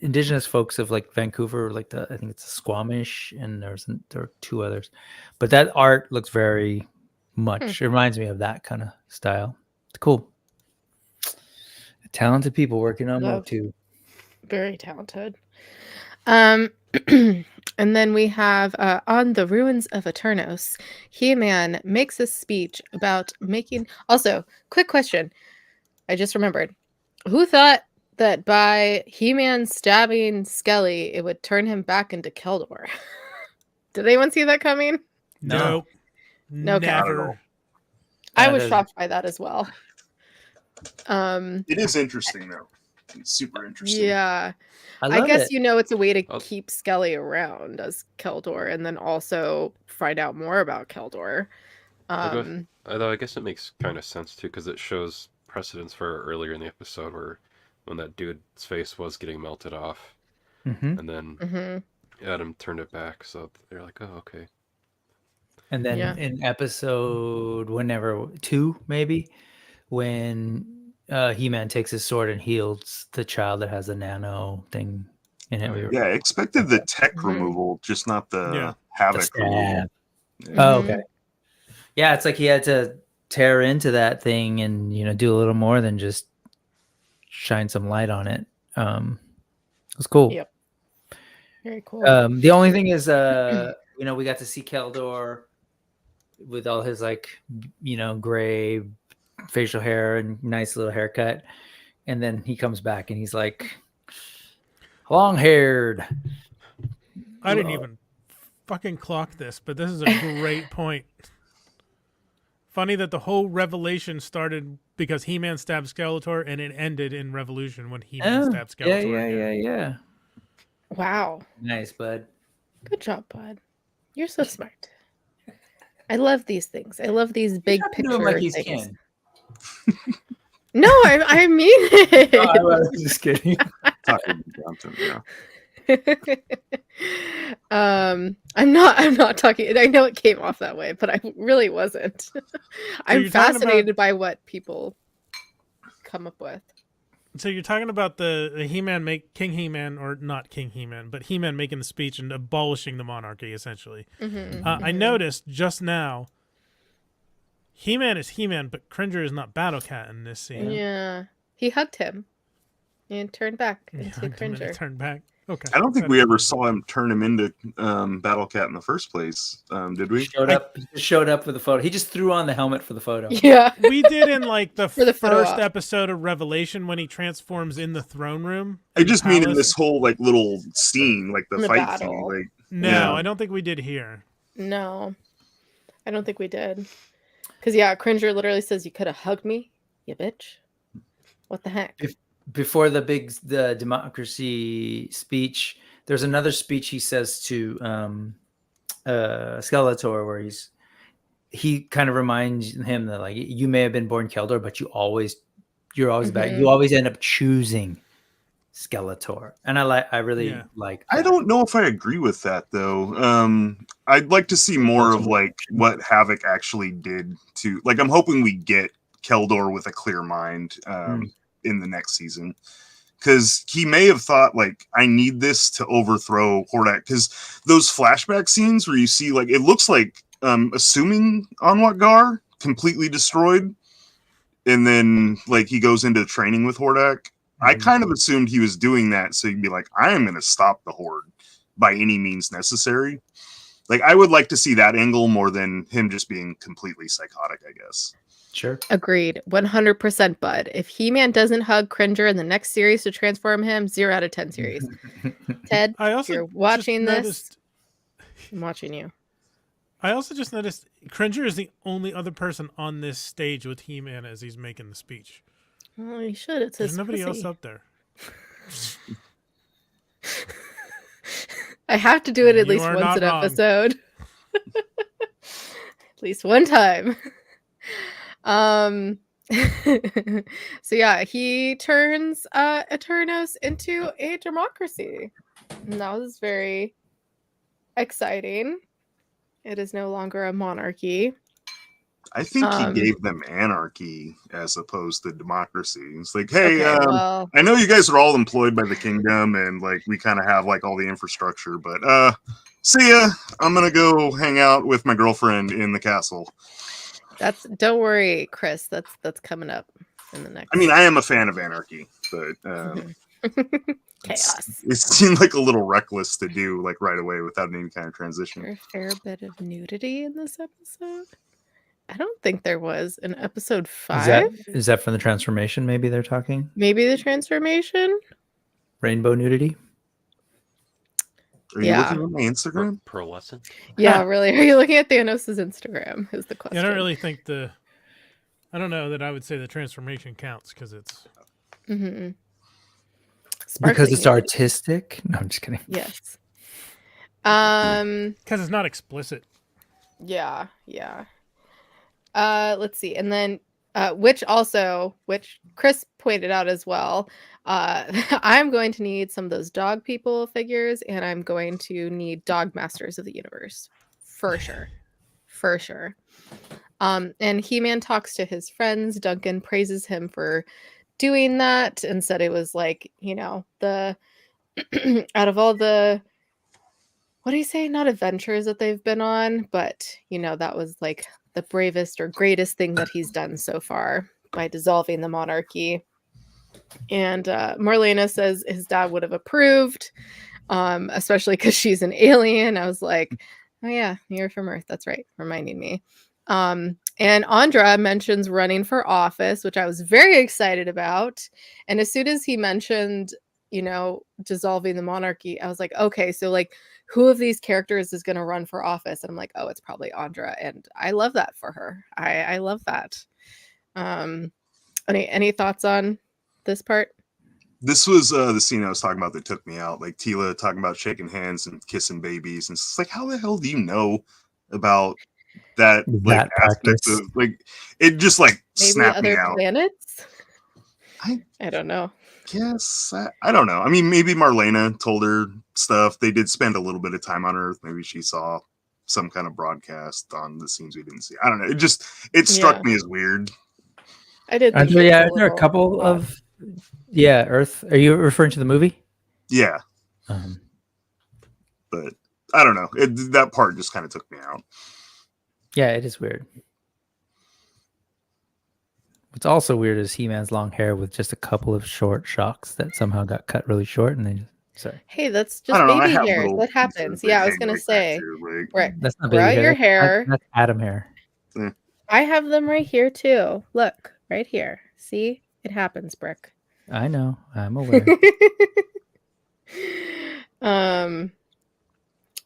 Speaker 5: indigenous folks of like Vancouver, like I think it's Squamish, and there are two others, but that art looks very much. It reminds me of that kind of style. It's cool. Talented people working on
Speaker 1: Love.
Speaker 5: MOTU.
Speaker 1: Very talented. And then we have on the ruins of Eternos, He-Man makes a speech about making. Also, quick question. I just remembered. Who thought that by He-Man stabbing Skelly, it would turn him back into Keldor? Did anyone see that coming?
Speaker 3: No,
Speaker 1: No, okay.
Speaker 7: Not at
Speaker 3: never.
Speaker 7: all.
Speaker 1: I
Speaker 5: That
Speaker 1: was
Speaker 5: is-
Speaker 1: shocked by that as well.
Speaker 7: It is interesting though. It's super interesting.
Speaker 1: Yeah.
Speaker 5: I
Speaker 1: I
Speaker 5: love
Speaker 1: guess
Speaker 5: it.
Speaker 1: you know it's a way to
Speaker 6: Oh.
Speaker 1: keep Skelly around as Keldor, and then also find out more about Keldor.
Speaker 6: Although I guess it makes kind of sense too, because it shows precedence for earlier in the episode where when that dude's face was getting melted off,
Speaker 5: Mm-hmm.
Speaker 6: and then Adam turned it back. So they're like, "Oh, okay."
Speaker 5: And then
Speaker 1: Yeah.
Speaker 5: in episode 2, maybe, when He-Man takes his sword and heals the child that has a nano thing in it.
Speaker 6: Oh, yeah.
Speaker 7: Yeah, I expected the tech
Speaker 1: Mhm.
Speaker 7: removal, just not the
Speaker 3: Yeah.
Speaker 7: havoc
Speaker 5: The
Speaker 7: removal.
Speaker 5: stab. Oh,
Speaker 1: Mhm.
Speaker 5: okay. Yeah, it's like he had to tear into that thing and do a little more than just shine some light on it. It was cool.
Speaker 1: Yep. Very cool.
Speaker 5: The only thing is, we got to see Keldor with all his gray facial hair and nice little haircut, and then he comes back and he's like long-haired.
Speaker 3: I didn't even fucking clock this, but this is a great point. Funny that the whole Revelation started because He-Man stabbed Skeletor, and it ended in Revolution when He-Man stabbed Skeletor.
Speaker 5: Yeah.
Speaker 1: Wow.
Speaker 5: Nice, bud.
Speaker 1: Good job, bud. You're so smart. I love these things. I love these big picture
Speaker 5: like he's
Speaker 1: things.
Speaker 5: Ken.
Speaker 1: No, I mean it.
Speaker 5: Oh, I was just kidding.
Speaker 7: Talking Johnson, yeah.
Speaker 1: I'm not talking. I know it came off that way, but I really wasn't. I'm
Speaker 3: you're talking
Speaker 1: fascinated by what people come up with.
Speaker 3: So you're talking about the He-Man King He-Man, or not King He-Man, but He-Man making the speech and abolishing the monarchy, essentially. I noticed just now, He-Man is He-Man, but Cringer is not Battle Cat in this scene.
Speaker 1: Yeah, he hugged him and turned back
Speaker 3: He
Speaker 1: into
Speaker 3: hugged him and he
Speaker 1: Cringer.
Speaker 3: turned back. Okay.
Speaker 7: I don't think we ever saw him turn him into Battle Cat in the first place, did we?
Speaker 5: He showed up for the photo. He just threw on the helmet for the photo.
Speaker 1: Yeah,
Speaker 3: We did in like the
Speaker 1: For the photo
Speaker 3: first
Speaker 1: op.
Speaker 3: episode of Revelation when he transforms in the throne room.
Speaker 7: I just mean in
Speaker 3: Palace.
Speaker 7: this whole like little scene, like the
Speaker 1: In the
Speaker 7: fight
Speaker 1: battle.
Speaker 7: scene. Like,
Speaker 3: No,
Speaker 7: Yeah.
Speaker 3: I don't think we did here.
Speaker 1: no, I don't think we did. Because yeah, Cringer literally says, "You could have hugged me, you bitch." What the heck?
Speaker 5: Before the democracy speech, there's another speech he says to Skeletor where he kind of reminds him that like you may have been born Keldor, but you're always back. You always end up choosing Skeletor, and I really like that.
Speaker 7: I don't know if I agree with that though. I'd like to see more of like what Havoc actually did to. Like, I'm hoping we get Keldor with a clear mind in the next season, because he may have thought like, I need this to overthrow Hordak. Because those flashback scenes where you see like it looks like assuming Anwar completely destroyed, and then like he goes into training with Hordak. I kind of assumed he was doing that so he'd be like, I am going to stop the Horde by any means necessary. Like, I would like to see that angle more than him just being completely psychotic, I guess.
Speaker 5: Sure.
Speaker 1: Agreed, 100%. Bud, if He-Man doesn't hug Cringer in the next series to transform him, 0 out of 10 series. Ted,
Speaker 3: I
Speaker 1: if
Speaker 3: also
Speaker 1: you're watching
Speaker 3: just
Speaker 1: this,
Speaker 3: noticed-
Speaker 1: I'm watching you.
Speaker 3: I also just noticed Cringer is the only other person on this stage with He-Man as he's making the speech.
Speaker 1: Well, you should. It's
Speaker 3: There's
Speaker 1: his
Speaker 3: nobody else
Speaker 1: pussy.
Speaker 3: up there.
Speaker 1: I have to do it at
Speaker 3: You
Speaker 1: least
Speaker 3: are
Speaker 1: once
Speaker 3: not
Speaker 1: an
Speaker 3: wrong.
Speaker 1: episode. At least one time. So yeah, he turns Eternos into a democracy. And that was very exciting. It is no longer a monarchy.
Speaker 7: I think he
Speaker 1: Um,
Speaker 7: gave them anarchy as opposed to democracy. It's like, hey,
Speaker 1: Okay, well,
Speaker 7: I know you guys are all employed by the kingdom and like we kind of have like all the infrastructure, but see ya. I'm gonna go hang out with my girlfriend in the castle.
Speaker 1: don't worry, Chris. That's coming up in the next.
Speaker 7: I mean, I am a fan of anarchy, but
Speaker 1: Chaos.
Speaker 7: it seemed like a little reckless to do like right away without any kind of transition.
Speaker 1: There a fair bit of nudity in this episode? I don't think there was in episode 5.
Speaker 5: Is that from the transformation? Maybe they're talking
Speaker 1: Maybe the transformation.
Speaker 5: rainbow nudity.
Speaker 7: Are you
Speaker 1: Yeah.
Speaker 7: looking at my Instagram?
Speaker 6: Pearlescent.
Speaker 1: Yeah, really. Are you looking at Thanos' Instagram? Is the question.
Speaker 3: Yeah, I don't really think I don't know that I would say the transformation counts because it's.
Speaker 1: Mm-hmm.
Speaker 5: Because it's artistic. No, I'm just kidding.
Speaker 1: Yes.
Speaker 3: Because it's not explicit.
Speaker 1: Yeah. Let's see. And then which Chris pointed out as well. I'm going to need some of those dog people figures, and I'm going to need dog masters of the universe for sure. And He-Man talks to his friends. Duncan praises him for doing that and said it was like, the out of all the, what do you say, not adventures that they've been on, but that was like the bravest or greatest thing that he's done so far by dissolving the monarchy. And Marlena says his dad would have approved, especially because she's an alien. I was like, oh yeah, you're from Earth. That's right, reminding me. And Andra mentions running for office, which I was very excited about. And as soon as he mentioned, dissolving the monarchy, I was like, okay, so like, who of these characters is going to run for office? And I'm like, oh, it's probably Andra. And I love that for her. I love that. Any thoughts on this part?
Speaker 7: This was the scene I was talking about that took me out. Like Tila talking about shaking hands and kissing babies, and it's like, how the hell do you know about that? Like aspect
Speaker 5: practice.
Speaker 7: of like it just like
Speaker 1: Maybe
Speaker 7: snapped me
Speaker 1: other
Speaker 7: out.
Speaker 1: planets?
Speaker 7: I
Speaker 1: don't know.
Speaker 7: Guess I don't know. I mean, maybe Marlena told her stuff. They did spend a little bit of time on Earth. Maybe she saw some kind of broadcast on the scenes we didn't see. I don't know. It struck me as weird.
Speaker 1: I did.
Speaker 5: Aren't there a couple of Earth? Are you referring to the movie?
Speaker 7: Yeah. But I don't know. That part just kind of took me out.
Speaker 5: Yeah, it is weird. What's also weird is He-Man's long hair with just a couple of short shocks that somehow got cut really short, and then sorry.
Speaker 1: Hey, that's just baby hairs. What happens? Yeah, I was gonna say, right?
Speaker 5: That's not
Speaker 1: grow
Speaker 5: baby
Speaker 1: your
Speaker 5: hair.
Speaker 1: hair.
Speaker 5: That's Adam hair.
Speaker 1: I have them right here too. Look, right here. See, it happens, Brick.
Speaker 5: I know. I'm aware.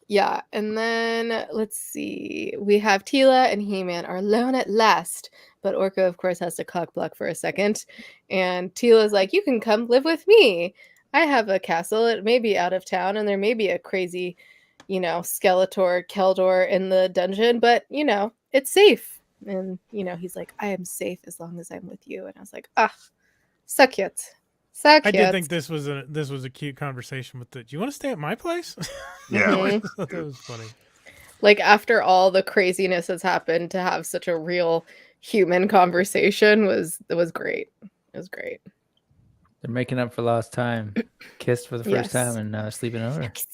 Speaker 1: Yeah, and then let's see. We have Tila and He-Man are alone at last, but Orko, of course, has to cock block for a second. And Tila's like, "You can come live with me. I have a castle. It may be out of town, and there may be a crazy, Skeletor, Keldor in the dungeon, but it's safe." And he's like, "I am safe as long as I'm with you." And I was like, so cute. So cute.
Speaker 3: I did think this was a cute conversation with do you want to stay at my place?
Speaker 7: Yeah.
Speaker 3: I thought that was funny.
Speaker 1: Like after all the craziness that's happened, to have such a real human conversation was great. It was great.
Speaker 5: They're making up for lost time. Kissed for the first time and now sleeping over.
Speaker 1: No kiss.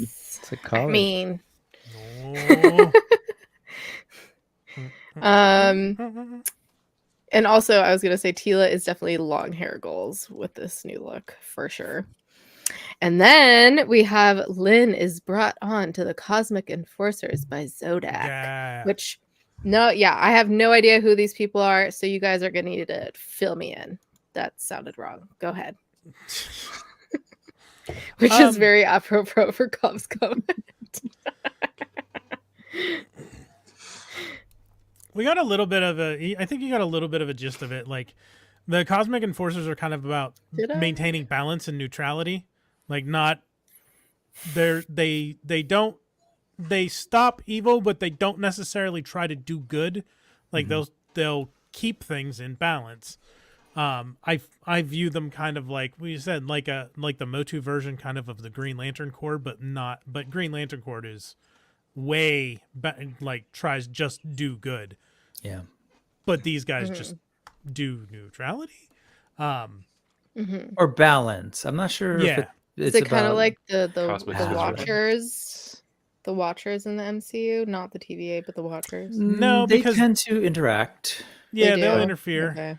Speaker 5: It's a college.
Speaker 1: I mean,
Speaker 3: No.
Speaker 1: and also I was gonna say Tila is definitely long hair goals with this new look for sure. And then we have Lynn is brought on to the Cosmic Enforcers by Zodak.
Speaker 3: Yeah.
Speaker 1: Which I have no idea who these people are, so you guys are gonna need to fill me in. That sounded wrong. Go ahead. Which is very apropos for Cobb's comment.
Speaker 3: We got a little bit of I think you got a little bit of a gist of it. Like the Cosmic Enforcers are kind of about maintaining balance and neutrality. Like they stop evil, but they don't necessarily try to do good. Like they'll keep things in balance. I view them kind of like we said, like the MOTU version kind of the Green Lantern Corps, but Green Lantern Corps is way tries just do good.
Speaker 5: Yeah.
Speaker 3: But these guys just do neutrality.
Speaker 5: Or balance. I'm not sure if
Speaker 1: it's kind of like the
Speaker 6: Watchers.
Speaker 1: The Watchers in the MCU, not the TVA, but the Watchers.
Speaker 3: No,
Speaker 5: they
Speaker 3: because
Speaker 5: tend to interact.
Speaker 3: Yeah, they'll interfere.
Speaker 1: Okay.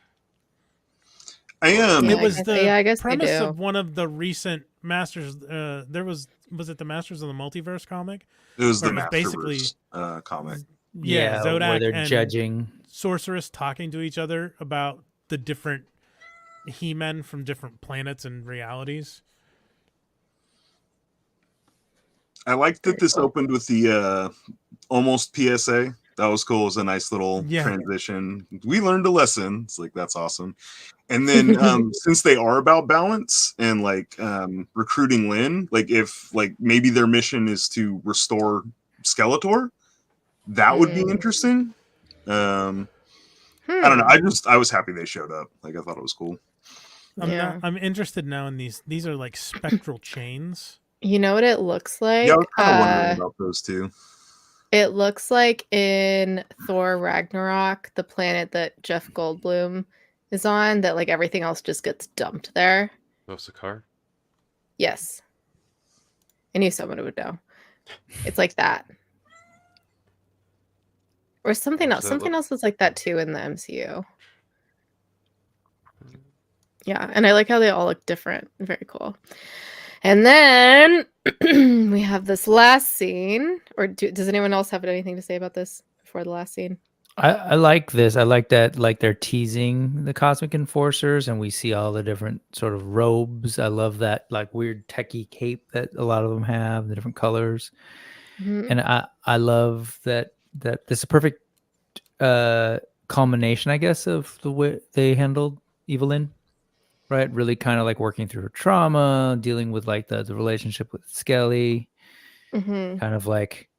Speaker 3: It was
Speaker 1: I guess
Speaker 3: premise of one of the recent Masters. Was it the Masters of the Multiverse comic?
Speaker 7: It was the
Speaker 3: Masterverse
Speaker 7: comic.
Speaker 3: Yeah, Zodak
Speaker 5: where they're
Speaker 3: and
Speaker 5: judging
Speaker 3: Sorceress talking to each other about the different He-Men from different planets and realities.
Speaker 7: I liked that this opened with the almost PSA. That was cool. It was a nice little transition. We learned a lesson. It's like, that's awesome. And then since they are about balance and recruiting Lynn, if maybe their mission is to restore Skeletor, that would be interesting. I don't know. I was happy they showed up. Like I thought it was cool.
Speaker 3: I'm interested now in these. These are like spectral chains.
Speaker 1: You know what it looks like?
Speaker 7: Yeah, I was kind of wondering about those too.
Speaker 1: It looks like in Thor Ragnarok, the planet that Jeff Goldblum is on, that like everything else just gets dumped there.
Speaker 6: Oh, Sakaar?
Speaker 1: Yes. I knew someone would know. It's like that. Or something else. Something else was like that too in the MCU. Yeah, and I like how they all look different. Very cool. And then we have this last scene. Or does anyone else have anything to say about this before the last scene?
Speaker 5: I like this. I like that, like they're teasing the cosmic enforcers, and we see all the different sort of robes. I love that like weird techie cape that a lot of them have, the different colors.
Speaker 1: Mhm.
Speaker 5: And I love that this is a perfect culmination, I guess, of the way they handled Evelyn, right? Really kind of like working through her trauma, dealing with like the relationship with Skelly,
Speaker 1: Mhm.
Speaker 5: kind of like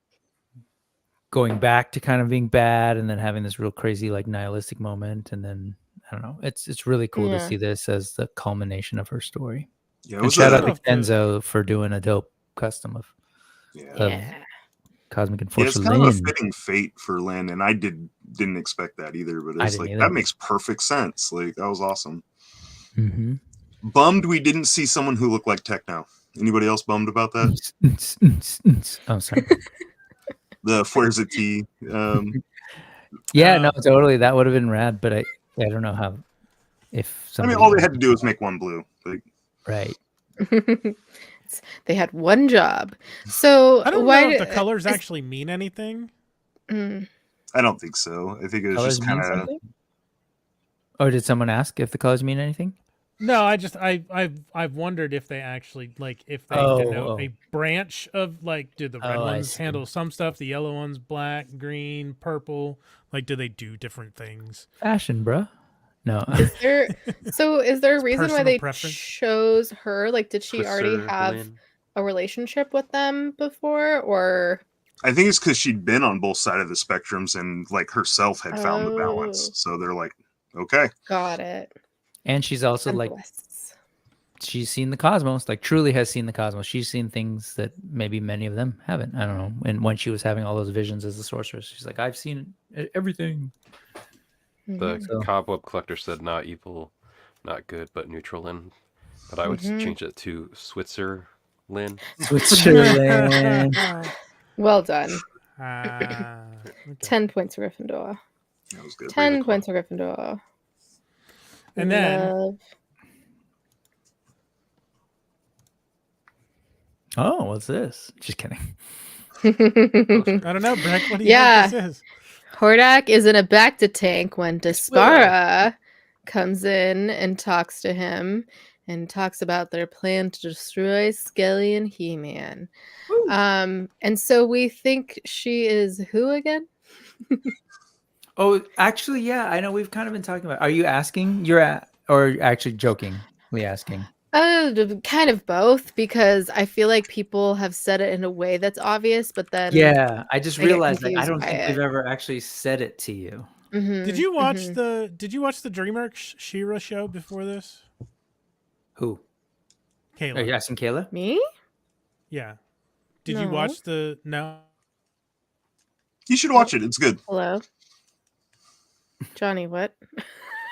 Speaker 5: going back to kind of being bad, and then having this real crazy like nihilistic moment, and then I don't know. It's really cool to
Speaker 1: Yeah.
Speaker 5: see this as the culmination of her story.
Speaker 7: Yeah, it
Speaker 5: And
Speaker 7: was
Speaker 5: shout
Speaker 7: a,
Speaker 5: out to Kenzo for doing a dope custom of
Speaker 1: Yeah.
Speaker 5: Cosmic
Speaker 7: yeah,
Speaker 5: Enforcer
Speaker 7: it's kind of a
Speaker 5: Lynn.
Speaker 7: fitting fate for Lynn, and I didn't expect that either. But
Speaker 5: I
Speaker 7: it's
Speaker 5: didn't
Speaker 7: like
Speaker 5: either.
Speaker 7: that makes perfect sense. Like that was awesome.
Speaker 5: Mm-hmm.
Speaker 7: Bummed we didn't see someone who looked like Techno. Anybody else bummed about that?
Speaker 5: Oh, sorry.
Speaker 7: The Fuerza T.
Speaker 5: Yeah, no, totally. That would have been rad, but I don't know how. If
Speaker 7: I mean,
Speaker 5: somebody
Speaker 7: all they had to do was make one blue. Like,
Speaker 5: right.
Speaker 1: They had one job. So
Speaker 3: I don't
Speaker 1: why
Speaker 3: know if the colors actually mean anything.
Speaker 1: Mm.
Speaker 7: I don't think so. I think it was
Speaker 5: Colors
Speaker 7: just
Speaker 5: mean
Speaker 7: kind of.
Speaker 5: something? Or did someone ask if the colors mean anything?
Speaker 3: No, I've wondered if they actually like if they denote a branch of like, do the red
Speaker 5: I
Speaker 3: ones
Speaker 5: see.
Speaker 3: handle some stuff, the yellow ones black, green, purple, like do they do different things?
Speaker 5: Fashion, bruh. No.
Speaker 1: Is there a reason why
Speaker 3: personal
Speaker 1: they
Speaker 3: preference.
Speaker 1: chose her? Like, did she already
Speaker 6: Twister,
Speaker 1: have
Speaker 6: Lynn.
Speaker 1: a relationship with them before, or
Speaker 7: I think it's because she'd been on both sides of the spectrums and like herself had found the balance.
Speaker 1: Oh.
Speaker 7: So they're like, okay.
Speaker 1: got it?
Speaker 5: And she's also like, she's seen the cosmos, like truly has seen the cosmos. She's seen things that maybe many of them haven't. I don't know. And when she was having all those visions as the sorceress, she's like, I've seen everything.
Speaker 6: The
Speaker 1: Mhm.
Speaker 6: Cobweb Collector said not evil, not good, but neutral Lynn. But I would change it to Switzer Lynn.
Speaker 5: Switzerland.
Speaker 1: Well done.
Speaker 3: Okay.
Speaker 1: 10 points for Gryffindor.
Speaker 7: That was good.
Speaker 1: 10 points for Gryffindor.
Speaker 3: And then
Speaker 1: Love.
Speaker 5: Oh, what's this? Just kidding.
Speaker 3: I don't know, Breck. What do you think this is?
Speaker 1: Hordak is in a Bacta tank when Despara comes in and talks to him and talks about their plan to destroy Skelly and He-Man. And so we think she is who again?
Speaker 5: Oh, actually, yeah, I know we've kind of been talking about. Are you asking? Or actually jokingly asking?
Speaker 1: Kind of both, because I feel like people have said it in a way that's obvious, but then
Speaker 5: Yeah, I just
Speaker 1: I get
Speaker 5: realized like, I
Speaker 1: confused
Speaker 5: don't
Speaker 1: by
Speaker 5: think we've
Speaker 1: it.
Speaker 5: ever actually said it to you.
Speaker 3: Did you watch the DreamWorks She-Ra show before this?
Speaker 5: Who?
Speaker 3: Kayla.
Speaker 5: Are you asking Kayla?
Speaker 1: Me?
Speaker 3: Yeah. Did you watch the no?
Speaker 7: You should watch it. It's good.
Speaker 1: Hello? Johnny, what?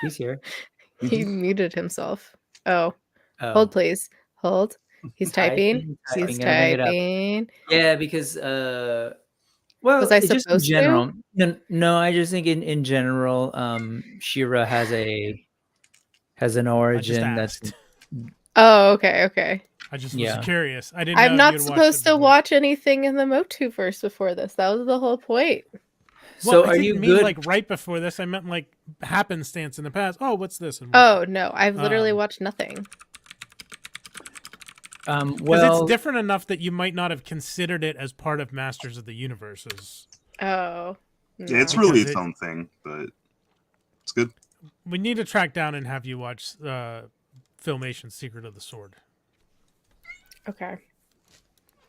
Speaker 5: He's here.
Speaker 1: He muted himself. Oh.
Speaker 5: Oh.
Speaker 1: Hold, please. Hold. He's typing.
Speaker 5: Typing,
Speaker 1: He's
Speaker 5: gonna bring it up.
Speaker 1: typing.
Speaker 5: Yeah, because well,
Speaker 1: Was I
Speaker 5: just in
Speaker 1: supposed to?
Speaker 5: general. No, I just think in general, She-Ra has an origin that's
Speaker 1: Oh, okay.
Speaker 3: I just
Speaker 5: Yeah.
Speaker 3: was curious. I didn't.
Speaker 1: I'm
Speaker 3: know if
Speaker 1: not
Speaker 3: you had watched
Speaker 1: supposed
Speaker 3: it
Speaker 1: to
Speaker 3: before.
Speaker 1: watch anything in the MOTU-verse before this. That was the whole point.
Speaker 3: Well,
Speaker 5: so
Speaker 3: I
Speaker 5: are
Speaker 3: didn't
Speaker 5: you
Speaker 3: mean
Speaker 5: good?
Speaker 3: like right before this. I meant like happenstance in the past. Oh, what's this? And
Speaker 1: Oh, no. I've literally
Speaker 3: Um,
Speaker 1: watched nothing.
Speaker 3: because
Speaker 5: Well,
Speaker 3: it's different enough that you might not have considered it as part of Masters of the Universes.
Speaker 1: Oh.
Speaker 7: Yeah, it's
Speaker 1: no.
Speaker 7: really
Speaker 3: Because
Speaker 7: its own thing, but it's good.
Speaker 3: We need to track down and have you watch Filmation's Secret of the Sword.
Speaker 1: Okay.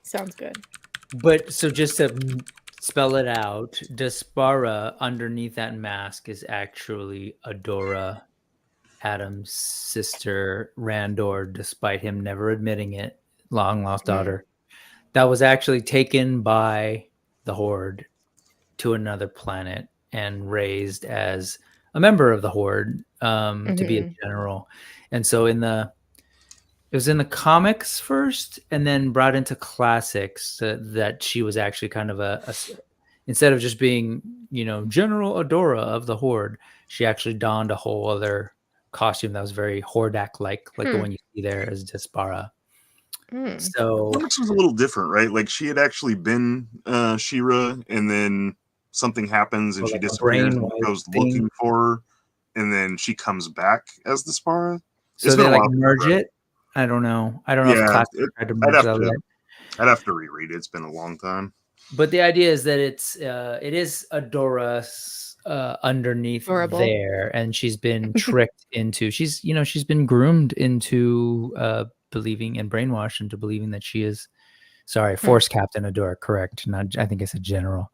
Speaker 1: Sounds good.
Speaker 5: but so just to spell it out. Despara underneath that mask is actually Adora, Adam's sister, Randor, despite him never admitting it, long lost daughter. That was actually taken by the Horde to another planet and raised as a member of the Horde to be a general. And so it was in the comics first and then brought into classics that she was actually kind of a instead of just being, General Adora of the Horde, she actually donned a whole other costume that was very Hordak-like the one you see there as Despara. So
Speaker 7: Comics was a little different, right? Like she had actually been She-Ra, and then something happens and she disappears and goes looking for her, and then she comes back as Despara.
Speaker 5: So they like merge it. I don't know. I don't know if classic tried to merge
Speaker 7: I'd have to reread it. It's been a long time.
Speaker 5: But the idea is that it is Adora's underneath there, and she's been tricked into she's been groomed into believing and brainwashed into believing that she is Force Captain Adora, correct? Not, I think it's a general.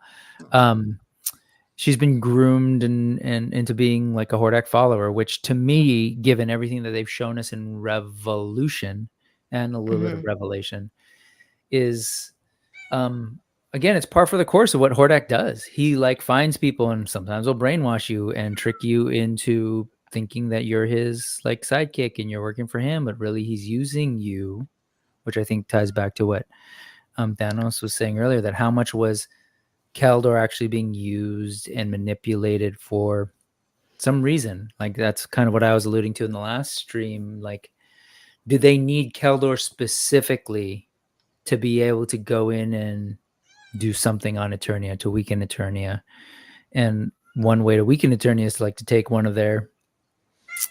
Speaker 5: She's been groomed and into being like a Hordak follower, which to me, given everything that they've shown us in Revolution and a little bit of Revelation, is again, it's par for the course of what Hordak does. He finds people and sometimes will brainwash you and trick you into thinking that you're his sidekick and you're working for him, but really he's using you, which I think ties back to what Thanos was saying earlier, that how much was Keldor actually being used and manipulated for some reason. That's kind of what I was alluding to in the last stream. Do they need Keldor specifically to be able to go in and do something on Eternia, to weaken Eternia? And one way to weaken Eternia is to take one of their,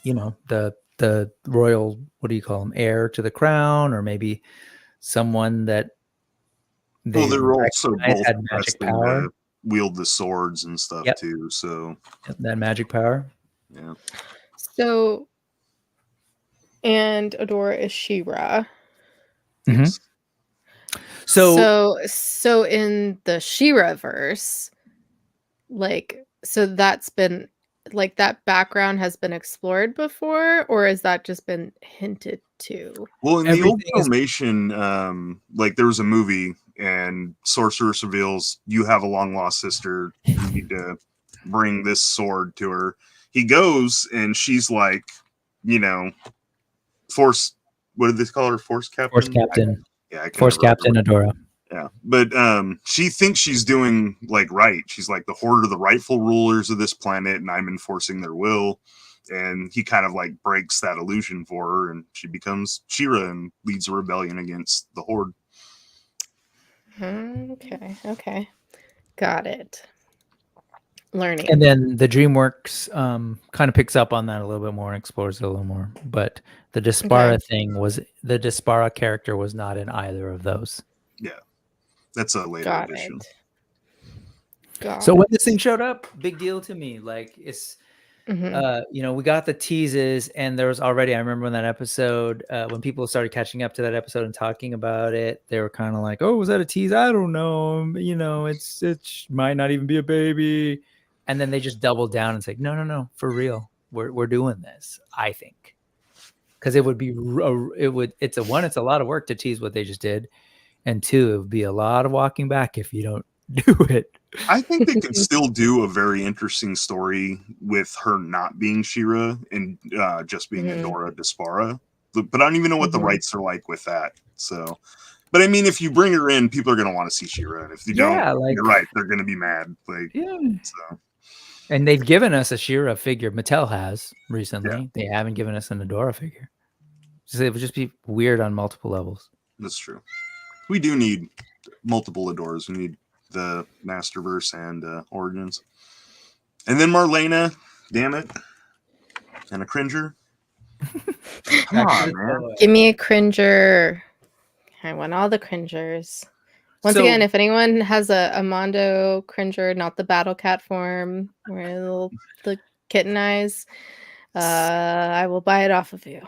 Speaker 5: the royal, what do you call them, heir to the crown, or maybe someone that
Speaker 7: they're also both had magic power, wield the swords and stuff too. So
Speaker 5: that magic power.
Speaker 7: Yeah.
Speaker 1: So, and Adora is She-Ra. So in the She-Ra verse, so that's been that background has been explored before, or has that just been hinted to?
Speaker 7: Well, in the old Filmation, there was a movie, and Sorceress reveals you have a long lost sister. You need to bring this sword to her. He goes, and she's Force. What did they call her? Force Captain.
Speaker 5: Force Captain.
Speaker 7: Force
Speaker 5: Captain Adora.
Speaker 7: Yeah, but she thinks she's doing right. She's the Horde are the rightful rulers of this planet, and I'm enforcing their will. And he kind of breaks that illusion for her, and she becomes She-Ra and leads a rebellion against the Horde.
Speaker 1: Okay, got it. Learning.
Speaker 5: And then the DreamWorks kind of picks up on that a little bit more and explores it a little more. But the Despara thing the Despara character was not in either of those.
Speaker 7: Yeah. That's a later edition.
Speaker 5: So when this thing showed up, big deal to me. It's we got the teases, and there was already, I remember in that episode, when people started catching up to that episode and talking about it, they were kind of oh, was that a tease? I don't know. It might not even be a baby. And then they just doubled down and said, no, for real. We're doing this, I think. Because it's a lot of work to tease what they just did. And two, it would be a lot of walking back if you don't do it.
Speaker 7: I think they could still do a very interesting story with her not being She-Ra and just being Adora Despara. But I don't even know what the rights are with that. So, but I mean, if you bring her in, people are going to want to see She-Ra. And if you don't, you're right, they're going to be mad. So.
Speaker 5: And they've given us a She-Ra figure. Mattel has recently. Yeah. They haven't given us an Adora figure. So it would just be weird on multiple levels.
Speaker 7: That's true. We do need multiple Adoras. We need the Masterverse and Origins. And then Marlena, damn it. And a Cringer. Come on, man.
Speaker 1: Give me a Cringer. I want all the Cringers. Once again, if anyone has a Mondo Cringer, not the Battle Cat form, or the kitten eyes, I will buy it off of you.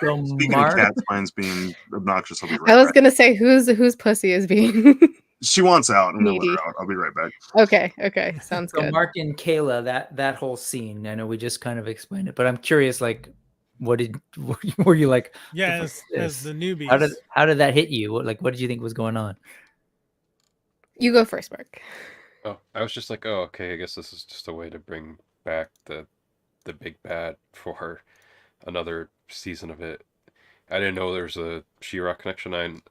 Speaker 7: Speaking of cats, mine's being obnoxious.
Speaker 1: I was gonna say whose pussy is being
Speaker 7: She wants out. I'm gonna let
Speaker 1: Needy.
Speaker 7: her out. I'll be right back.
Speaker 1: Okay, sounds
Speaker 5: So
Speaker 1: good.
Speaker 5: Mark and Kayla, that whole scene, I know we just kind of explained it, but I'm curious, like, were you like,
Speaker 3: Yeah,
Speaker 5: "What the fuck
Speaker 3: as
Speaker 5: is
Speaker 3: the
Speaker 5: this?"
Speaker 3: newbies.
Speaker 5: How did that hit you? What did you think was going on?
Speaker 1: You go first, Mark.
Speaker 6: Oh, I was just like, oh, okay, I guess this is just a way to bring back the big bad for another season of it. I didn't know there was a She-Ra connection.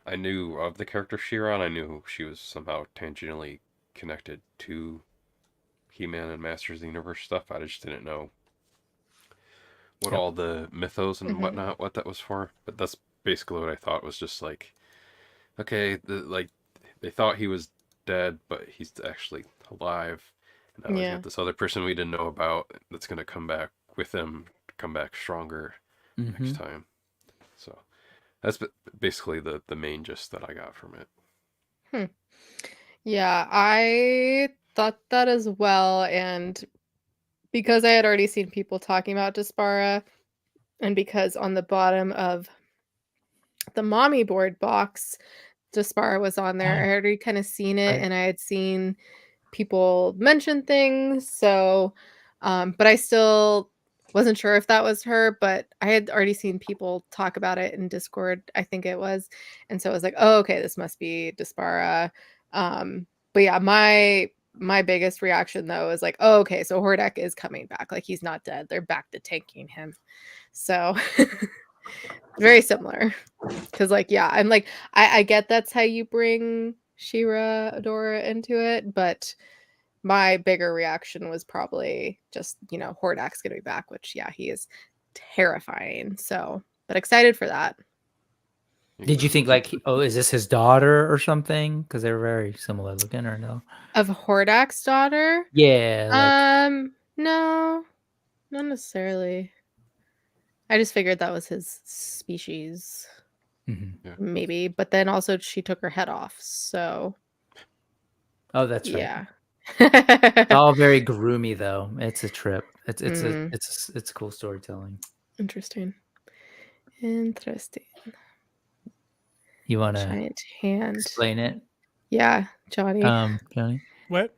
Speaker 6: I knew of the character She-Ra, and I knew she was somehow tangentially connected to He-Man and Masters of the Universe stuff. I just didn't know what all the mythos and whatnot, what that was for. But that's basically what I thought was just like, okay, they thought he was dead, but he's actually alive. And now we
Speaker 1: Yeah.
Speaker 6: got this other person we didn't know about that's gonna come back with him, come back stronger next time. So that's basically the main gist that I got from it.
Speaker 1: Yeah, I thought that as well, and because I had already seen people talking about Dispara, and because on the bottom of the mommy board box, Dispara was on there, I had already kind of seen it,
Speaker 5: Right.
Speaker 1: and I had seen people mention things, so but I still wasn't sure if that was her, but I had already seen people talk about it in Discord, I think it was, and so I was like, oh, okay, this must be Dispara. But yeah, my biggest reaction though is like, oh, okay, so Hordak is coming back, like he's not dead, they're back to tanking him, so very similar, because like, yeah, I'm like, I get that's how you bring She-Ra Adora into it, but my bigger reaction was probably just, Hordak's gonna be back, which yeah, he is terrifying, so but excited for that.
Speaker 5: Did you think like, oh, is this his daughter or something? Because they're very similar looking, or no?
Speaker 1: Of Hordak's daughter?
Speaker 5: Yeah, like
Speaker 1: No, not necessarily. I just figured that was his species, maybe, but then also she took her head off, so
Speaker 5: oh, that's right.
Speaker 1: yeah.
Speaker 5: It's all very groomy though. It's a trip.
Speaker 1: Mm.
Speaker 5: It's cool storytelling.
Speaker 1: Interesting.
Speaker 5: You want to
Speaker 1: Giant hand.
Speaker 5: explain it,
Speaker 1: Yeah, Johnny.
Speaker 5: Johnny?
Speaker 3: What?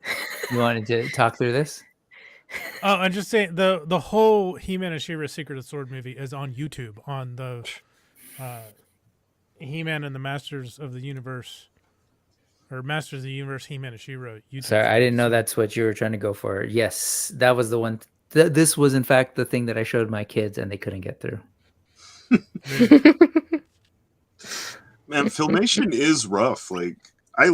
Speaker 5: You wanted to talk through this?
Speaker 3: Oh, I'm just saying the whole He-Man and She-Ra Secret of the Sword movie is on YouTube on the He-Man and the Masters of the Universe, or Masters of the Universe He-Man and She-Ra YouTube.
Speaker 5: Sorry, I
Speaker 3: channel,
Speaker 5: didn't know
Speaker 3: so-
Speaker 5: that's what you were trying to go for. Yes, that was the one. This was in fact the thing that I showed my kids and they couldn't get through.
Speaker 7: Man, Filmation is rough. Like I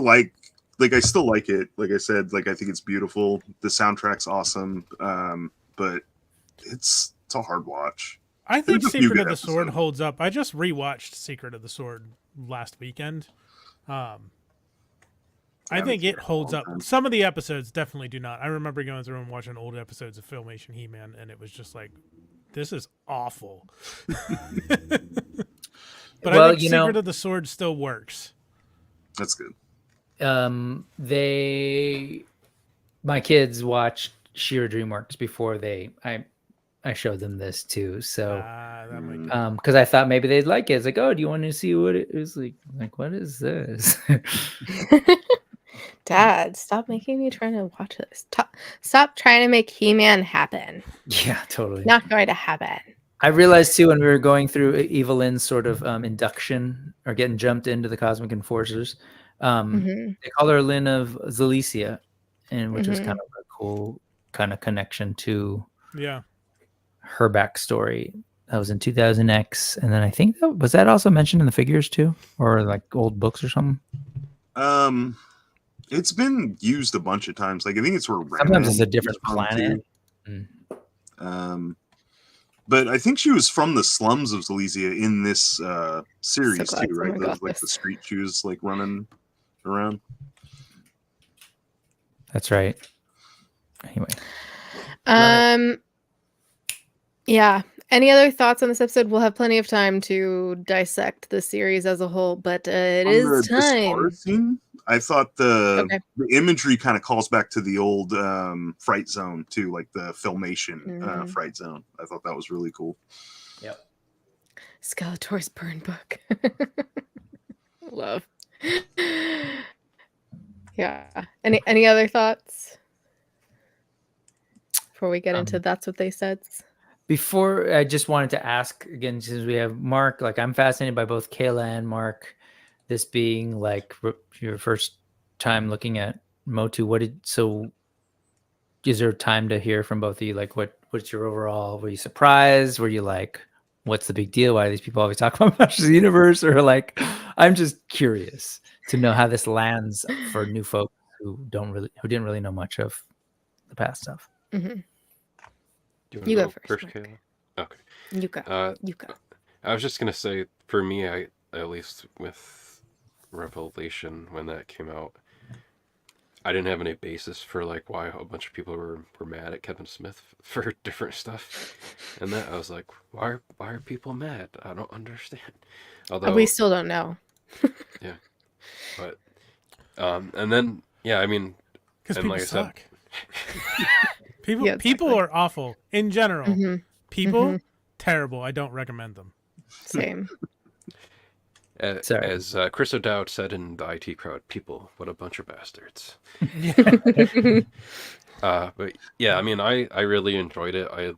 Speaker 7: still like it. Like I said, like I think it's beautiful. The soundtrack's awesome. But it's a hard watch.
Speaker 3: I think
Speaker 7: There's a few
Speaker 3: Secret
Speaker 7: good
Speaker 3: of the Sword
Speaker 7: episodes.
Speaker 3: holds up. I just rewatched Secret of the Sword last weekend. I think it holds up. Some of the episodes definitely do not. I remember going through and watching old episodes of Filmation He-Man, and it was just like, this is awful. But
Speaker 5: Well,
Speaker 3: I think Secret of the Sword still works.
Speaker 7: That's good.
Speaker 5: My kids watched She-Ra DreamWorks before I showed them this too. So
Speaker 3: That might be.
Speaker 5: because I thought maybe they'd like it. It's like, oh, do you want to see what it is like? What is this?
Speaker 1: Dad, stop making me trying to watch this. Stop trying to make He-Man happen.
Speaker 5: Yeah, totally.
Speaker 1: Not going to happen.
Speaker 5: I realized too when we were going through Evelyn's sort of induction or getting jumped into the Cosmic Enforcers, they call her Lynn of Zalicia, and which is kind of a cool kind of connection to her backstory. That was in 2000X, and then I think was that also mentioned in the figures too, or like old books or something.
Speaker 7: It's been used a bunch of times. Like I think it's where
Speaker 5: sometimes it's a different planet.
Speaker 7: But I think she was from the slums of Zalesia in this series too, right? Those like the street shoes like running around.
Speaker 5: That's right. Anyway.
Speaker 1: Yeah. Any other thoughts on this episode? We'll have plenty of time to dissect the series as a whole, but it is time.
Speaker 7: Scene, I thought the imagery kind of calls back to the old Fright Zone too, like the Filmation Fright Zone. I thought that was really cool.
Speaker 5: Yep.
Speaker 1: Skeletor's burn book. Love. Yeah. Any other thoughts before we get into that's what they said?
Speaker 5: Before, I just wanted to ask again, since we have Mark, like I'm fascinated by both Kayla and Mark, this being like your first time looking at MOTU. Is there time to hear from both of you? Like what's your overall, were you surprised? Were you like, what's the big deal? Why do these people always talk about Masters of the Universe? Or like, I'm just curious to know how this lands for new folks who didn't really know much of the past stuff.
Speaker 1: Mm-hmm.
Speaker 6: Do
Speaker 1: You
Speaker 6: wanna
Speaker 1: go first, Mark.
Speaker 6: Kayla? Okay.
Speaker 1: You go. You go.
Speaker 6: I was just gonna say, for me, at least with Revelation when that came out, I didn't have any basis for like why a bunch of people were mad at Kevin Smith for different stuff, and that I was like, why are people mad? I don't understand. Although
Speaker 1: We still don't know.
Speaker 6: yeah, but and then yeah, I mean,
Speaker 3: Because
Speaker 6: and
Speaker 3: people
Speaker 6: like I said,
Speaker 3: suck. People
Speaker 1: Yeah,
Speaker 3: people
Speaker 1: exactly.
Speaker 3: are awful in general.
Speaker 1: Mm-hmm.
Speaker 3: People terrible. I don't recommend them.
Speaker 1: Same.
Speaker 5: Sorry.
Speaker 6: as Chris O'Dowd said in the IT crowd, people, what a bunch of bastards. But yeah, I mean, I really enjoyed it. I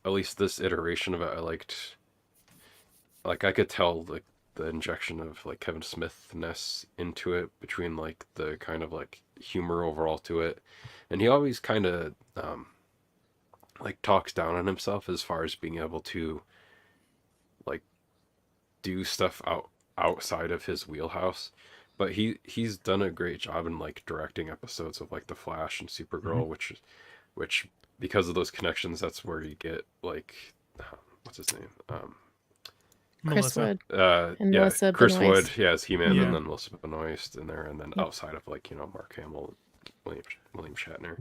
Speaker 6: at least this iteration of it, I liked. Like I could tell like the injection of like Kevin Smith-ness into it, between like the kind of like humor overall to it, and he always kind of like talks down on himself as far as being able to like do stuff outside of his wheelhouse. But he's done a great job in like directing episodes of like The Flash and Supergirl, which because of those connections, that's where you get like what's his name?
Speaker 1: Chris
Speaker 3: Melissa.
Speaker 1: Wood. And
Speaker 6: Yeah,
Speaker 1: Melissa
Speaker 6: Chris
Speaker 1: Benoist.
Speaker 6: Wood, yeah, as He-Man,
Speaker 3: Yeah.
Speaker 6: and then Melissa Benoist in there, and then outside of like Mark Hamill, William Shatner,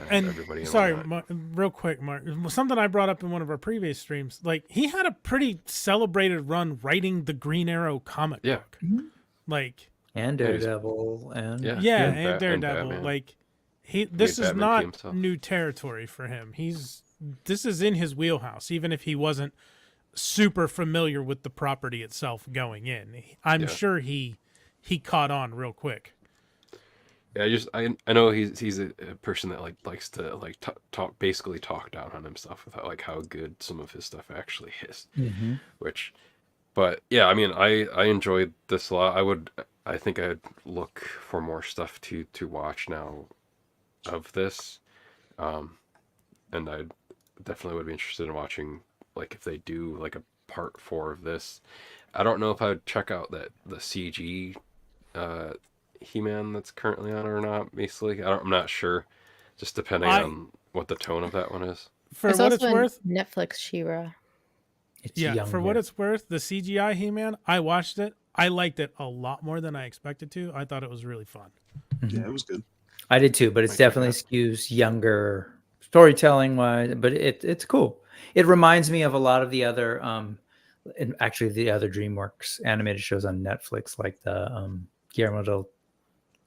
Speaker 3: And
Speaker 6: everybody. And
Speaker 3: sorry,
Speaker 6: whatnot.
Speaker 3: real quick, Mark. Something I brought up in one of our previous streams. Like he had a pretty celebrated run writing the Green Arrow comic
Speaker 6: Yeah.
Speaker 3: book. Like
Speaker 5: And Daredevil and
Speaker 6: Yeah.
Speaker 3: and Daredevil.
Speaker 6: Batman.
Speaker 3: Like this is
Speaker 6: Batman
Speaker 3: not
Speaker 6: himself.
Speaker 3: new territory for him. This is in his wheelhouse, even if he wasn't super familiar with the property itself going in. I'm sure he caught on real quick.
Speaker 6: Yeah, I know he's a person that like likes to like basically talk down on himself with like how good some of his stuff actually is.
Speaker 5: Mm-hmm.
Speaker 6: But yeah, I mean, I enjoyed this a lot. I think I'd look for more stuff to watch now of this, and I definitely would be interested in watching like if they do like a part 4 of this. I don't know if I would check out the CG He-Man that's currently on or not. Basically, I'm not sure. Just depending on what the tone of that one is.
Speaker 3: For
Speaker 1: There's
Speaker 3: what
Speaker 1: also
Speaker 3: it's worth,
Speaker 1: Netflix She-Ra.
Speaker 5: It's
Speaker 3: yeah.
Speaker 5: younger.
Speaker 3: For what it's worth, the CGI He-Man, I watched it. I liked it a lot more than I expected to. I thought it was really fun.
Speaker 7: Yeah, it was good.
Speaker 5: I did too, but it's
Speaker 6: I check
Speaker 5: definitely
Speaker 6: that.
Speaker 5: skews younger storytelling wise. But it's cool. It reminds me of a lot of the other, and actually the other DreamWorks animated shows on Netflix, like the Guillermo del.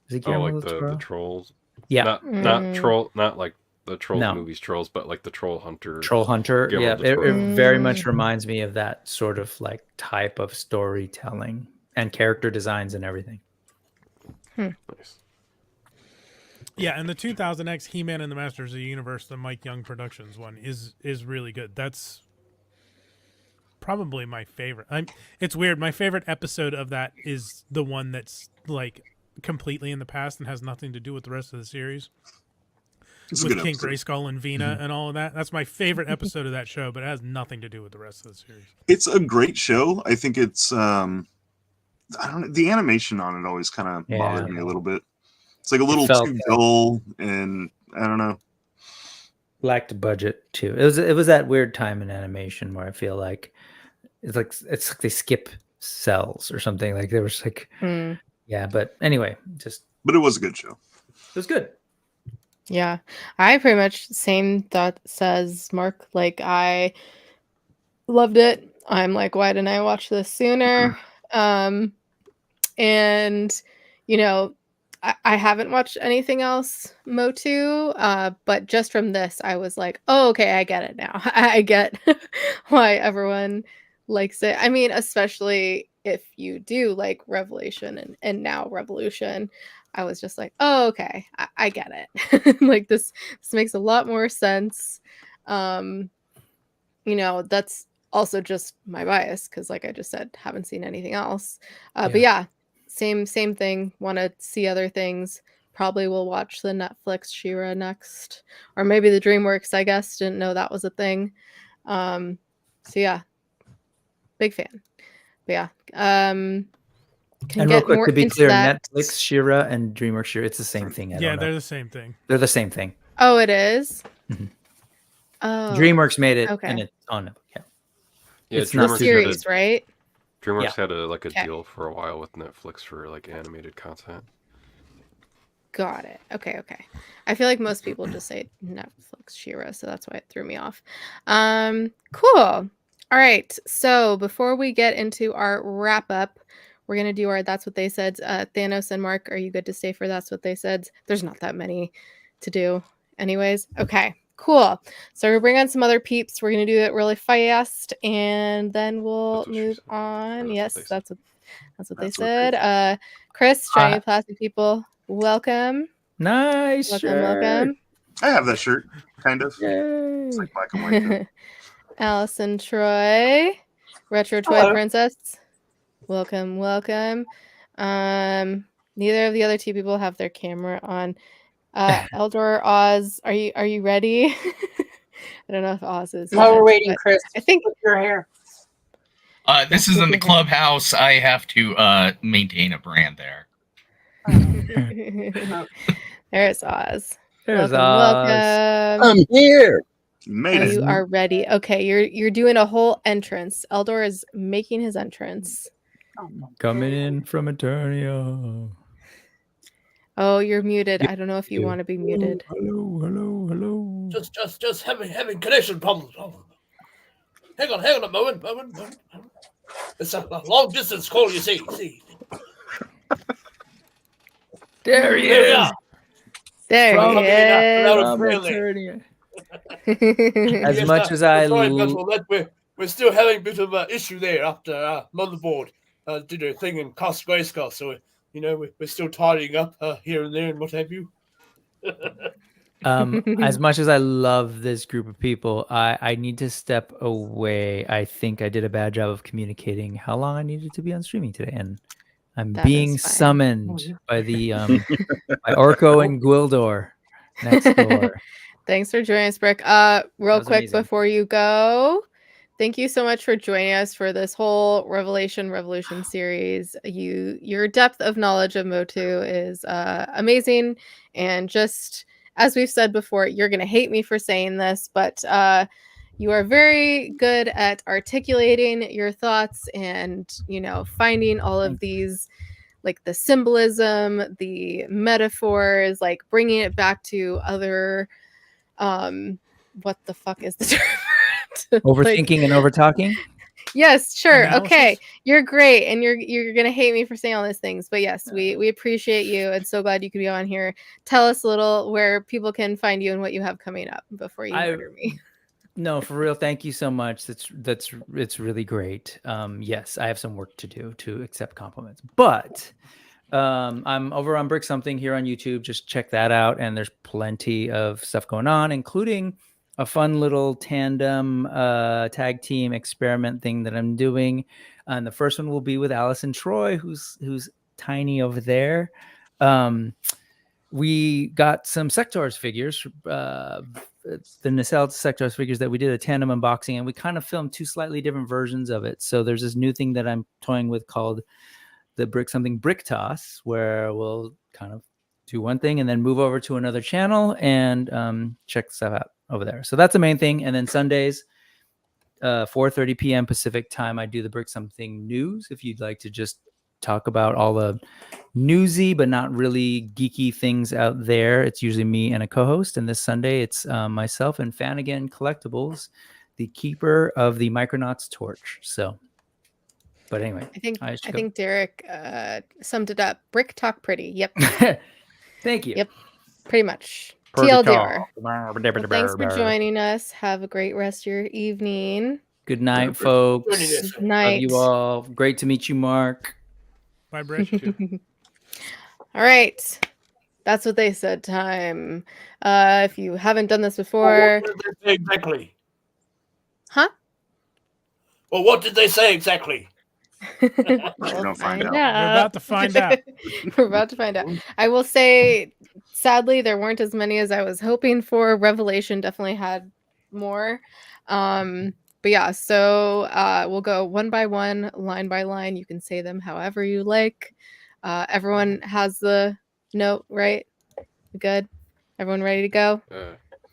Speaker 5: Is it
Speaker 6: Oh,
Speaker 5: Guillermo
Speaker 6: like
Speaker 5: del
Speaker 6: the
Speaker 5: Toro?
Speaker 6: trolls.
Speaker 5: Yeah,
Speaker 6: Not like the Trolls
Speaker 5: No.
Speaker 6: movies Trolls, but like the Troll Hunter.
Speaker 5: Troll Hunter.
Speaker 6: Guillermo
Speaker 5: Yeah,
Speaker 6: del Toro.
Speaker 5: it very much reminds me of that sort of like type of storytelling and character designs and everything.
Speaker 6: Nice.
Speaker 3: Yeah, and the 2000X He-Man and the Masters of the Universe, the Mike Young Productions one, is really good. That's probably my favorite. It's weird. My favorite episode of that is the one that's like completely in the past and has nothing to do with the rest of the series.
Speaker 7: It's a
Speaker 3: With
Speaker 7: good
Speaker 3: King
Speaker 7: episode.
Speaker 3: Grayskull and Vina and all of that. That's my favorite episode of that show, but it has nothing to do with the rest of the series.
Speaker 7: It's a great show. I think it's I don't know, the animation on it always kind of bothered me a little bit. It's like a little
Speaker 5: felt
Speaker 7: too dull, and I don't know.
Speaker 5: Lacked budget too. It was that weird time in animation where I feel like it's like they skip cells or something. Like there was like yeah, but anyway,
Speaker 7: But it was a good show.
Speaker 5: it was good.
Speaker 1: Yeah, I pretty much same thought as Mark. Like I loved it. I'm like, why didn't I watch this sooner? And you know, I haven't watched anything else MOTU, but just from this, I was like, oh, okay, I get it now. I get why everyone likes it. I mean, especially if you do like Revelation and now Revolution. I was just like, oh, okay, I get it. Like this makes a lot more sense. That's also just my bias because, like I just said, haven't seen anything else. But yeah, same thing. Want to see other things. Probably will watch the Netflix She-Ra next, or maybe the DreamWorks. I guess didn't know that was a thing. So yeah, big fan. But yeah, can
Speaker 5: And
Speaker 1: get
Speaker 5: real quick,
Speaker 1: more
Speaker 5: to be
Speaker 1: into
Speaker 5: clear,
Speaker 1: that.
Speaker 5: Netflix She-Ra and DreamWorks She-Ra, it's the same thing. I
Speaker 3: Yeah,
Speaker 5: don't know.
Speaker 3: they're the same thing.
Speaker 5: They're the same thing.
Speaker 1: Oh, it is?
Speaker 5: Mhm.
Speaker 1: Oh,
Speaker 5: DreamWorks made it,
Speaker 1: okay.
Speaker 5: and it's on it. Yeah.
Speaker 6: Yeah,
Speaker 5: It's
Speaker 1: The
Speaker 5: not
Speaker 6: DreamWorks
Speaker 1: series, right?
Speaker 6: DreamWorks had a
Speaker 1: Okay.
Speaker 6: deal for a while with Netflix for like animated content.
Speaker 1: Got it. Okay. I feel like most people just say Netflix She-Ra, so that's why it threw me off. Cool. All right. So before we get into our wrap up, we're gonna do our That's What They Said. Thanos and Mark, are you good to stay for That's What They Said? There's not that many to do, anyways. Okay. Cool. So we'll bring on some other peeps. We're gonna do it really fast, and then we'll
Speaker 6: That's what she
Speaker 1: move
Speaker 6: said.
Speaker 1: on.
Speaker 6: That's what they said.
Speaker 1: That's what they
Speaker 7: That's what they
Speaker 1: said. Chris, shiny plastic people, welcome.
Speaker 5: Nice
Speaker 1: Welcome.
Speaker 7: I have that shirt, kind of.
Speaker 5: Yay.
Speaker 7: It's like black and white. Though.
Speaker 1: Allison, Troy, Retro Toy
Speaker 8: Hello.
Speaker 1: Princess, welcome. Neither of the other two people have their camera on. Eldor, Oz, are you ready? I don't know if Oz is.
Speaker 8: While we're
Speaker 1: yet,
Speaker 8: waiting,
Speaker 1: but
Speaker 8: Chris,
Speaker 1: I think
Speaker 8: with your hair.
Speaker 9: This is in the clubhouse. I have to maintain a brand there.
Speaker 1: There's Oz.
Speaker 5: There's
Speaker 1: Welcome.
Speaker 10: I'm here.
Speaker 7: You made it.
Speaker 1: You are ready. Okay, you're doing a whole entrance. Eldor is making his entrance.
Speaker 5: coming in from Eternia.
Speaker 1: Oh, you're muted. I don't know if you want to be muted.
Speaker 5: Hello.
Speaker 11: Just having connection problems. Hang on a moment. It's a long distance call, you see.
Speaker 5: There he
Speaker 11: There we
Speaker 5: is.
Speaker 11: are.
Speaker 1: There
Speaker 11: From
Speaker 1: he is.
Speaker 11: Loud and
Speaker 5: From
Speaker 11: clearly.
Speaker 5: Eternia. As
Speaker 11: Yes,
Speaker 5: much as I
Speaker 11: sorry, but we're still having a bit of an issue there after motherboard did a thing in Cost Grayskull, so we're still tidying up here and there and what have you.
Speaker 5: as much as I love this group of people, I need to step away. I think I did a bad job of communicating how long I needed to be on streaming today, and I'm
Speaker 1: That
Speaker 5: being
Speaker 1: is fine.
Speaker 5: summoned by the by Orko and Gwildor next door.
Speaker 1: Thanks for joining us, Brick. Real
Speaker 5: was
Speaker 1: quick
Speaker 5: amazing.
Speaker 1: before you go, thank you so much for joining us for this whole Revolution series. Your depth of knowledge of MOTU is amazing, and just as we've said before, you're gonna hate me for saying this, but you are very good at articulating your thoughts and finding all of these, like the symbolism, the metaphors, like bringing it back to other what the fuck is the term?
Speaker 5: Overthinking and overtalking.
Speaker 1: Yes, sure.
Speaker 3: Analysis?
Speaker 1: Okay. You're great. And you're gonna hate me for saying all these things. But yes, we appreciate you and so glad you could be on here. Tell us a little where people can find you and what you have coming up before you murder me.
Speaker 5: No, for real. Thank you so much. It's really great. Yes, I have some work to do to accept compliments, but I'm over on Brick Something here on YouTube. Just check that out, and there's plenty of stuff going on, including a fun little tandem tag team experiment thing that I'm doing. And the first one will be with Allison Troy, who's tiny over there. We got some Sectors figures, the Nacelle Sectors figures that we did a tandem unboxing, and we kind of filmed two slightly different versions of it. So there's this new thing that I'm toying with called the Brick Something Brick Toss, where we'll kind of do one thing and then move over to another channel and check stuff out over there. So that's the main thing. And then Sundays, 4:30 p.m. Pacific time, I do the Brick Something News. If you'd like to just talk about all the newsy but not really geeky things out there, it's usually me and a co-host. And this Sunday, it's myself and Fanigan Collectibles, the keeper of the Micronauts torch. So, but anyway,
Speaker 1: I think Derek summed it up. Brick talk pretty. Yep.
Speaker 5: Thank you.
Speaker 1: Yep. Pretty much. TLDR. Well, thanks for joining us. Have a great rest of your evening.
Speaker 5: Good night, folks.
Speaker 1: Good night.
Speaker 5: Love you all. Great to meet you, Mark.
Speaker 3: Bye, Brick.
Speaker 1: All right. That's what they said time. If you haven't done this before.
Speaker 11: What did they say exactly?
Speaker 1: Huh?
Speaker 11: Well, what did they say exactly?
Speaker 7: We're gonna find out.
Speaker 3: We're about to find out.
Speaker 1: We're about to find out. I will say, sadly, there weren't as many as I was hoping for. Revelation definitely had more. But yeah, so we'll go one by one, line by line. You can say them however you like. Everyone has the note, right? Good. Everyone ready to go?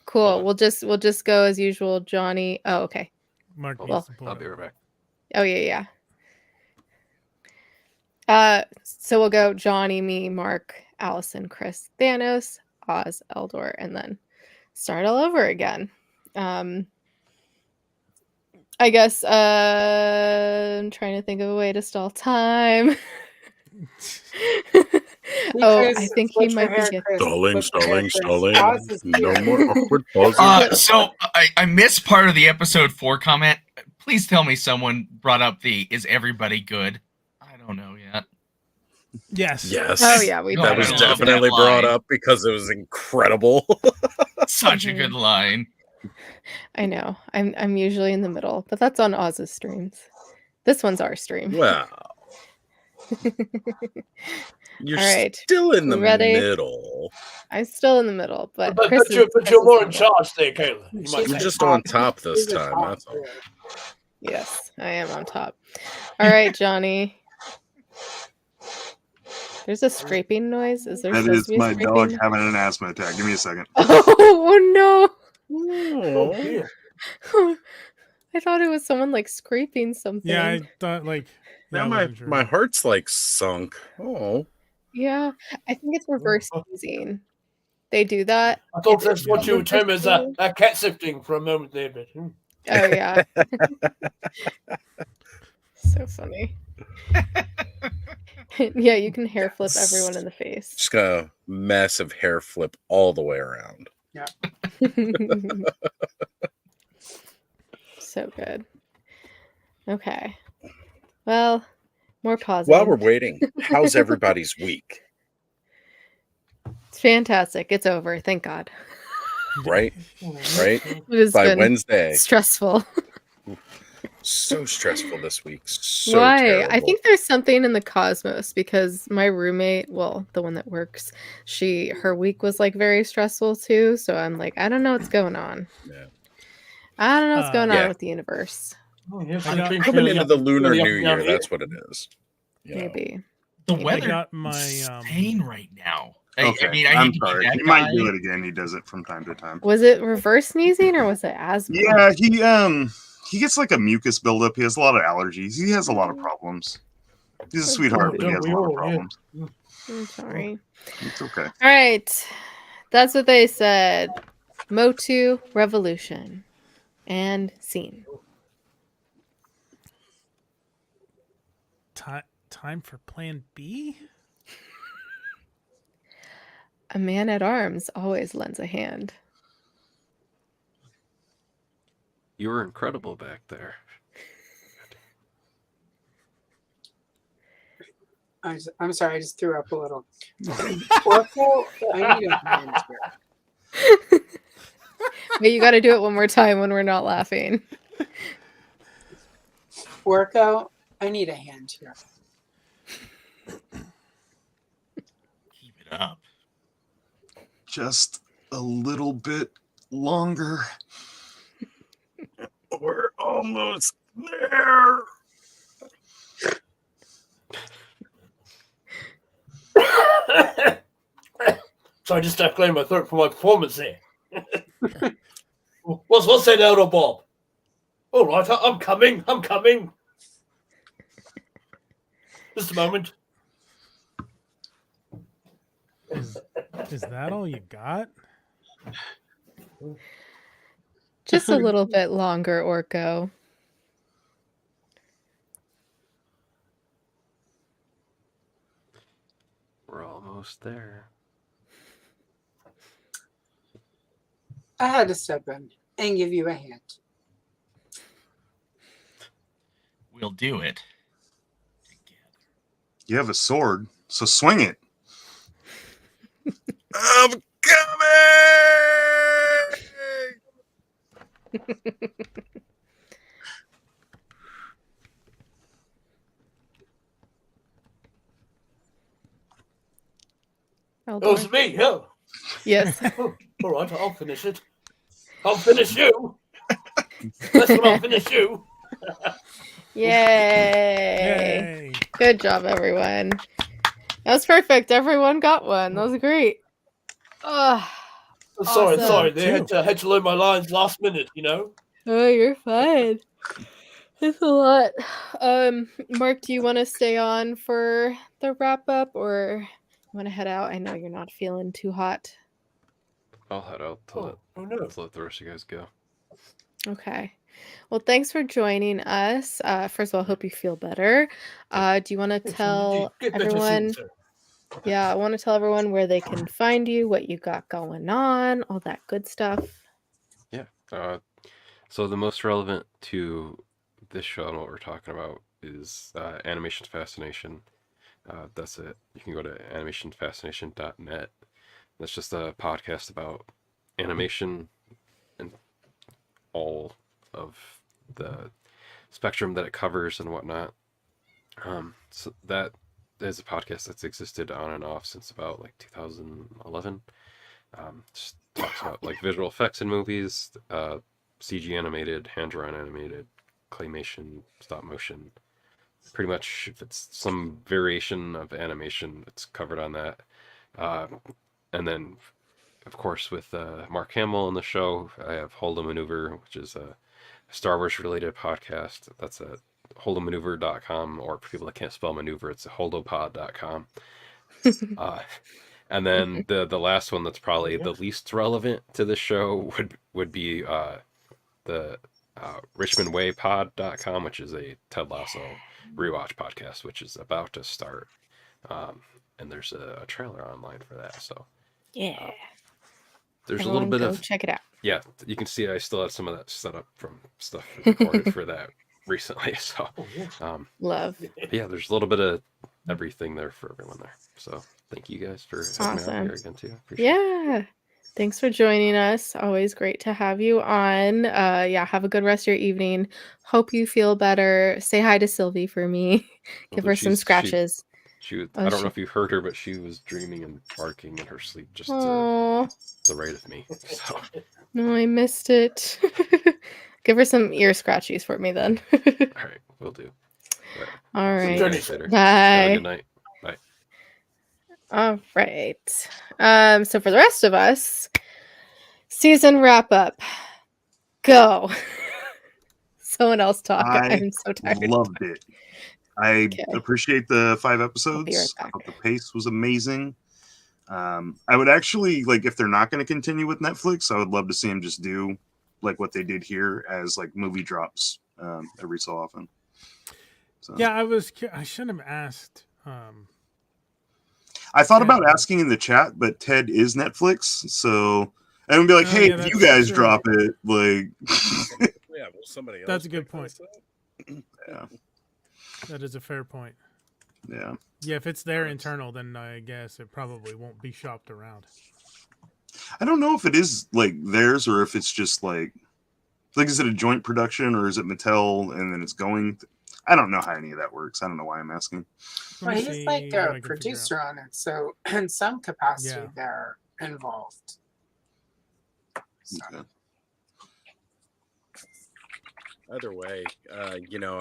Speaker 1: Cool. We'll just go as usual. Johnny. Oh, okay.
Speaker 3: Mark
Speaker 6: Well,
Speaker 3: needs to pull
Speaker 6: I'll
Speaker 3: it
Speaker 6: be
Speaker 3: up.
Speaker 6: right back.
Speaker 1: Oh yeah. So we'll go Johnny, me, Mark, Allison, Chris, Thanos, Oz, Eldor, and then start all over again. I guess I'm trying to think of a way to stall time. Oh, I think he might be getting.
Speaker 8: Stalling. No more awkward pauses.
Speaker 9: So I missed part of the episode 4 comment. Please tell me someone brought up is everybody good? I don't know yet.
Speaker 3: Yes.
Speaker 8: Yes.
Speaker 1: Oh yeah, we
Speaker 8: That
Speaker 1: did.
Speaker 8: was
Speaker 9: I love
Speaker 8: definitely
Speaker 9: that
Speaker 8: brought
Speaker 9: line.
Speaker 8: up because it was incredible.
Speaker 9: Such a good line.
Speaker 1: I know. I'm usually in the middle, but that's on Oz's streams. This one's our stream.
Speaker 8: Wow. You're
Speaker 1: All right.
Speaker 8: still in the
Speaker 1: Ready?
Speaker 8: middle.
Speaker 1: I'm still in the middle, but
Speaker 11: But
Speaker 1: Chris
Speaker 11: you're
Speaker 1: Chris
Speaker 11: more
Speaker 1: is
Speaker 11: in
Speaker 1: the
Speaker 11: charge there, Kayla. You might
Speaker 8: You're
Speaker 11: say.
Speaker 8: just on top this time. That's all.
Speaker 1: Yes, I am on top. All right, Johnny. There's a scraping noise. Is there
Speaker 7: That
Speaker 1: supposed
Speaker 7: is
Speaker 1: to be a
Speaker 7: my
Speaker 1: scraping?
Speaker 7: dog having an asthma attack. Give me a second.
Speaker 1: Oh no!
Speaker 11: Oh, dear.
Speaker 1: I thought it was someone like scraping something.
Speaker 3: Yeah, I thought like. Yeah,
Speaker 8: Now
Speaker 3: I wasn't sure.
Speaker 8: my heart's like sunk. Oh.
Speaker 1: Yeah, I think it's reverse sneezing. They do that.
Speaker 11: I thought
Speaker 1: It's
Speaker 11: that's what you would term as
Speaker 1: reverse
Speaker 11: a cat sifting for a moment there, but
Speaker 1: Oh yeah. So funny. Yeah, you can hair flip everyone in the face.
Speaker 8: Just got a massive hair flip all the way around.
Speaker 10: Yeah.
Speaker 1: So good. Okay. Well, more pausing.
Speaker 8: While we're waiting, how's everybody's week?
Speaker 1: It's fantastic. It's over. Thank God.
Speaker 8: Right? Right?
Speaker 1: It has
Speaker 8: By
Speaker 1: been
Speaker 8: Wednesday.
Speaker 1: stressful.
Speaker 8: So stressful this week. So
Speaker 1: Why?
Speaker 8: terrible.
Speaker 1: I think there's something in the cosmos because my roommate, well, the one that works, her week was like very stressful too. So I'm like, I don't know what's going on.
Speaker 8: Yeah.
Speaker 1: I don't know what's going
Speaker 8: yeah.
Speaker 1: on with the universe.
Speaker 8: Coming into the Lunar New Year, that's what it is. You know.
Speaker 1: Maybe.
Speaker 9: The
Speaker 1: Maybe.
Speaker 9: weather
Speaker 3: got my,
Speaker 9: is insane right now.
Speaker 7: Okay,
Speaker 9: I mean, I
Speaker 7: I'm
Speaker 9: hate to be
Speaker 7: sorry.
Speaker 9: that
Speaker 7: He might
Speaker 9: guy.
Speaker 7: do it again. He does it from time to time.
Speaker 1: Was it reverse sneezing or was it asthma?
Speaker 7: Yeah, he gets like a mucus buildup. He has a lot of allergies. He has a lot of problems. He's a sweetheart, but he has a lot of problems.
Speaker 1: I'm sorry.
Speaker 7: It's okay.
Speaker 1: All right. That's what they said. MOTU Revolution. And scene.
Speaker 3: Time for plan B?
Speaker 1: A man at arms always lends a hand.
Speaker 6: You were incredible back there.
Speaker 10: I'm sorry, I just threw up a little. Orko, I need a hand here.
Speaker 1: Wait, you got to do it one more time when we're not laughing.
Speaker 10: Orko, I need a hand here.
Speaker 9: Keep it up.
Speaker 7: Just a little bit longer.
Speaker 8: We're almost there.
Speaker 11: So I just cleared my throat for my performance there. What's that, Elder Bob? All right, I'm coming. I'm coming. Just a moment.
Speaker 3: Is that all you got?
Speaker 1: Just a little bit longer, Orko.
Speaker 6: We're almost there.
Speaker 10: I had to step in and give you a hand.
Speaker 9: We'll do it.
Speaker 7: You have a sword, so swing it.
Speaker 8: I'm coming.
Speaker 11: Oh, it's me, yeah.
Speaker 1: Yes.
Speaker 11: Oh, all right, I'll finish it. I'll finish you. That's when I'll finish you.
Speaker 1: Yay. Good job, everyone. That was perfect. Everyone got one. That was great. Oh,
Speaker 11: Sorry,
Speaker 1: awesome.
Speaker 11: they had to learn my lines last minute, you know?
Speaker 1: Oh, you're fine. It's a lot. Mark, do you want to stay on for the wrap up or you want to head out? I know you're not feeling too hot.
Speaker 6: I'll head out to let the rest of you guys go.
Speaker 1: Okay. Well, thanks for joining us. First of all, hope you feel better. Do you want to tell
Speaker 11: Get better soon,
Speaker 1: everyone?
Speaker 11: sir.
Speaker 1: Yeah, I want to tell everyone where they can find you, what you got going on, all that good stuff.
Speaker 6: Yeah. So the most relevant to this show and what we're talking about is Animation Fascination. That's it. You can go to animationfascination.net. That's just a podcast about animation and all of the spectrum that it covers and whatnot. So that is a podcast that's existed on and off since about like 2011. Just talks about like visual effects in movies, CG animated, hand-drawn animated, claymation, stop motion. Pretty much if it's some variation of animation, it's covered on that. And then, of course, with Mark Hamill on the show, I have Hold a Maneuver, which is a Star Wars related podcast. That's at holdomaneuver.com, or for people that can't spell maneuver, it's holdopod.com. And then the last one that's probably the least relevant to the show would be the richmondwaypod.com, which is a Ted Lasso rewatch podcast, which is about to start. And there's a trailer online for that. So
Speaker 1: yeah,
Speaker 6: there's
Speaker 1: everyone
Speaker 6: a little bit
Speaker 1: go
Speaker 6: of
Speaker 1: check it out.
Speaker 6: Yeah, you can see I still have some of that set up from stuff recorded for that recently. So
Speaker 1: love.
Speaker 6: Yeah, there's a little bit of everything there for everyone there. So thank you guys for having me on here again too.
Speaker 1: Yeah. Thanks for joining us. Always great to have you on. Yeah, have a good rest of your evening. Hope you feel better. Say hi to Sylvie for me. Give her some scratches.
Speaker 6: I don't know if you heard her, but she was dreaming and barking in her sleep just to the right of me. So.
Speaker 1: No, I missed it. Give her some ear scratchies for me then.
Speaker 6: All right, will do.
Speaker 1: All right.
Speaker 6: Bye.
Speaker 1: Bye.
Speaker 6: Have a good night. Bye.
Speaker 1: All right. So for the rest of us, season wrap up. Go. Someone else talk. I'm so tired.
Speaker 7: Loved it. I appreciate the 5 episodes. I thought the pace was amazing. I would actually, like, if they're not going to continue with Netflix, I would love to see them just do like what they did here as like movie drops every so often. So.
Speaker 3: Yeah, I shouldn't have asked.
Speaker 7: I thought about asking in the chat, but Ted is Netflix, so I would be like, "Hey, if you guys drop it, like."
Speaker 8: Yeah, well, somebody else.
Speaker 3: That's a good point.
Speaker 7: Yeah,
Speaker 3: that is a fair point.
Speaker 7: Yeah.
Speaker 3: Yeah, if it's their internal, then I guess it probably won't be shopped around.
Speaker 7: I don't know if it is like theirs or if it's just like is it a joint production or is it Mattel and then it's going? I don't know how any of that works. I don't know why I'm asking.
Speaker 10: Well, he's like a producer on it, so in some capacity they're involved. So.
Speaker 7: Okay.
Speaker 8: Either way, I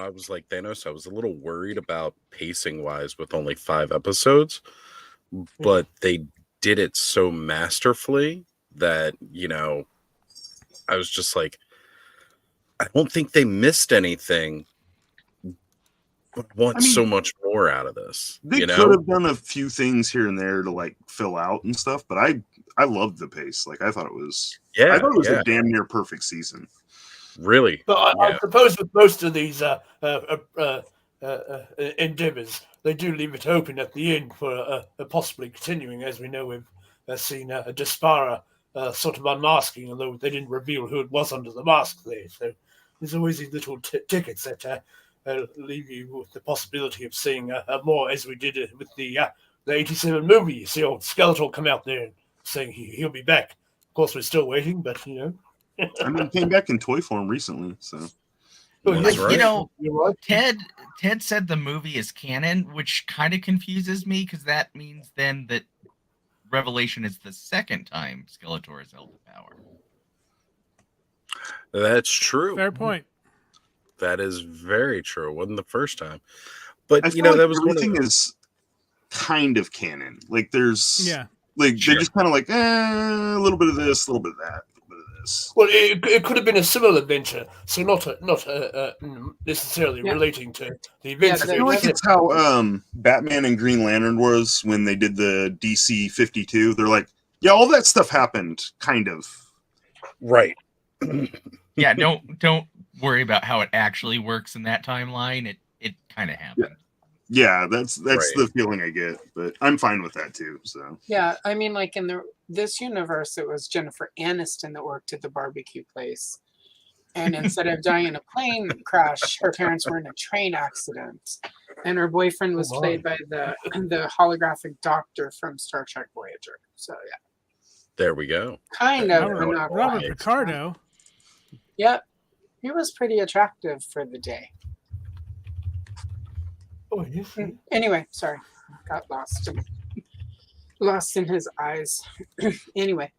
Speaker 8: was like Thanos. I was a little worried about pacing wise with only 5 episodes, but they did it so masterfully that, I was just like, I don't think they missed anything, but want so much more out of this.
Speaker 7: They could have done a few things here and there to like fill out and stuff, but I loved the pace. Like I thought it was a damn near perfect season.
Speaker 8: Really,
Speaker 11: but I suppose with most of these endeavors, they do leave it open at the end for possibly continuing. As we know, we've seen Despara sort of unmasking, although they didn't reveal who it was under the mask there. So there's always these little tickets that leave you with the possibility of seeing more, as we did with the the 87 movie, you see old Skeletor come out there saying he'll be back. Of course, we're still waiting, but
Speaker 7: I mean, came back in toy form recently, so.
Speaker 8: That's right.
Speaker 9: You know,
Speaker 11: You're right.
Speaker 9: Ted said the movie is canon, which kind of confuses me because that means then that Revelation is the second time Skeletor has held the power.
Speaker 8: That's true.
Speaker 3: Fair point.
Speaker 8: That is very true. It wasn't the first time. But,
Speaker 7: I
Speaker 8: you
Speaker 7: feel
Speaker 8: know,
Speaker 7: like
Speaker 8: that was
Speaker 7: everything is kind of canon. Like, there's, like,
Speaker 8: Sure.
Speaker 7: they're just kind of like, a little bit of this, a little bit of that, a little bit of this.
Speaker 11: Well, it could have been a similar adventure, so not necessarily
Speaker 10: Yeah.
Speaker 11: relating to the events.
Speaker 10: Yeah,
Speaker 7: I feel like it's how Batman and Green Lantern was when they did the DC 52. They're like, yeah, all that stuff happened, kind of.
Speaker 8: Right.
Speaker 9: Yeah, don't worry about how it actually works in that timeline. It kind of happened.
Speaker 7: Yeah, that's
Speaker 8: Right.
Speaker 7: the feeling I get, but I'm fine with that too. So
Speaker 10: Yeah, I mean, like in this universe, it was Jennifer Aniston that worked at the barbecue place, and instead of dying in a plane crash, her parents were in a train accident, and her boyfriend was played by the holographic doctor from Star Trek Voyager. So yeah,
Speaker 8: There we go.
Speaker 10: kind of, but not
Speaker 3: Robert
Speaker 10: quite.
Speaker 3: Picardo.
Speaker 10: Yep, he was pretty attractive for the day.
Speaker 11: Oh, yes.
Speaker 10: Anyway, sorry, got lost in his eyes. Anyway,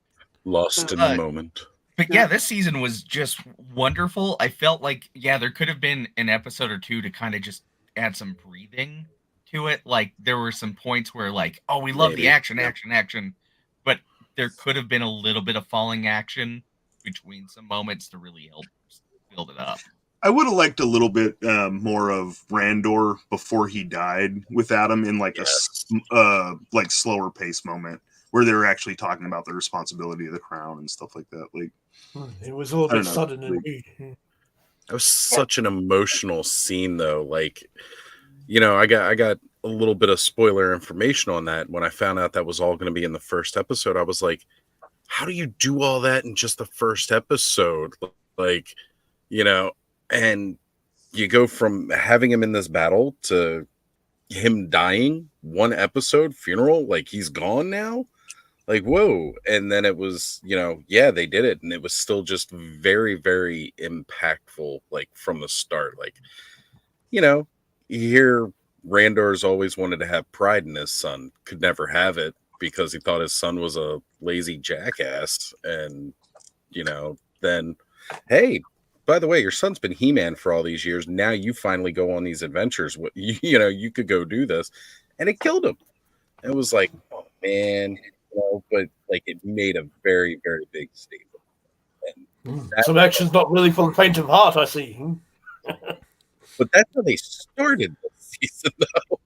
Speaker 8: Lost in the moment.
Speaker 9: But yeah, this season was just wonderful. I felt like, there could have been an episode or two to kind of just add some breathing to it. Like, there were some points where, like, oh, we love the
Speaker 8: Maybe.
Speaker 9: action, but there could have been a little bit of falling action between some moments to really help build it up.
Speaker 7: I would have liked a little bit more of Randor before he died with Adam in like a like slower pace moment where they were actually talking about the responsibility of the crown and stuff like that. Like
Speaker 11: it was a little bit sudden
Speaker 7: like,
Speaker 11: indeed.
Speaker 8: That was such an emotional scene, though. Like, you know, I got a little bit of spoiler information on that. When I found out that was all going to be in the first episode, I was like, how do you do all that in just the first episode? Like, you know, and you go from having him in this battle to him dying, one episode, funeral, like he's gone now. Like, whoa. And then it was, you know, they did it. And it was still just very, very impactful, like from the start. Like, you know, you hear Randor's always wanted to have pride in his son, could never have it because he thought his son was a lazy jackass. And, you know, then, hey, by the way, your son's been He-Man for all these years. Now you finally go on these adventures. You know, you could go do this. And it killed him. It was like, oh, man. You know, but like it made a very, very big statement. And
Speaker 11: some action's not really for the faint of heart, I see.
Speaker 8: But that's how they started this season, though.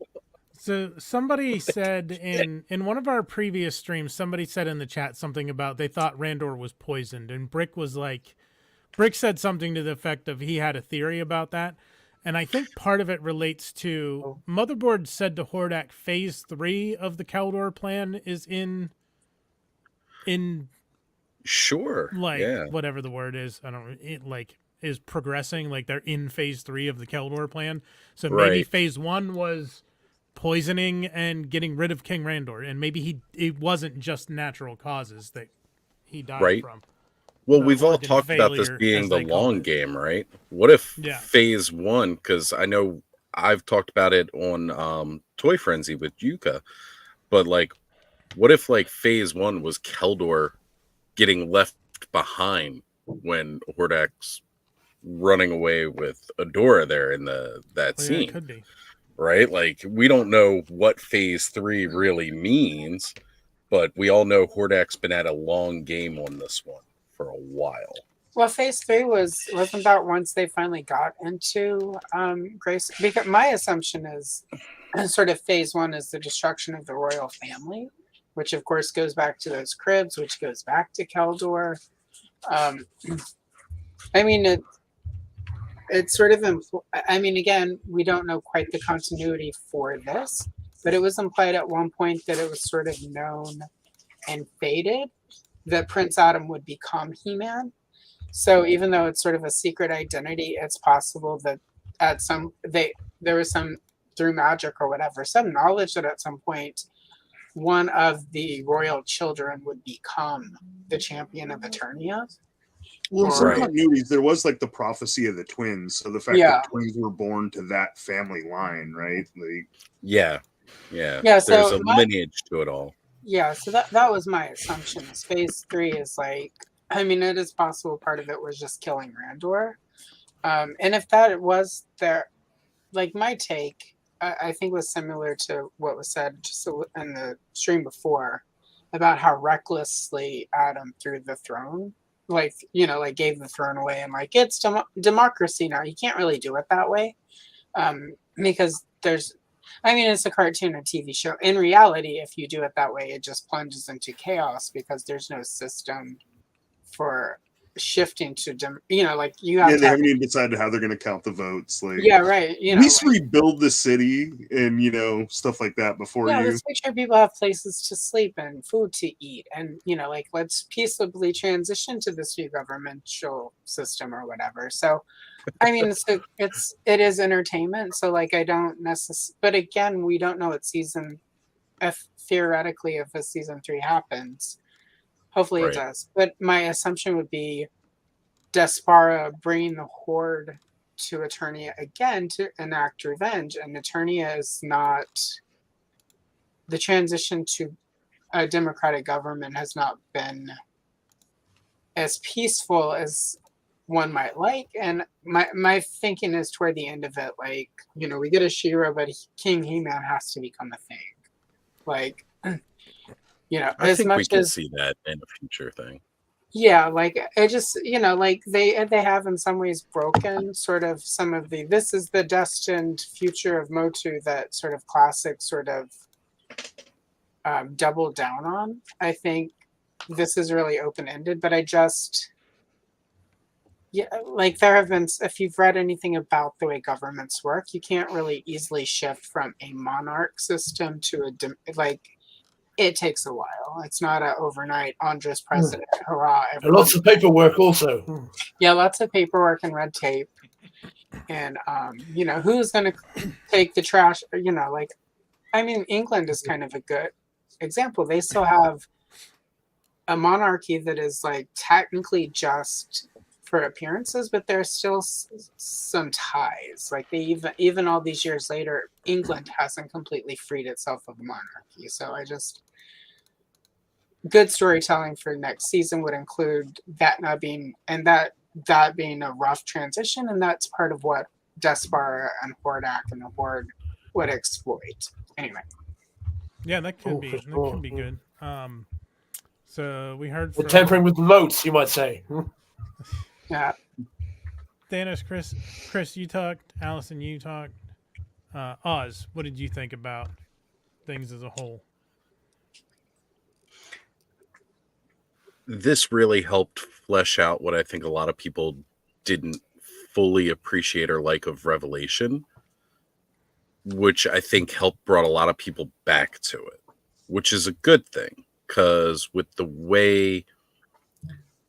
Speaker 8: So
Speaker 3: somebody said in one of our previous streams, somebody said in the chat something about they thought Randor was poisoned, and Brick said something to the effect of he had a theory about that. And I think part of it relates to Motherboard said to Hordak phase 3 of the Keldor plan is in
Speaker 8: sure,
Speaker 3: whatever the word is. I don't is progressing, like they're in phase 3 of the Keldor plan. So maybe phase 1 was poisoning and getting rid of King Randor, and maybe it wasn't just natural causes that he died from.
Speaker 8: Well, we've all talked about this being the long game, right? What if phase 1, because I know I've talked about it on Toy Frenzy with Yuka, but like, what if like phase 1 was Keldor getting left behind when Hordak's running away with Adora there in that scene?
Speaker 3: It could be.
Speaker 8: Right? Like, we don't know what phase 3 really means, but we all know Hordak's been at a long game on this one for a while.
Speaker 10: Well, phase 3 wasn't that once they finally got into Grace? Because my assumption is sort of phase 1 is the destruction of the royal family, which of course goes back to those cribs, which goes back to Keldor. I mean, it's sort of I mean, again, we don't know quite the continuity for this, but it was implied at one point that it was sort of known and fated that Prince Adam would become He-Man. So even though it's sort of a secret identity, it's possible that there was some, through magic or whatever, some knowledge that at some point one of the royal children would become the champion of Eternia.
Speaker 7: Well, in some
Speaker 8: Right.
Speaker 7: continuities, there was like the prophecy of the twins. So the fact that twins were born to that family line, right? Like,
Speaker 8: Yeah.
Speaker 10: So
Speaker 8: There's a lineage to it all.
Speaker 10: Yeah, so that was my assumption. Phase 3 is like, I mean, it is possible part of it was just killing Randor. And if that was there, like my take, I think was similar to what was said just in the stream before about how recklessly Adam threw the throne. Like, you know, like gave the throne away and like, it's democracy now. You can't really do it that way. Because it's a cartoon, a TV show. In reality, if you do it that way, it just plunges into chaos because there's no system for shifting to, like you have.
Speaker 7: Yeah, they haven't even decided how they're going to count the votes. Like,
Speaker 10: yeah, right.
Speaker 7: At least rebuild the city and stuff like that before you.
Speaker 10: Let's make sure people have places to sleep and food to eat, and let's peaceably transition to this new governmental system or whatever. So. I mean, it is entertainment, so like I don't necessarily. But again, we don't know what season. If theoretically, if a season 3 happens, hopefully it does. But my assumption would be Despara bringing the Horde to Eternia again to enact revenge, and Eternia is not. The transition to a democratic government has not been as peaceful as one might like, and my thinking is toward the end of it, like, we get a She-Ra, but King He-Man has to become a thing. Like,
Speaker 8: I
Speaker 10: as
Speaker 8: think
Speaker 10: much
Speaker 8: we can
Speaker 10: as
Speaker 8: see that in a future thing.
Speaker 10: Yeah, like it just like they have in some ways broken sort of some of this is the destined future of MOTU that sort of classic sort of doubled down on. I think this is really open-ended, but like there have been, if you've read anything about the way governments work, you can't really easily shift from a monarch system to it takes a while. It's not an overnight Andres president, hurrah.
Speaker 11: And lots of paperwork also.
Speaker 10: Yeah, lots of paperwork and red tape. And, who's going to take the trash? England is kind of a good example. They still have a monarchy that is like technically just for appearances, but there's still some ties. Like they even all these years later, England hasn't completely freed itself of the monarchy. So good storytelling for next season would include that not being, and that being a rough transition, and that's part of what Despara and Hordak and the Horde would exploit. Anyway.
Speaker 3: Yeah, that could be good. So we heard from
Speaker 11: tampering with the votes, you might say.
Speaker 10: Yeah.
Speaker 3: Thanos, Chris, you talked. Allison, you talked. Oz, what did you think about things as a whole?
Speaker 8: This really helped flesh out what I think a lot of people didn't fully appreciate or like of Revelation, which I think brought a lot of people back to it, which is a good thing, because with the way,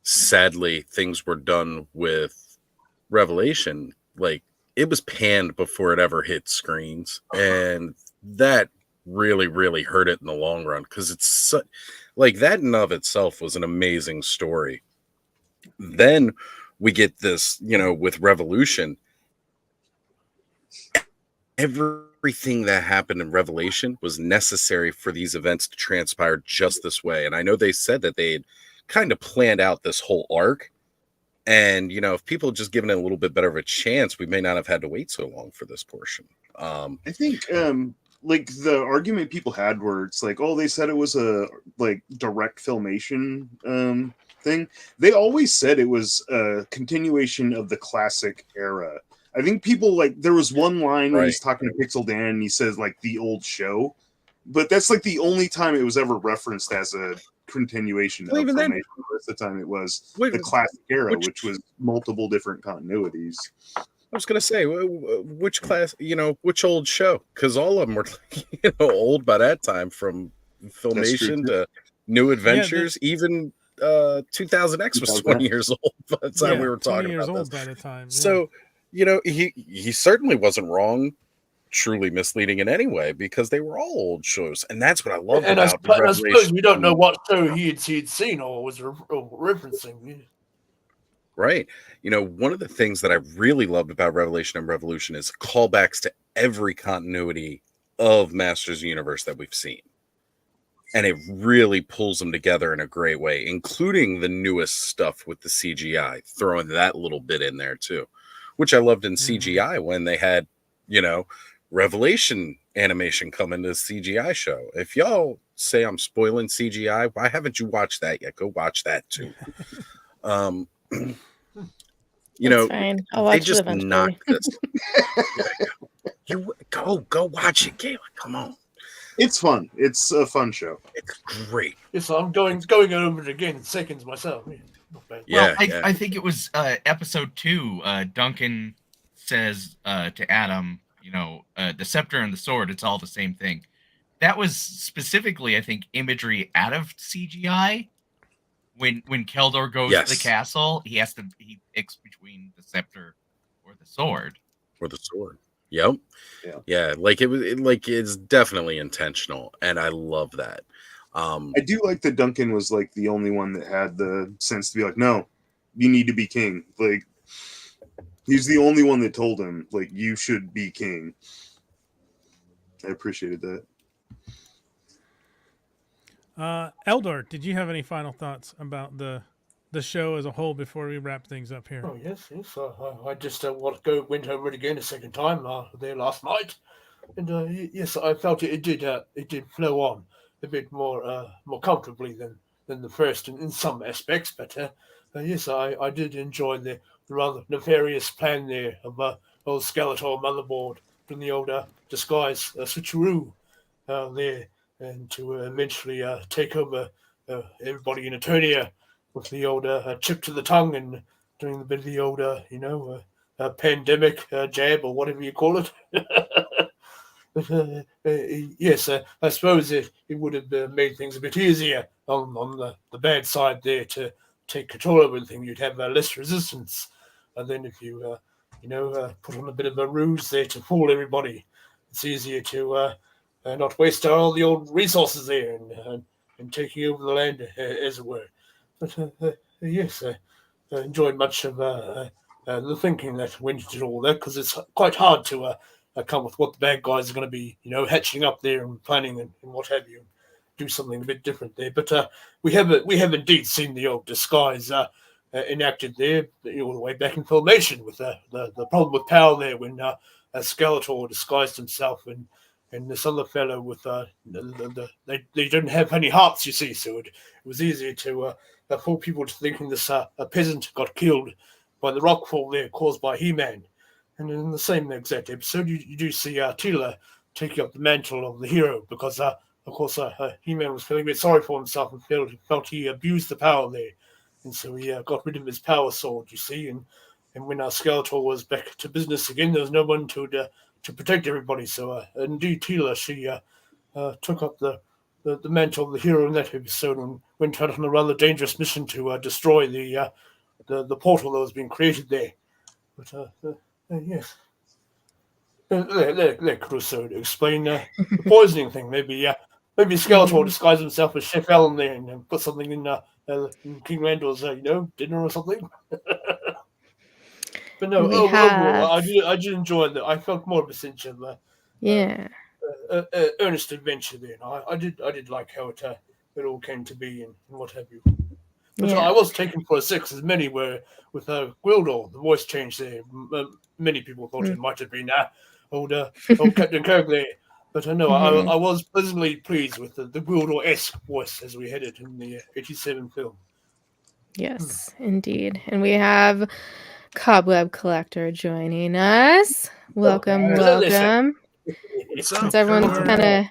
Speaker 8: sadly, things were done with Revelation, like it was panned before it ever hit screens, and that really, really hurt it in the long run, because it's like that in of itself was an amazing story. Then we get this, with Revolution, everything that happened in Revelation was necessary for these events to transpire just this way. And I know they said that they had kind of planned out this whole arc. And, if people had just given it a little bit better of a chance, we may not have had to wait so long for this portion.
Speaker 7: I think like the argument people had where it's like, oh, they said it was a direct filmation thing. They always said it was a continuation of the classic era. I think people there was one line when he's talking to Pixel Dan and he says the old show, but that's the only time it was ever referenced as a continuation of filmation. The rest of the time it was the classic era, which was multiple different continuities.
Speaker 8: I was going to say, which class, which old show? Because all of them were, old by that time, from Filmation to New Adventures. Even 2000X was 20 years old by the time we were talking about this.
Speaker 3: By the time,
Speaker 8: So, he certainly wasn't wrong truly misleading in any way because they were all old shows, and that's what I loved
Speaker 11: And I
Speaker 8: about
Speaker 11: suppose
Speaker 8: Revelation.
Speaker 11: we don't know what show he'd seen or was referencing. Yeah.
Speaker 8: Right. You know, one of the things that I really loved about Revelation and Revolution is callbacks to every continuity of Masters of the Universe that we've seen. And it really pulls them together in a great way, including the newest stuff with the CGI, throwing that little bit in there too, which I loved in CGI when they had, you know, Revelation animation come into the CGI show. If y'all say I'm spoiling CGI, why haven't you watched that yet? Go watch that too. You know,
Speaker 1: fine. I'll
Speaker 8: they
Speaker 1: watch it
Speaker 8: just
Speaker 1: eventually.
Speaker 8: knocked this. You go watch it, Kayla. Come on.
Speaker 7: It's fun. It's a fun show.
Speaker 8: It's great.
Speaker 11: Yes, I'm going over it again in seconds myself. Yeah, not bad.
Speaker 8: Yeah,
Speaker 9: Well, I think it was episode 2. Duncan says to Adam, you know, the scepter and the sword, it's all the same thing. That was specifically, I think, imagery out of CGI. When Keldor goes to the castle, he picks between the scepter or the sword.
Speaker 8: Or the sword. Yep. Yeah. Like it's definitely intentional, and I love that.
Speaker 7: I do like that Duncan was like the only one that had the sense to be like, no, you need to be king. Like, he's the only one that told him, like, you should be king. I appreciated that.
Speaker 3: Eldor, did you have any final thoughts about the show as a whole before we wrap things up here?
Speaker 11: Oh yes. I just went over it again a second time there last night, and yes, I felt it did flow on a bit more comfortably than the first in some aspects. But yes, I did enjoy the rather nefarious plan there of old Skeletor motherboard and the old disguise switcheroo there, and to eventually take over everybody in Eternia with the old chip to the tongue and doing the bit of the old, pandemic jab or whatever you call it. But, yes, I suppose it would have made things a bit easier on the bad side there to take control of everything. You'd have less resistance. And then if you, put on a bit of a ruse there to fool everybody, it's easier to not waste all the old resources there and taking over the land, as it were. But yes, I enjoyed much of the thinking that went into all that, because it's quite hard to come with what the bad guys are going to be, hatching up there and planning and what have you, do something a bit different there. But we have indeed seen the old disguise enacted there, all the way back in Filmation with the problem with power there when Skeletor disguised himself and this other fellow with they didn't have any hearts, you see, so it was easier to fool people to thinking this a peasant got killed by the rockfall there caused by He-Man. And in the same exact episode, you do see Tila taking up the mantle of the hero because, of course, He-Man was feeling a bit sorry for himself and felt he abused the power there. And so he got rid of his power sword, you see. And when Skeletor was back to business again, there was no one to protect everybody. So indeed, Tila, she took up the mantle of the hero in that episode and went out on a rather dangerous mission to destroy the portal that was being created there. But yes, that could also explain the poisoning thing. Maybe Skeletor disguised himself as Chef Allen there and put something in King Randall's dinner or something. But no, overall, I did enjoy that. I felt more of a sense of earnest adventure there. I did like how it all came to be and what have you. But I was taken for a 6, as many were with Gwildor, the voice change there. Many people thought it might have been old Captain Kirk there. But no, I was pleasantly pleased with the Gwildor-esque voice as we headed in the 87 film.
Speaker 1: Yes, indeed. And we have Cobweb Collector joining us. Welcome. Since everyone's kind of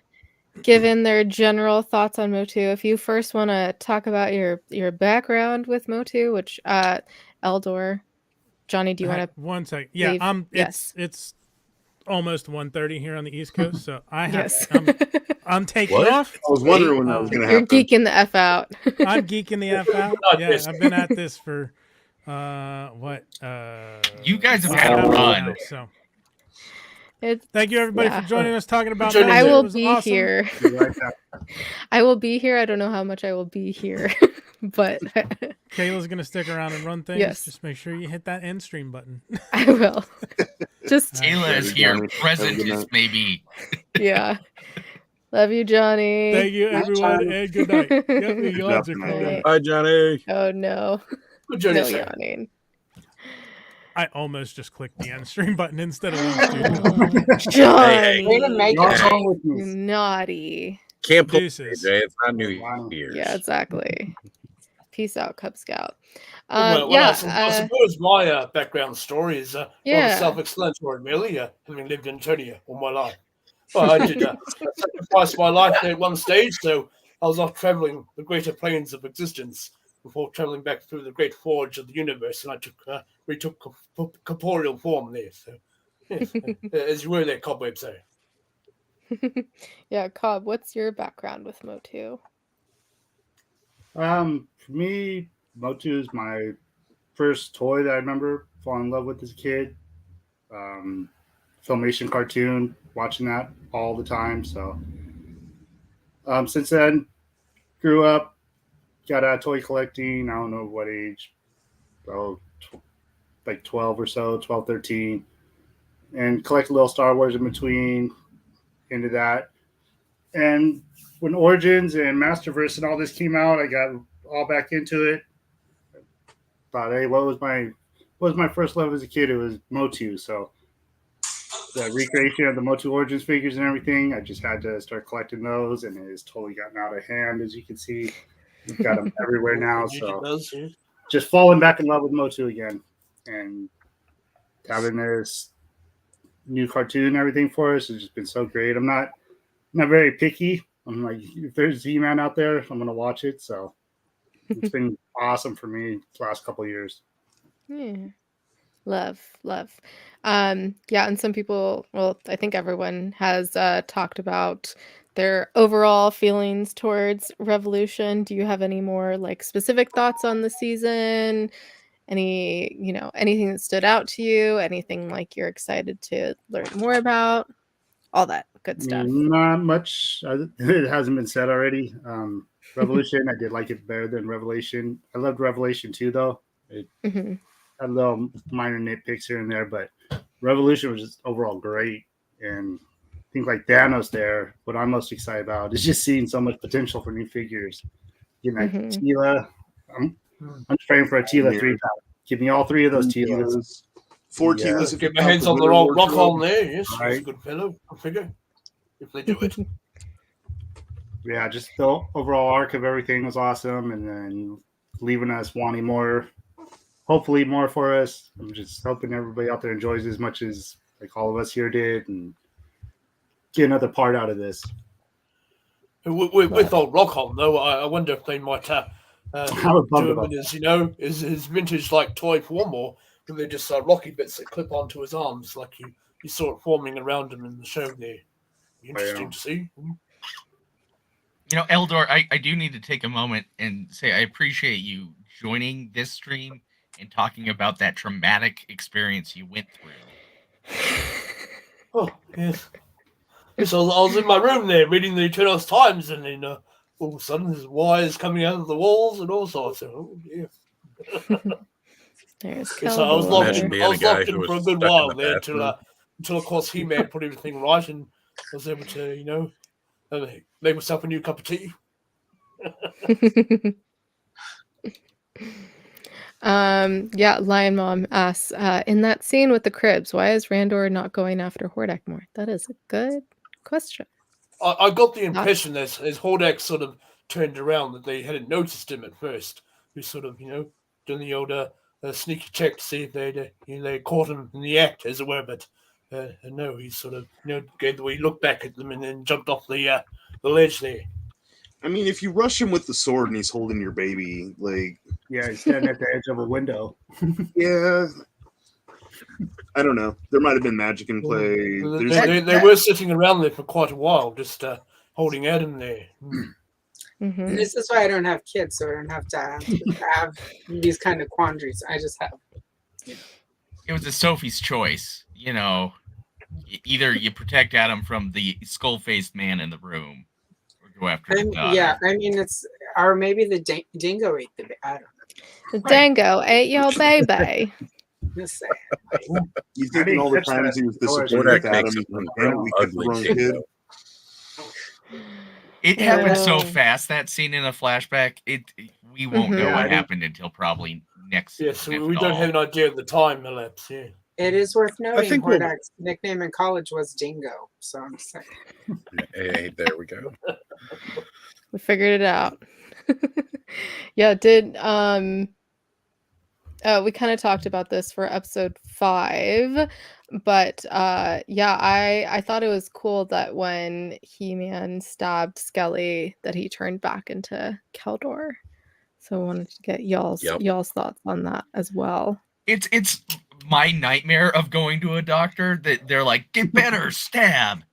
Speaker 1: given their general thoughts on MOTU, if you first want to talk about your background with MOTU, which Eldor, Johnny, do you want to?
Speaker 3: 1 second. Yeah,
Speaker 1: yes.
Speaker 3: It's almost 1:30 here on the East Coast, so I'm taking off.
Speaker 7: I was wondering when that was going to happen.
Speaker 1: You're geeking the F out.
Speaker 3: I'm geeking the F out. Yeah, I've been at this for you
Speaker 9: guys have had a run.
Speaker 3: So.
Speaker 1: It's,
Speaker 3: Thank you, everybody,
Speaker 1: yeah.
Speaker 3: for joining us talking about
Speaker 11: Joining
Speaker 3: Motu.
Speaker 1: I
Speaker 11: us.
Speaker 3: It
Speaker 1: will
Speaker 3: was
Speaker 1: be
Speaker 3: awesome.
Speaker 1: here.
Speaker 12: Be right back.
Speaker 1: I will be here. I don't know how much I will be here, but
Speaker 3: Kayla's going to stick around and run things.
Speaker 1: Yes.
Speaker 3: Just make sure you hit that end stream button.
Speaker 1: I will. Just
Speaker 9: Kayla is here.
Speaker 7: Johnny. Have a
Speaker 9: Present
Speaker 7: good
Speaker 9: is
Speaker 7: night.
Speaker 9: maybe.
Speaker 1: yeah. Love you, Johnny.
Speaker 3: Thank you,
Speaker 10: Night,
Speaker 3: everyone,
Speaker 10: Johnny.
Speaker 3: and good night. Yep, the yawns are
Speaker 7: Good
Speaker 3: coming.
Speaker 1: night.
Speaker 8: Hi, Johnny.
Speaker 1: Oh no.
Speaker 11: Good journey,
Speaker 1: No
Speaker 11: sir.
Speaker 1: yawning.
Speaker 3: I almost just clicked the end stream button instead of leave studio.
Speaker 1: Johnny.
Speaker 10: Way to make
Speaker 12: What's
Speaker 10: it.
Speaker 12: wrong with
Speaker 1: You
Speaker 12: you?
Speaker 1: naughty.
Speaker 8: Can't play
Speaker 3: Deuces.
Speaker 8: Jay. It's not New
Speaker 12: Johnny.
Speaker 8: Year's.
Speaker 1: Yeah, exactly. Peace out, Cub Scout.
Speaker 11: Well,
Speaker 1: Yeah.
Speaker 11: I suppose my background story is rather
Speaker 1: Yeah.
Speaker 11: self-explanatory, really, having lived in Eternia all my life. Well, I did sacrifice my life there at one stage, so I was off traveling the greater planes of existence before traveling back through the great forge of the universe, and I retook corporeal form there. So, yes, as you were there, Cobweb, say.
Speaker 1: Yeah, Cobb, what's your background with MOTU?
Speaker 12: For me, Motu is my first toy that I remember falling in love with as a kid. Filmation cartoon, watching that all the time. So since then, grew up, got out of toy collecting. I don't know what age, like 12 or so, 12, 13. And collect a little Star Wars in between, into that. And when Origins and Masterverse and all this came out, I got all back into it. Thought, hey, what was my first love as a kid? It was Motu. So the recreation of the Motu Origins figures and everything, I just had to start collecting those, and it has totally gotten out of hand, as you can see. We've got them everywhere now.
Speaker 11: Indeed
Speaker 12: So
Speaker 11: it does, yes.
Speaker 12: just falling back in love with Motu again, and having this new cartoon and everything for us has just been so great. I'm not very picky. I'm like, if there's Z-Man out there, I'm gonna watch it. So it's been awesome for me the last couple of years.
Speaker 1: Yeah. Love. Yeah, and some people, well, I think everyone has talked about their overall feelings towards Revolution. Do you have any more like specific thoughts on the season? Anything that stood out to you? Anything like you're excited to learn more about? All that good stuff.
Speaker 12: Not much. It hasn't been said already. Revolution, I did like it better than Revelation. I loved Revelation too, though. It
Speaker 1: Mhm.
Speaker 12: had little minor nitpicks here and there, but Revolution was just overall great. And I think like Thanos there, what I'm most excited about is just seeing so much potential for new figures. Getting that
Speaker 1: Mhm.
Speaker 12: Tila. I'm praying for a Tila 3 pack. Give me all 3 of those Tilas.
Speaker 7: 4
Speaker 12: Yeah.
Speaker 7: Tilas. if
Speaker 11: Get
Speaker 7: you
Speaker 11: my
Speaker 7: count
Speaker 11: hands
Speaker 7: the
Speaker 11: on the
Speaker 7: Winter
Speaker 11: old rock
Speaker 7: Wardrobe.
Speaker 11: on there, yes. He's a
Speaker 12: Right.
Speaker 11: good fellow, good figure. If they do it.
Speaker 12: Yeah, just the overall arc of everything was awesome, and then leaving us wanting more, hopefully more for us. I'm just hoping everybody out there enjoys as much as like all of us here did, and get another part out of this.
Speaker 11: With old rock on, though, I wonder if they might
Speaker 12: I was bummed
Speaker 11: do him
Speaker 12: about
Speaker 11: in his vintage like toy form, or do they just rocky bits that clip onto his arms like you saw it forming around him in the show there? Be interesting to see.
Speaker 9: You know, Eldor, I do need to take a moment and say I appreciate you joining this stream and talking about that traumatic experience you went through.
Speaker 11: Oh, yes. Yes, I was in my room there reading the Eternal Times, and then all of a sudden there's wires coming out of the walls and all sorts. Oh, yeah.
Speaker 1: There's
Speaker 11: Yes, I was locked
Speaker 8: Imagine
Speaker 11: in,
Speaker 8: being
Speaker 11: I
Speaker 8: a
Speaker 11: was
Speaker 8: guy
Speaker 11: locked
Speaker 8: who
Speaker 11: in
Speaker 8: was
Speaker 11: for a good
Speaker 8: stuck in
Speaker 11: while
Speaker 8: the
Speaker 11: there
Speaker 8: bathroom.
Speaker 11: until of course He-Man put everything right and was able to, make myself a new cup of tea.
Speaker 1: Yeah, Lion Mom asks, in that scene with the cribs, why is Randor not going after Hordak more? That is a good question.
Speaker 11: I got the impression as Hordak sort of turned around that they hadn't noticed him at first. He sort of, doing the old sneaky check to see if they caught him in the act, as it were. But no, he sort of, gave the way look back at them and then jumped off the ledge there.
Speaker 7: I mean, if you rush him with the sword and he's holding your baby, like,
Speaker 12: Yeah, he's standing at the edge of a window.
Speaker 7: yeah, I don't know. There might have been magic in play.
Speaker 11: They were sitting around there for quite a while, just holding at him there.
Speaker 1: Mhm.
Speaker 10: This is why I don't have kids, so I don't have to have these kind of quandaries. I just have.
Speaker 9: It was a Sophie's choice, either you protect Adam from the skull-faced man in the room, or go after the daughter.
Speaker 10: Yeah, I mean or maybe the dingo ate the. I don't know.
Speaker 1: The dango ate your baby.
Speaker 10: Just say.
Speaker 7: You thinking all the times he was disappointed with Adam, and we kept the wrong kid.
Speaker 9: It happened so fast, that scene in a flashback. We won't know what happened until probably next.
Speaker 11: Yes, we don't have an idea of the time elapsed. Yeah.
Speaker 10: It is worth noting
Speaker 8: think
Speaker 10: Hordak's nickname in college was Dingo. So I'm saying.
Speaker 8: Hey, there we go.
Speaker 1: We figured it out. Yeah, we kind of talked about this for episode 5, but yeah, I thought it was cool that when He-Man stabbed Skelly that he turned back into Keldor. So I wanted to get y'all's thoughts on that as well.
Speaker 9: It's my nightmare of going to a doctor that they're like, get better, stab.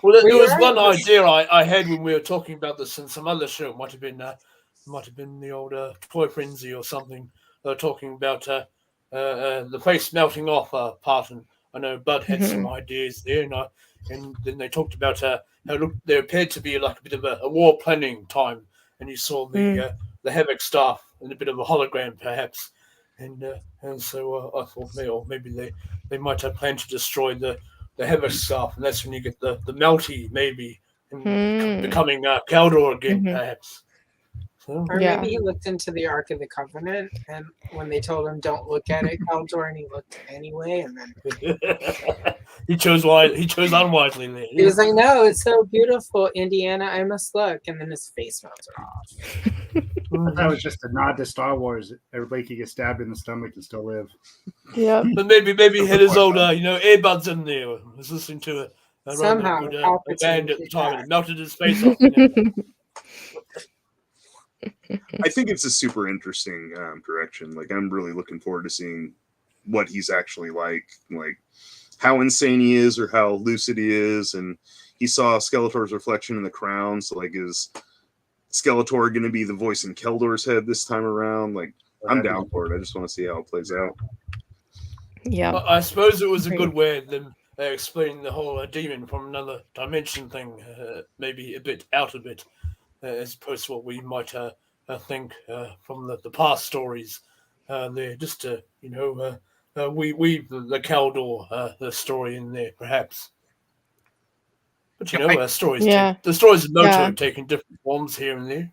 Speaker 11: Well, there was one idea I had when we were talking about this in some other show. Might have been the old Toy Frenzy or something. Talking about the face melting off part, and I know Bud had some ideas there, and then they talked about how there appeared to be like a bit of a war planning time, and you saw the Havoc staff and a bit of a hologram perhaps, and so I thought maybe they might have planned to destroy the Havoc staff, and that's when you get the melty maybe and becoming Keldor again perhaps. So,
Speaker 10: or maybe he looked into the Ark of the Covenant, and when they told him don't look at it, Keldor, and he looked anyway, and then
Speaker 11: he chose unwisely there.
Speaker 10: He was like, "No, it's so beautiful, Indiana. I must look," and then his face melted off.
Speaker 12: That was just a nod to Star Wars. Everybody could get stabbed in the stomach and still live.
Speaker 1: Yeah,
Speaker 11: but maybe he had his old earbuds in there. Was listening to a band at the time, and it melted his face off.
Speaker 7: I think it's a super interesting direction. Like, I'm really looking forward to seeing what he's actually like how insane he is or how lucid he is. And he saw Skeletor's reflection in the crown. So, like, is Skeletor going to be the voice in Keldor's head this time around? Like, I'm down for it. I just want to see how it plays out.
Speaker 1: Yeah,
Speaker 11: I suppose it was a good way of them explaining the whole demon from another dimension thing, maybe a bit out of it. As opposed to what we might think from the past stories. They're just to weave the Keldor the story in there, perhaps. But the stories of MOTU taking different forms here and there.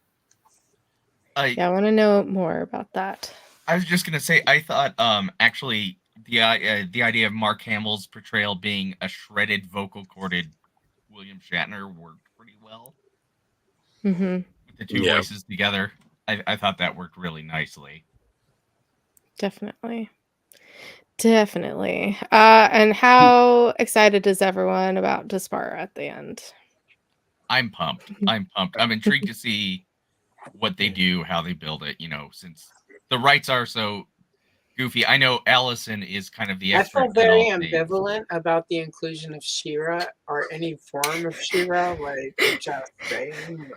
Speaker 1: I want to know more about that.
Speaker 9: I was just gonna say, I thought actually the idea of Mark Hamill's portrayal being a shredded, vocal corded William Shatner worked pretty well. With the two voices together, I thought that worked really nicely.
Speaker 1: Definitely. And how excited is everyone about Despara at the end?
Speaker 9: I'm pumped. I'm intrigued to see what they do, how they build it. Since the rights are so goofy. I know Allison is kind of the expert.
Speaker 10: I felt very ambivalent about the inclusion of She-Ra or any form of She-Ra. Just saying.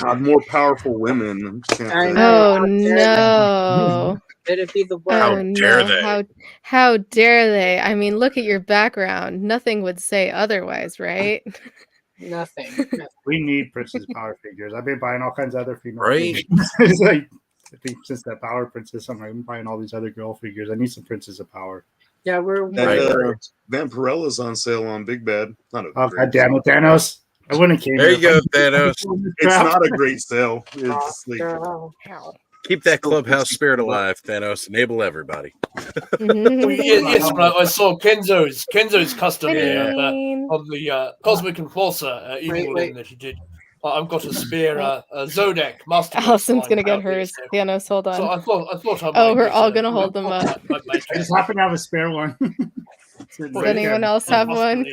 Speaker 7: God, more powerful women.
Speaker 10: I know.
Speaker 1: Oh no!
Speaker 10: It'd be the worst.
Speaker 8: How dare they?
Speaker 1: How dare they? I mean, look at your background. Nothing would say otherwise, right?
Speaker 10: Nothing.
Speaker 12: We need Princess Power figures. I've been buying all kinds of other female
Speaker 8: figures.
Speaker 12: It's like, I think since that Power Princess, I'm buying all these other girl figures. I need some Princess of Power.
Speaker 10: Yeah, we're
Speaker 7: Vampirella's on sale on Big Bad.
Speaker 12: God damn it, Thanos! I wouldn't have came.
Speaker 8: There you go, Thanos.
Speaker 7: It's not a great sale. It's
Speaker 8: keep that clubhouse spirit alive, Thanos. Enable everybody.
Speaker 11: Yes, but I saw Kenzo's custom of the Cosmic Enforcer evil that he did. I've got a spare Zodak Master.
Speaker 1: Allison's gonna get hers. Thanos, hold on.
Speaker 11: So I thought
Speaker 1: we're all gonna hold them up.
Speaker 12: I just happen to have a spare one.
Speaker 1: Does anyone else have one?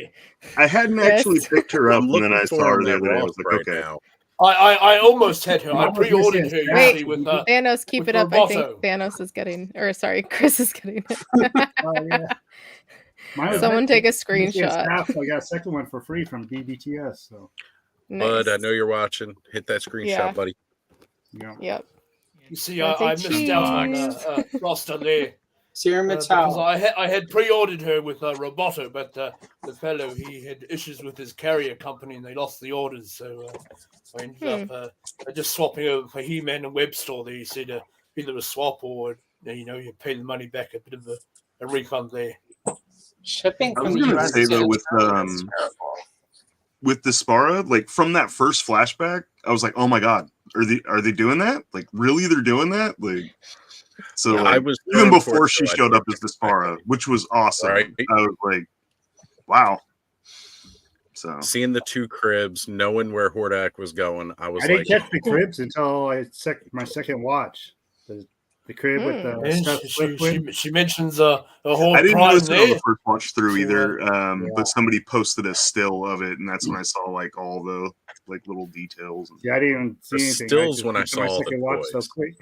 Speaker 7: I hadn't actually picked her up, and then I saw her the other day. I was like, okay.
Speaker 8: Now.
Speaker 11: I almost had her. I pre-ordered her.
Speaker 1: Wait,
Speaker 11: with
Speaker 1: Thanos, keep
Speaker 11: with
Speaker 1: it up.
Speaker 11: Roboto.
Speaker 1: I think Thanos is getting, Chris is getting it. Someone take a screenshot.
Speaker 12: I got a second one for free from BBTS. So,
Speaker 8: Bud, I know you're watching. Hit that screenshot, buddy.
Speaker 1: Yep.
Speaker 11: You see,
Speaker 1: Birthday
Speaker 11: I missed out on
Speaker 1: cheese.
Speaker 11: Roster there.
Speaker 10: Sierra
Speaker 11: Because
Speaker 10: Mattel.
Speaker 11: I had pre-ordered her with Roboto, but the fellow, he had issues with his carrier company and they lost the orders. So I ended up just swapping over for He-Man and Web Store. There, you said either a swap or you pay the money back, a bit of a refund there.
Speaker 10: Shipping
Speaker 7: I
Speaker 10: from
Speaker 7: was
Speaker 10: the
Speaker 7: gonna
Speaker 10: US
Speaker 7: say
Speaker 10: to
Speaker 7: though
Speaker 10: Australia is terrible.
Speaker 7: with Despara, like from that first flashback, I was like, oh my god, are they doing that? Like really, they're doing that? Like so,
Speaker 8: Yeah,
Speaker 7: like
Speaker 8: I was
Speaker 7: even
Speaker 8: drawn towards
Speaker 7: before she
Speaker 8: the
Speaker 7: showed up as
Speaker 8: electric
Speaker 7: Despara, which was awesome.
Speaker 8: Right.
Speaker 7: I was like, wow. So
Speaker 8: Seeing the two cribs, knowing where Hordak was going, I was
Speaker 12: I didn't
Speaker 8: like,
Speaker 12: catch the cribs until my second watch. The crib with the
Speaker 11: And
Speaker 12: stuff.
Speaker 11: she mentions a whole
Speaker 7: I didn't
Speaker 11: prime
Speaker 7: notice it on
Speaker 11: there.
Speaker 7: the first watch through
Speaker 11: So,
Speaker 7: either,
Speaker 12: yeah.
Speaker 7: but somebody posted a still of it, and that's when I saw like all the like little details.
Speaker 12: Yeah, I didn't even see
Speaker 8: The
Speaker 12: anything.
Speaker 8: stills
Speaker 12: just
Speaker 8: when I
Speaker 12: went to my
Speaker 8: saw the
Speaker 12: second watch so
Speaker 8: toys.
Speaker 12: quick.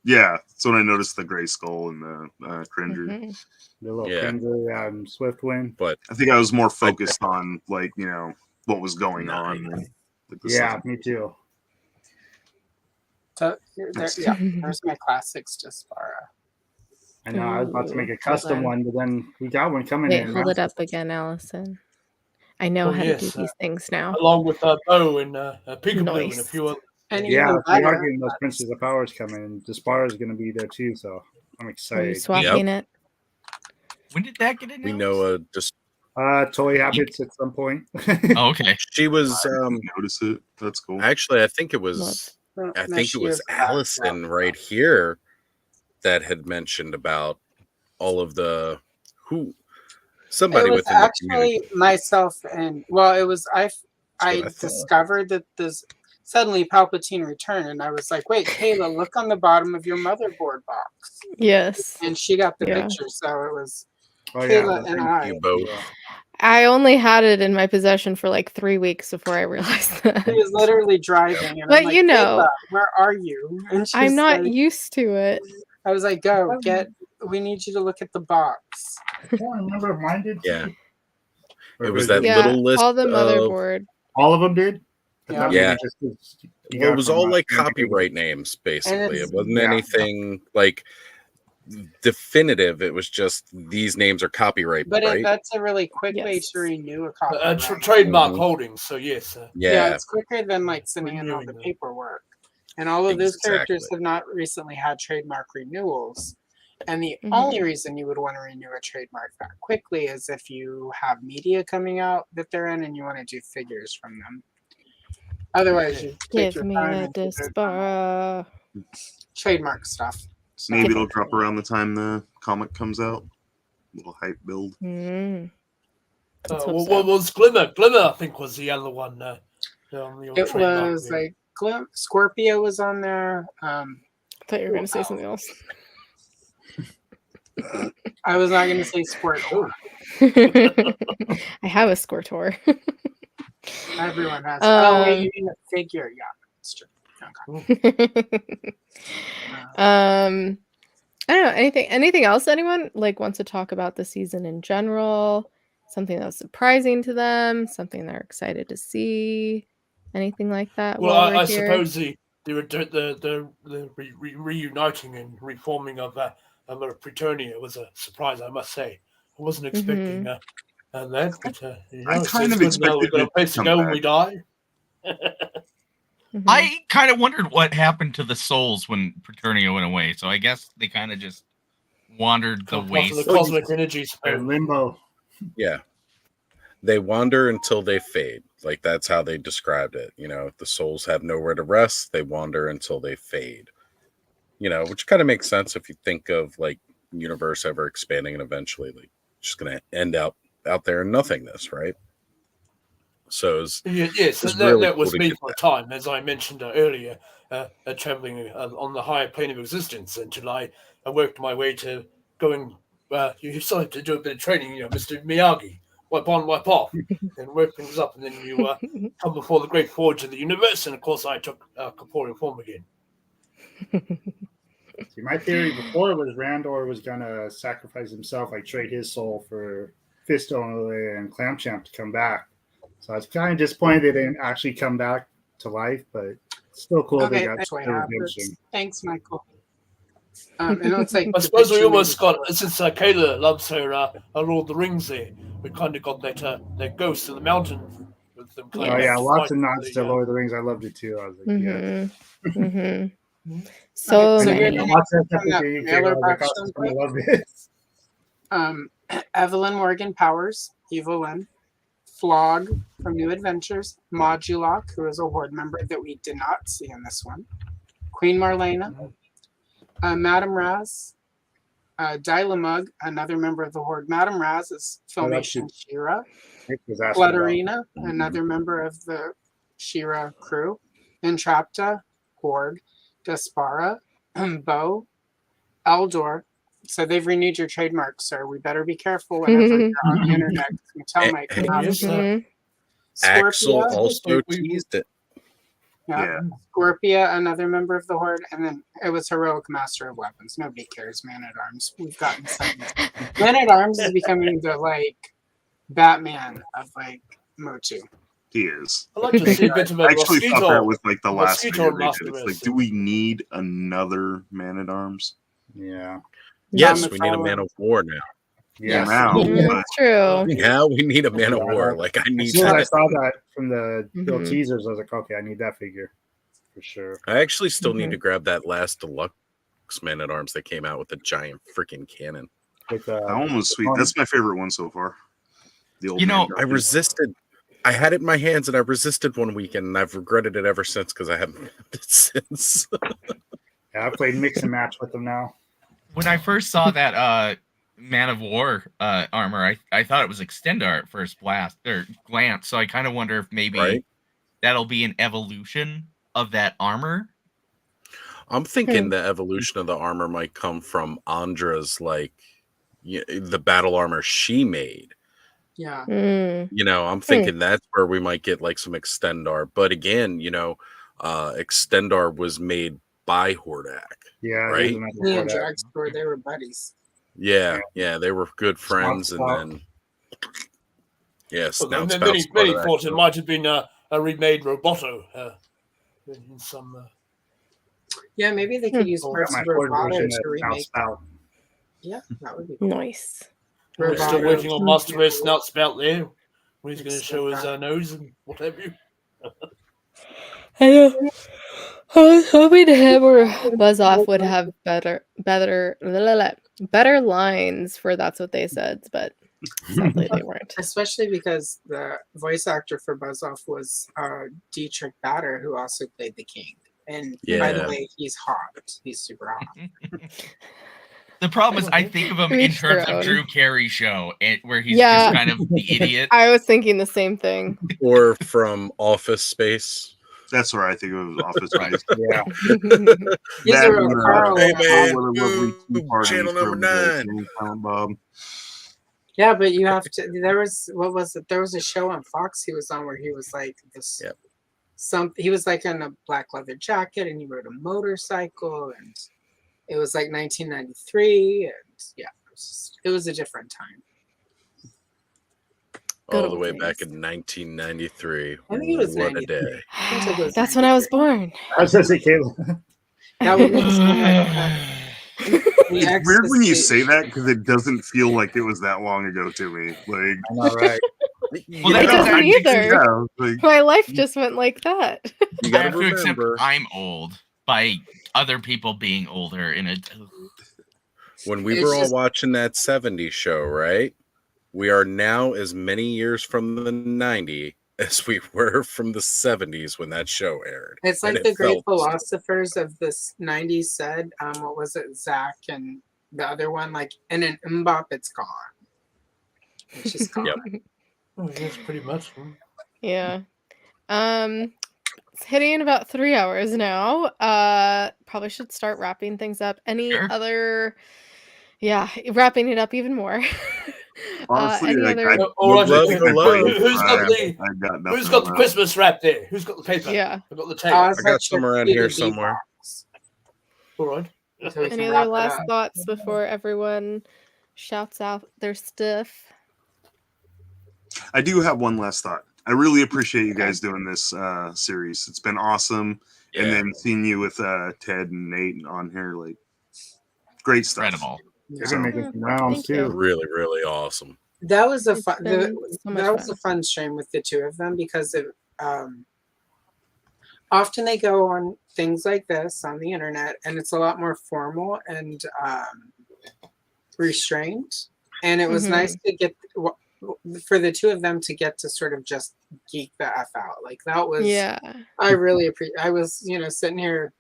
Speaker 7: Yeah, that's when I noticed the gray skull and the Cringer.
Speaker 12: The little
Speaker 8: Yeah.
Speaker 12: Cringer, Swiftwind.
Speaker 8: But
Speaker 7: I think I was more focused on like what was going on. Like, the
Speaker 12: Yeah,
Speaker 7: stuff.
Speaker 12: me too.
Speaker 10: So there's my classics Despara.
Speaker 12: I know I was about to make a
Speaker 1: Hold
Speaker 12: custom
Speaker 1: on.
Speaker 12: one, but then we got one coming
Speaker 1: Wait,
Speaker 12: in.
Speaker 1: hold it up again, Allison. I know how to do these things now.
Speaker 11: Along with Bo and Peekaboo and a few others.
Speaker 10: And
Speaker 12: Yeah,
Speaker 10: even
Speaker 12: we
Speaker 10: better,
Speaker 12: are getting those Princess of Powers coming. And Despara is going to be there too, so I'm
Speaker 1: Are
Speaker 12: excited.
Speaker 1: you swapping it?
Speaker 9: When did that get announced?
Speaker 8: we know just
Speaker 12: ToyHabits at some point.
Speaker 9: Oh, okay.
Speaker 8: she was
Speaker 7: Notice it. That's cool.
Speaker 8: actually I think it was Allison right here that had mentioned about all of the somebody
Speaker 10: it was
Speaker 8: within the
Speaker 10: actually
Speaker 8: community.
Speaker 10: myself and it was I
Speaker 8: I thought.
Speaker 10: discovered that this suddenly Palpatine returned and I was like, wait, Kayla, look on the bottom of your motherboard box.
Speaker 1: Yes.
Speaker 10: And she got the
Speaker 1: Yeah.
Speaker 10: picture, so it was
Speaker 12: Oh,
Speaker 10: Kayla
Speaker 12: yeah,
Speaker 10: and I.
Speaker 8: You both.
Speaker 1: I only had it in my possession for like 3 weeks before I realized that.
Speaker 10: He was literally driving, and
Speaker 1: But
Speaker 10: I'm like,
Speaker 1: you know,
Speaker 10: Kayla, where are you? And she's
Speaker 1: I'm not
Speaker 10: like,
Speaker 1: used to it.
Speaker 10: I was like, we need you to look at the box.
Speaker 12: I don't remember if mine did.
Speaker 8: Yeah.
Speaker 12: Or
Speaker 8: It was
Speaker 12: if
Speaker 8: that
Speaker 1: Yeah,
Speaker 8: little list
Speaker 1: all the
Speaker 8: of
Speaker 1: motherboard.
Speaker 12: all of them did. I
Speaker 10: Yeah.
Speaker 12: thought maybe
Speaker 8: Yeah.
Speaker 12: just 'cause you
Speaker 8: Well,
Speaker 12: got
Speaker 8: it was
Speaker 12: from,
Speaker 8: all like
Speaker 12: San Diego.
Speaker 8: copyright names, basically. It
Speaker 10: it's-
Speaker 8: wasn't
Speaker 12: yeah.
Speaker 8: anything like definitive. It was just these names are copyright,
Speaker 10: But
Speaker 8: right?
Speaker 10: that's a really quick way
Speaker 1: Yes.
Speaker 10: to renew a copyright.
Speaker 11: Trademark
Speaker 8: Mhm.
Speaker 11: holdings. So yes.
Speaker 8: Yeah.
Speaker 10: It's quicker than like sending in all
Speaker 11: Renewing
Speaker 10: the
Speaker 11: them.
Speaker 10: paperwork. And all of those characters
Speaker 8: Exactly.
Speaker 10: have not recently had trademark renewals. And the
Speaker 1: Mhm.
Speaker 10: only reason you would want to renew a trademark that quickly is if you have media coming out that they're in and you want to do figures from them. Otherwise, you take
Speaker 1: Give
Speaker 10: your
Speaker 1: me
Speaker 10: time
Speaker 1: a
Speaker 10: and do the
Speaker 1: Despara.
Speaker 10: trademark stuff. So,
Speaker 7: Maybe it'll drop around the time the comic comes out. Little hype build.
Speaker 1: Mm. Let's hope
Speaker 11: What
Speaker 1: so.
Speaker 11: was Glimmer? Glimmer, I think, was the other one. On the old
Speaker 10: it
Speaker 11: trademark
Speaker 10: was
Speaker 11: there.
Speaker 10: like Scorpio was on there.
Speaker 1: I thought you were going to say something else.
Speaker 10: I was not going to say Sport.
Speaker 1: I have a Squirtor.
Speaker 10: Everyone has. Oh, wait, you mean a figure? Yeah, that's true. Okay.
Speaker 1: I don't know, anything else anyone like wants to talk about the season in general, something that was surprising to them, something they're excited to see, anything like that?
Speaker 11: Well,
Speaker 1: while we're
Speaker 11: I
Speaker 1: here?
Speaker 11: suppose the reuniting and reforming of Preternia was a surprise, I must say. I wasn't expecting that, but
Speaker 7: I kind of expected
Speaker 11: we've got a
Speaker 7: it to
Speaker 11: place to
Speaker 7: come
Speaker 11: go when
Speaker 7: back.
Speaker 11: we die.
Speaker 1: Mhm.
Speaker 9: I kind of wondered what happened to the souls when Preternia went away. So I guess they kind of just wandered the waste.
Speaker 11: The cosmic energies.
Speaker 12: In limbo.
Speaker 8: Yeah. They wander until they fade. Like that's how they described it. You know, the souls have nowhere to rest. They wander until they fade. You know, which kind of makes sense if you think of like universe ever expanding and eventually like just going to end out there in nothingness, right? So
Speaker 11: yes,
Speaker 8: it's
Speaker 11: that
Speaker 8: really
Speaker 11: was
Speaker 8: cool to
Speaker 11: me
Speaker 8: get
Speaker 11: for a time, as I mentioned earlier, traveling on the higher plane of existence until I worked my way to going. You decided to do a bit of training, Mr. Miyagi, wipe on, wipe off, and work things up, and then you come before the great forge of the universe, and of course I took corporeal form again.
Speaker 12: See, my theory before was Randor was gonna sacrifice himself, like trade his soul for Fistone and Clamchamp to come back. So I was kind of disappointed they didn't actually come back to life, but Still cool they
Speaker 10: Okay,
Speaker 12: got
Speaker 10: that's why
Speaker 12: the
Speaker 10: it happens.
Speaker 12: redemption.
Speaker 10: Thanks, Michael. And it looks like
Speaker 11: I suppose we
Speaker 10: depiction
Speaker 11: almost
Speaker 10: is-
Speaker 11: got, since Kayla loves her Lord of the Rings there, we kind of got that ghost in the mountain with them kind
Speaker 12: Oh
Speaker 11: of
Speaker 12: yeah, lots of
Speaker 11: fighting
Speaker 12: nods to
Speaker 11: the,
Speaker 12: Lord of the Rings. I loved it too. I was like, yeah.
Speaker 1: So
Speaker 10: Okay, so
Speaker 1: many.
Speaker 10: you're
Speaker 12: Watch that
Speaker 10: from that
Speaker 12: epic
Speaker 10: mailer
Speaker 12: I was like,
Speaker 10: box
Speaker 12: oh,
Speaker 10: template?
Speaker 12: I love this.
Speaker 10: Evelyn Morgan Powers, Evelyn, Flog from New Adventures, Modulok, who is a Horde member that we did not see in this one, Queen Marlena, Madame Raz, Dylamug, another member of the Horde. Madame Raz is Filmation Shira,
Speaker 12: Nick was asking about-
Speaker 10: Flutterina, another member of the Shira crew, Entrapta, Horde, Despara, Bo, Eldor. So they've renewed your trademark, sir. We better be careful whenever you're on the internet. Mattel might come out.
Speaker 11: Yes, sir.
Speaker 8: Axel
Speaker 10: Scorpia,
Speaker 8: also
Speaker 11: we-
Speaker 8: teased it.
Speaker 10: yeah. Scorpia, another member of the Horde, and then it was Heroic Master of Weapons. Nobody cares, Man at Arms. We've gotten something. Man at Arms is becoming the Batman of MOTU.
Speaker 7: He is.
Speaker 11: I'd like to see a bit of a
Speaker 7: I actually thought that was like the last
Speaker 11: mosquito
Speaker 7: figure they did. It's like,
Speaker 11: Masterverse.
Speaker 7: do we need another Man at Arms?
Speaker 12: Yeah.
Speaker 8: Yes,
Speaker 10: Tom
Speaker 8: we need a man of war now.
Speaker 12: Yeah.
Speaker 7: Now, but
Speaker 1: It's true.
Speaker 8: Now we need a man of war. Like I
Speaker 12: As
Speaker 8: need
Speaker 12: soon as I
Speaker 8: that.
Speaker 12: saw that from the little
Speaker 1: Mhm.
Speaker 12: teasers, I was like, okay, I need that figure for sure.
Speaker 8: I actually still need to grab that last deluxe man at arms that came out with the giant freaking cannon.
Speaker 12: With,
Speaker 7: that one was sweet. That's my favorite one so far. The old
Speaker 9: You know,
Speaker 7: man
Speaker 8: I
Speaker 7: Darby.
Speaker 8: resisted. I had it in my hands and I resisted one weekend and I've regretted it ever since because I haven't grabbed it since.
Speaker 12: Yeah, I played mix and match with them now.
Speaker 9: When I first saw that Man of War armor, I thought it was Extendar at first glance. So I kind of wonder if maybe
Speaker 8: Right?
Speaker 9: that'll be an evolution of that armor.
Speaker 8: I'm thinking the evolution of the armor might come from Andra's the battle armor she made.
Speaker 10: Yeah.
Speaker 8: I'm thinking that's where we might get like some Extendar. But again, Extendar was made by Hordak.
Speaker 12: Yeah,
Speaker 8: right.
Speaker 10: Me and Dragstore, they were buddies.
Speaker 8: Yeah, they were good friends, and then
Speaker 11: Well, then many thought it might have been a remade Roboto. In some.
Speaker 10: Yeah, maybe they could use parts of Roboto to remake.
Speaker 12: Spout.
Speaker 10: Yeah, that would be cool.
Speaker 1: Nice.
Speaker 11: We're still waiting on Master Race Snout Spout there. When he's going to show his nose and what have you.
Speaker 1: I know. I was hoping him or Buzz Off would have better lines for That's What They Said, but sadly they weren't.
Speaker 10: Especially because the voice actor for Buzz Off was Dietrich Bader, who also played the King. And by the way, he's hot. He's super hot.
Speaker 9: The problem is, I think of him in
Speaker 1: Each their
Speaker 9: terms of
Speaker 1: own.
Speaker 9: Drew Carey show, where he's
Speaker 1: Yeah.
Speaker 9: just kind of the idiot.
Speaker 1: I was thinking the same thing.
Speaker 8: or from Office Space.
Speaker 7: That's where I think it was Office Space.
Speaker 12: Yeah.
Speaker 10: He's a real Carl.
Speaker 8: Hey, man.
Speaker 7: What a lovely tea party
Speaker 8: Channel number
Speaker 7: from
Speaker 8: 9.
Speaker 7: Silent Bob.
Speaker 10: Yeah, but you have to. There was There was a show on Fox he was on where he was like this.
Speaker 8: Yep.
Speaker 10: He was like in a black leather jacket and he rode a motorcycle and it was like 1993 and yeah, it was a different time.
Speaker 1: Good
Speaker 8: All the
Speaker 1: old
Speaker 8: way
Speaker 1: days.
Speaker 8: back in 1993.
Speaker 10: I think it was
Speaker 8: What a
Speaker 10: 93.
Speaker 8: day.
Speaker 10: I think it was
Speaker 1: That's when I was born.
Speaker 12: I was going to say, Kayla.
Speaker 10: That would make
Speaker 7: It's weird when you say that because it doesn't feel like it was that long ago to me. Like,
Speaker 12: I know, right?
Speaker 9: Well,
Speaker 1: It
Speaker 9: that's
Speaker 1: doesn't
Speaker 9: I-
Speaker 1: either.
Speaker 7: yeah, like,
Speaker 1: My life just went like that.
Speaker 8: You
Speaker 9: I
Speaker 8: gotta
Speaker 9: have to accept
Speaker 8: remember,
Speaker 9: I'm old by other people being older in a.
Speaker 8: when we
Speaker 10: It's
Speaker 8: were all
Speaker 10: just-
Speaker 8: watching that 70s show, right? We are now as many years from the 90 as we were from the 70s when that show aired.
Speaker 10: It's
Speaker 8: And
Speaker 10: like
Speaker 8: it
Speaker 10: the great
Speaker 8: felt-
Speaker 10: philosophers of this 90s said, what was it, Zach and the other one, like in an mbop, it's gone. It's just gone.
Speaker 8: Yep.
Speaker 11: Oh, yes, pretty much.
Speaker 1: Yeah. It's hitting about 3 hours now. Probably should start wrapping things up. Any
Speaker 9: Sure.
Speaker 1: other wrapping it up even more.
Speaker 7: honestly,
Speaker 1: any
Speaker 7: like,
Speaker 1: other
Speaker 7: I
Speaker 11: All right,
Speaker 8: love
Speaker 7: would
Speaker 8: the love.
Speaker 11: who's got the
Speaker 7: I got nothing
Speaker 11: who's got the
Speaker 7: on that.
Speaker 11: Christmas wrap there? Who's got the paper?
Speaker 1: Yeah.
Speaker 11: I've got the tape.
Speaker 10: Oz,
Speaker 8: I got
Speaker 10: that's your
Speaker 8: some around here
Speaker 10: DVD
Speaker 8: somewhere.
Speaker 10: box.
Speaker 11: All right.
Speaker 10: So we can
Speaker 1: Any
Speaker 10: wrap
Speaker 1: other
Speaker 10: it
Speaker 1: last
Speaker 10: up.
Speaker 1: thoughts before everyone shouts out their stuff?
Speaker 7: I do have one last thought. I really appreciate you guys doing this series. It's been awesome.
Speaker 8: Yeah.
Speaker 7: And then seeing you with Ted and Nate on here, like, great stuff.
Speaker 9: Incredible.
Speaker 12: They're gonna make some rounds
Speaker 1: Thank you.
Speaker 12: too.
Speaker 8: Really, really awesome.
Speaker 10: That was a
Speaker 1: It's
Speaker 10: fun.
Speaker 1: been so much
Speaker 10: That was
Speaker 1: fun.
Speaker 10: a fun stream with the two of them because it, often they go on things like this on the internet, and it's a lot more formal and restrained. And it was nice to get for the two of them to get to sort of just geek the F out. Like that was,
Speaker 1: Yeah.
Speaker 10: I really appreciate. I was, sitting here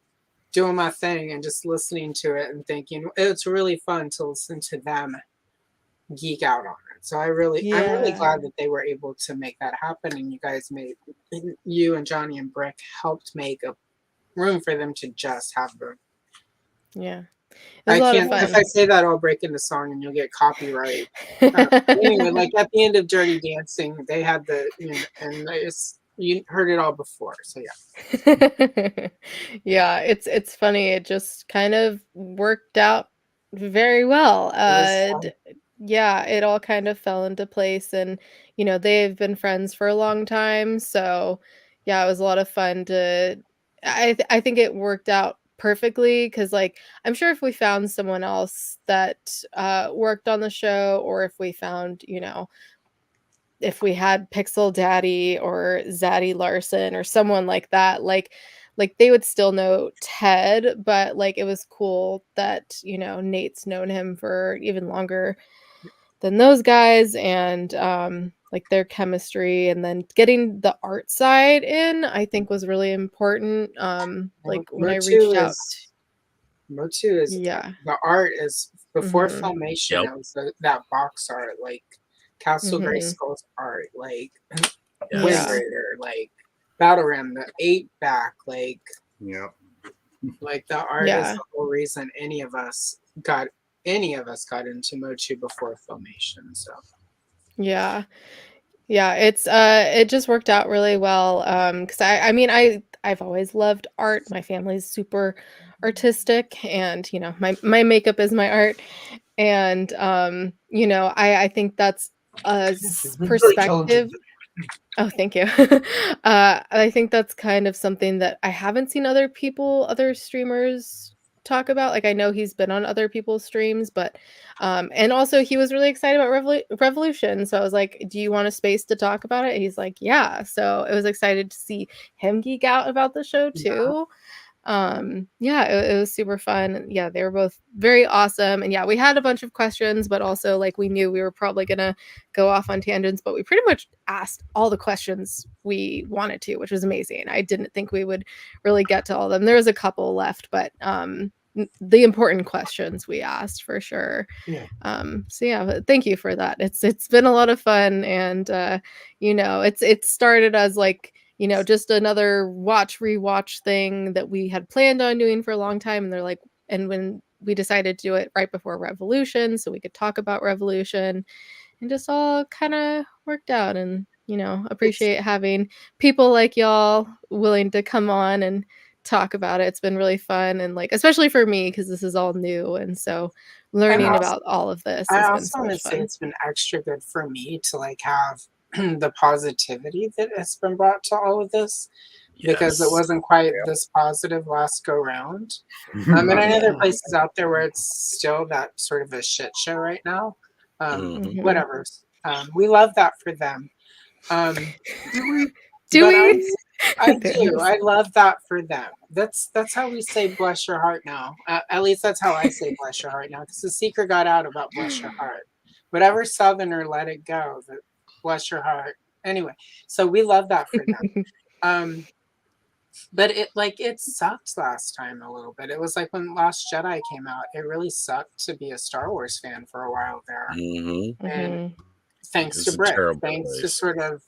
Speaker 10: doing my thing and just listening to it and thinking it's really fun to listen to them geek out on it. So I'm really glad that they were able to make that happen, and you and Johnny and Brick helped make a room for them to just have room.
Speaker 1: Yeah. It was a lot of fun.
Speaker 10: If I say that, I'll break into song and you'll get copyright. Anyway, like at the end of Dirty Dancing, they had you heard it all before. So yeah.
Speaker 1: Yeah, it's funny. It just kind of worked out very well. Yeah, it all kind of fell into place, and they've been friends for a long time. So yeah, it was a lot of fun I think it worked out perfectly because I'm sure if we found someone else that worked on the show, or if we found if we had Pixel Daddy or Zaddy Larson or someone like that, like they would still know Ted, but it was cool that Nate's known him for even longer than those guys, and their chemistry, and then getting the art side in, I think was really important. When I reached out,
Speaker 10: MOTU is the art is before Filmation. It was that box art, like Castle Grayskull's art, like Wind Raider, like Battle Ram, the 8-back, like the art is the whole reason any of us got into MOTU before Filmation. So yeah, it's it just worked out really well, because I've always loved art. My family's super artistic, and my makeup is my art, and I think that's a perspective. Oh, thank you. I think that's kind of something that I haven't seen other streamers talk about. I know he's been on other people's streams, but and also he was really excited about Revolution. So I was like, do you want a space to talk about it? And he's like, yeah. So I was excited to see him geek out about the show too. It was super fun. Yeah, they were both very awesome, and we had a bunch of questions, but also we knew we were probably gonna go off on tangents, but we pretty much asked all the questions we wanted to, which was amazing. I didn't think we would really get to all of them. There was a couple left, but the important questions we asked for sure. But thank you for that. It's been a lot of fun, and it started as just another rewatch thing that we had planned on doing for a long time, and and when we decided to do it right before Revolution so we could talk about Revolution, and just all kind of worked out, and appreciate having people like y'all willing to come on and talk about it. It's been really fun, and especially for me, because this is all new, and so learning about all of this has been so want to
Speaker 1: much
Speaker 10: say
Speaker 1: fun.
Speaker 10: it's been extra good for me to have the positivity that has been brought to all of this, because it wasn't quite this positive last go round. And I know there are places out there where it's still that sort of a shit show right now. Whatever. We love that for them.
Speaker 1: Do we?
Speaker 10: I do. I love that for them. That's how we say bless your heart now. At least that's how I say bless your heart now, because the secret got out about bless your heart. Whatever Southerner let it go. Bless your heart. Anyway, so we love that for them. But it sucked last time a little bit. It was when Last Jedi came out. It really sucked to be a Star Wars fan for a while there. And thanks to Britt, thanks to sort of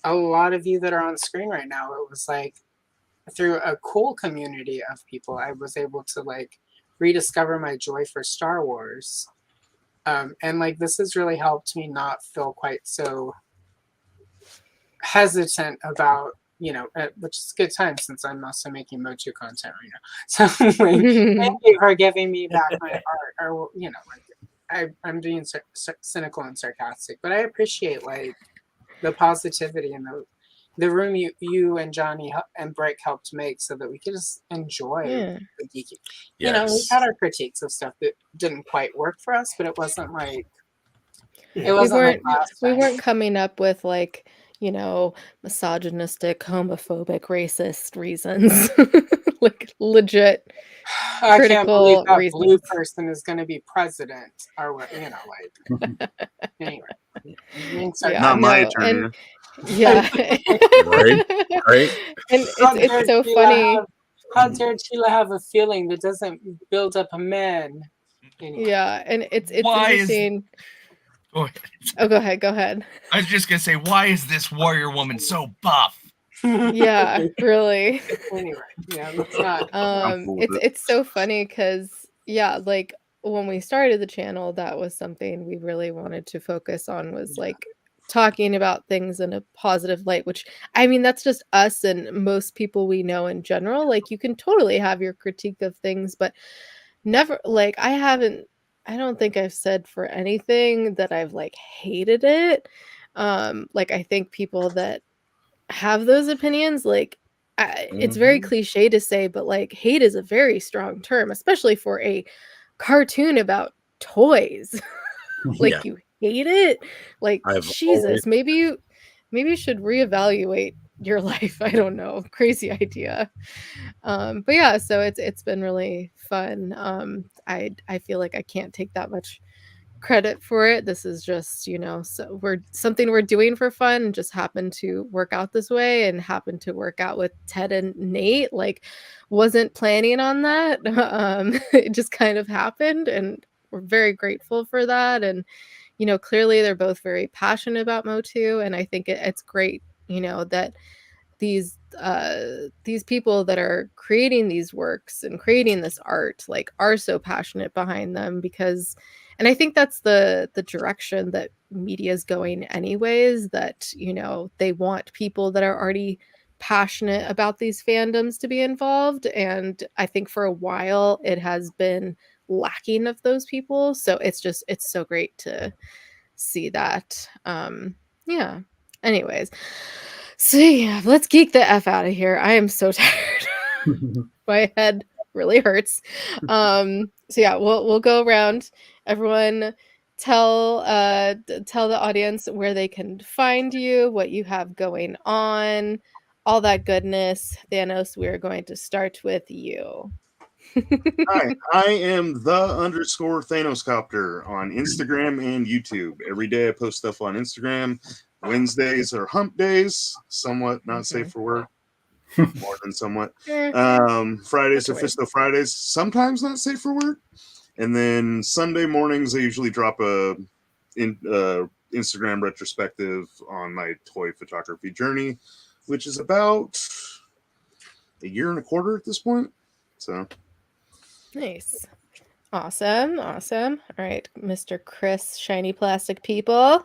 Speaker 10: a lot of you that are on screen right now, it was through a cool community of people, I was able to rediscover my joy for Star Wars. And this has really helped me not feel quite so hesitant about, which is a good time since I'm also making MOTU content right now. So thank you for giving me back my art. Or, I'm being cynical and sarcastic, but I appreciate the positivity and the room you and Johnny and Brick helped make so that we could just enjoy the geeky. You know, we had our critiques of stuff that didn't quite work for us, but it wasn't like
Speaker 1: we weren't coming up with like, you know, misogynistic, homophobic, racist reasons. Like legit
Speaker 10: I can't believe that
Speaker 1: reasons.
Speaker 10: blue person is going to be president, or what, you know, like anyway.
Speaker 7: Not my Eternia.
Speaker 1: Yeah.
Speaker 8: right.
Speaker 1: And it's so funny.
Speaker 10: How dare Sheila have a feeling that doesn't build up a man? Anyway.
Speaker 1: Yeah, and it's
Speaker 9: Why
Speaker 1: interesting.
Speaker 9: Go
Speaker 1: ahead.
Speaker 9: I was just gonna say, why is this warrior woman so buff?
Speaker 1: Yeah, really.
Speaker 10: Anyway, yeah, that's not.
Speaker 1: It's so funny because like when we started the channel, that was something we really wanted to focus on, was like talking about things in a positive light, which I mean, that's just us and most people we know in general. Like you can totally have your critique of things, but never, like I don't think I've said for anything that I've like hated it. Like I think people that have those opinions, like it's very cliche to say, but like hate is a very strong term, especially for a cartoon about toys. Like you hate it, like Jesus, maybe you should reevaluate your life. I don't know, crazy idea. But yeah, so it's been really fun. I feel like I can't take that much credit for it. This is just, you know, so something we're doing for fun, and just happened to work out this way, and happened to work out with Ted and Nate. Like wasn't planning on that. It just kind of happened, and we're very grateful for that. And you know, clearly they're both very passionate about MOTU, and I think it's great, you know, that these people that are creating these works and creating this art like are so passionate behind them, because and I think that's the direction that media is going anyways, that, you know, they want people that are already passionate about these fandoms to be involved. And I think for a while it has been lacking of those people. So it's so great to see that. Yeah. Anyways. So yeah, let's geek the F out of here. I am so tired. My head really hurts. So yeah, we'll go around. Everyone tell the audience where they can find you, what you have going on, all that goodness. Thanos, we're going to start with you.
Speaker 7: Hi, I am __ Thanos Copter on Instagram and YouTube. Every day I post stuff on Instagram. Wednesdays are hump days, somewhat not safe for work, more than somewhat. Fridays are Fisto Fridays, sometimes not safe for work. And then Sunday mornings I usually drop a Instagram retrospective on my toy photography journey, which is about a year and a quarter at this point. So
Speaker 1: nice. Awesome. All right, Mr. Chris Shiny Plastic People.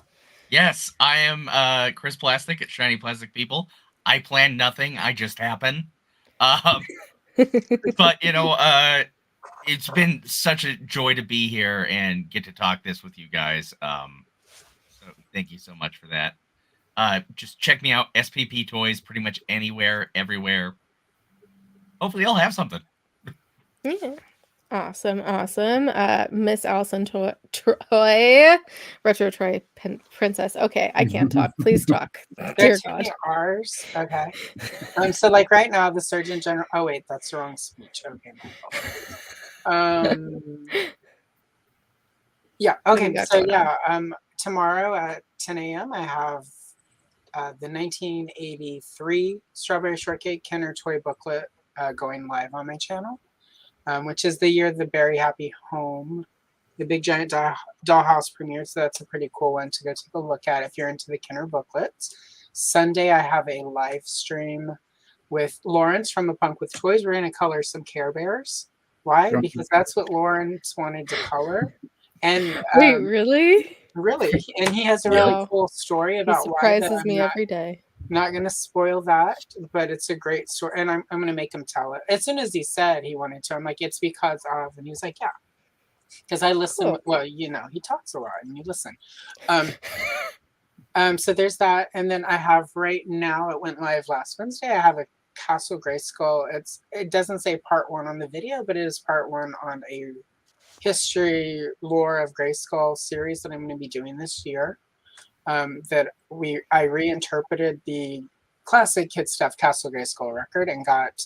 Speaker 9: Yes, I am Chris Plastic at Shiny Plastic People. I plan nothing, I just happen. But you know, it's been such a joy to be here and get to talk this with you guys. So thank you so much for that. Just check me out, SPP Toys, pretty much anywhere, everywhere. Hopefully I'll have something.
Speaker 1: Yeah. Awesome. Miss Allison Troy, Retro Troy Princess. Okay, I can't talk. Please talk. Dear God.
Speaker 10: R's. Okay. So like right now, the Surgeon General. Oh wait, that's the wrong speech. Okay. Yeah. Okay. So yeah. Tomorrow at 10 a.m. I have the 1983 Strawberry Shortcake Kenner toy booklet going live on my channel. Which is the year the Very Happy Home, the Big Giant Dollhouse premiered. So that's a pretty cool one to go take a look at if you're into the Kenner booklets. Sunday, I have a live stream with Lawrence from A Punk with Toys. We're going to color some Care Bears. Why? Because that's what Lawrence wanted to color. And
Speaker 1: wait, really?
Speaker 10: Really? And he has a really cool story about
Speaker 1: he surprises me every day.
Speaker 10: Not going to spoil that, but it's a great story. And I'm going to make him tell it. As soon as he said he wanted to, I'm like, it's because of. And he was like, yeah. Because I listen. Cool. Well, you know, he talks a lot and you listen. So there's that, and then I have right now. It went live last Wednesday. I have a Castle Grayskull. It doesn't say part 1 on the video, but it is part 1 on a history lore of Grayskull series that I'm going to be doing this year. I reinterpreted the classic kid stuff Castle Grayskull record and got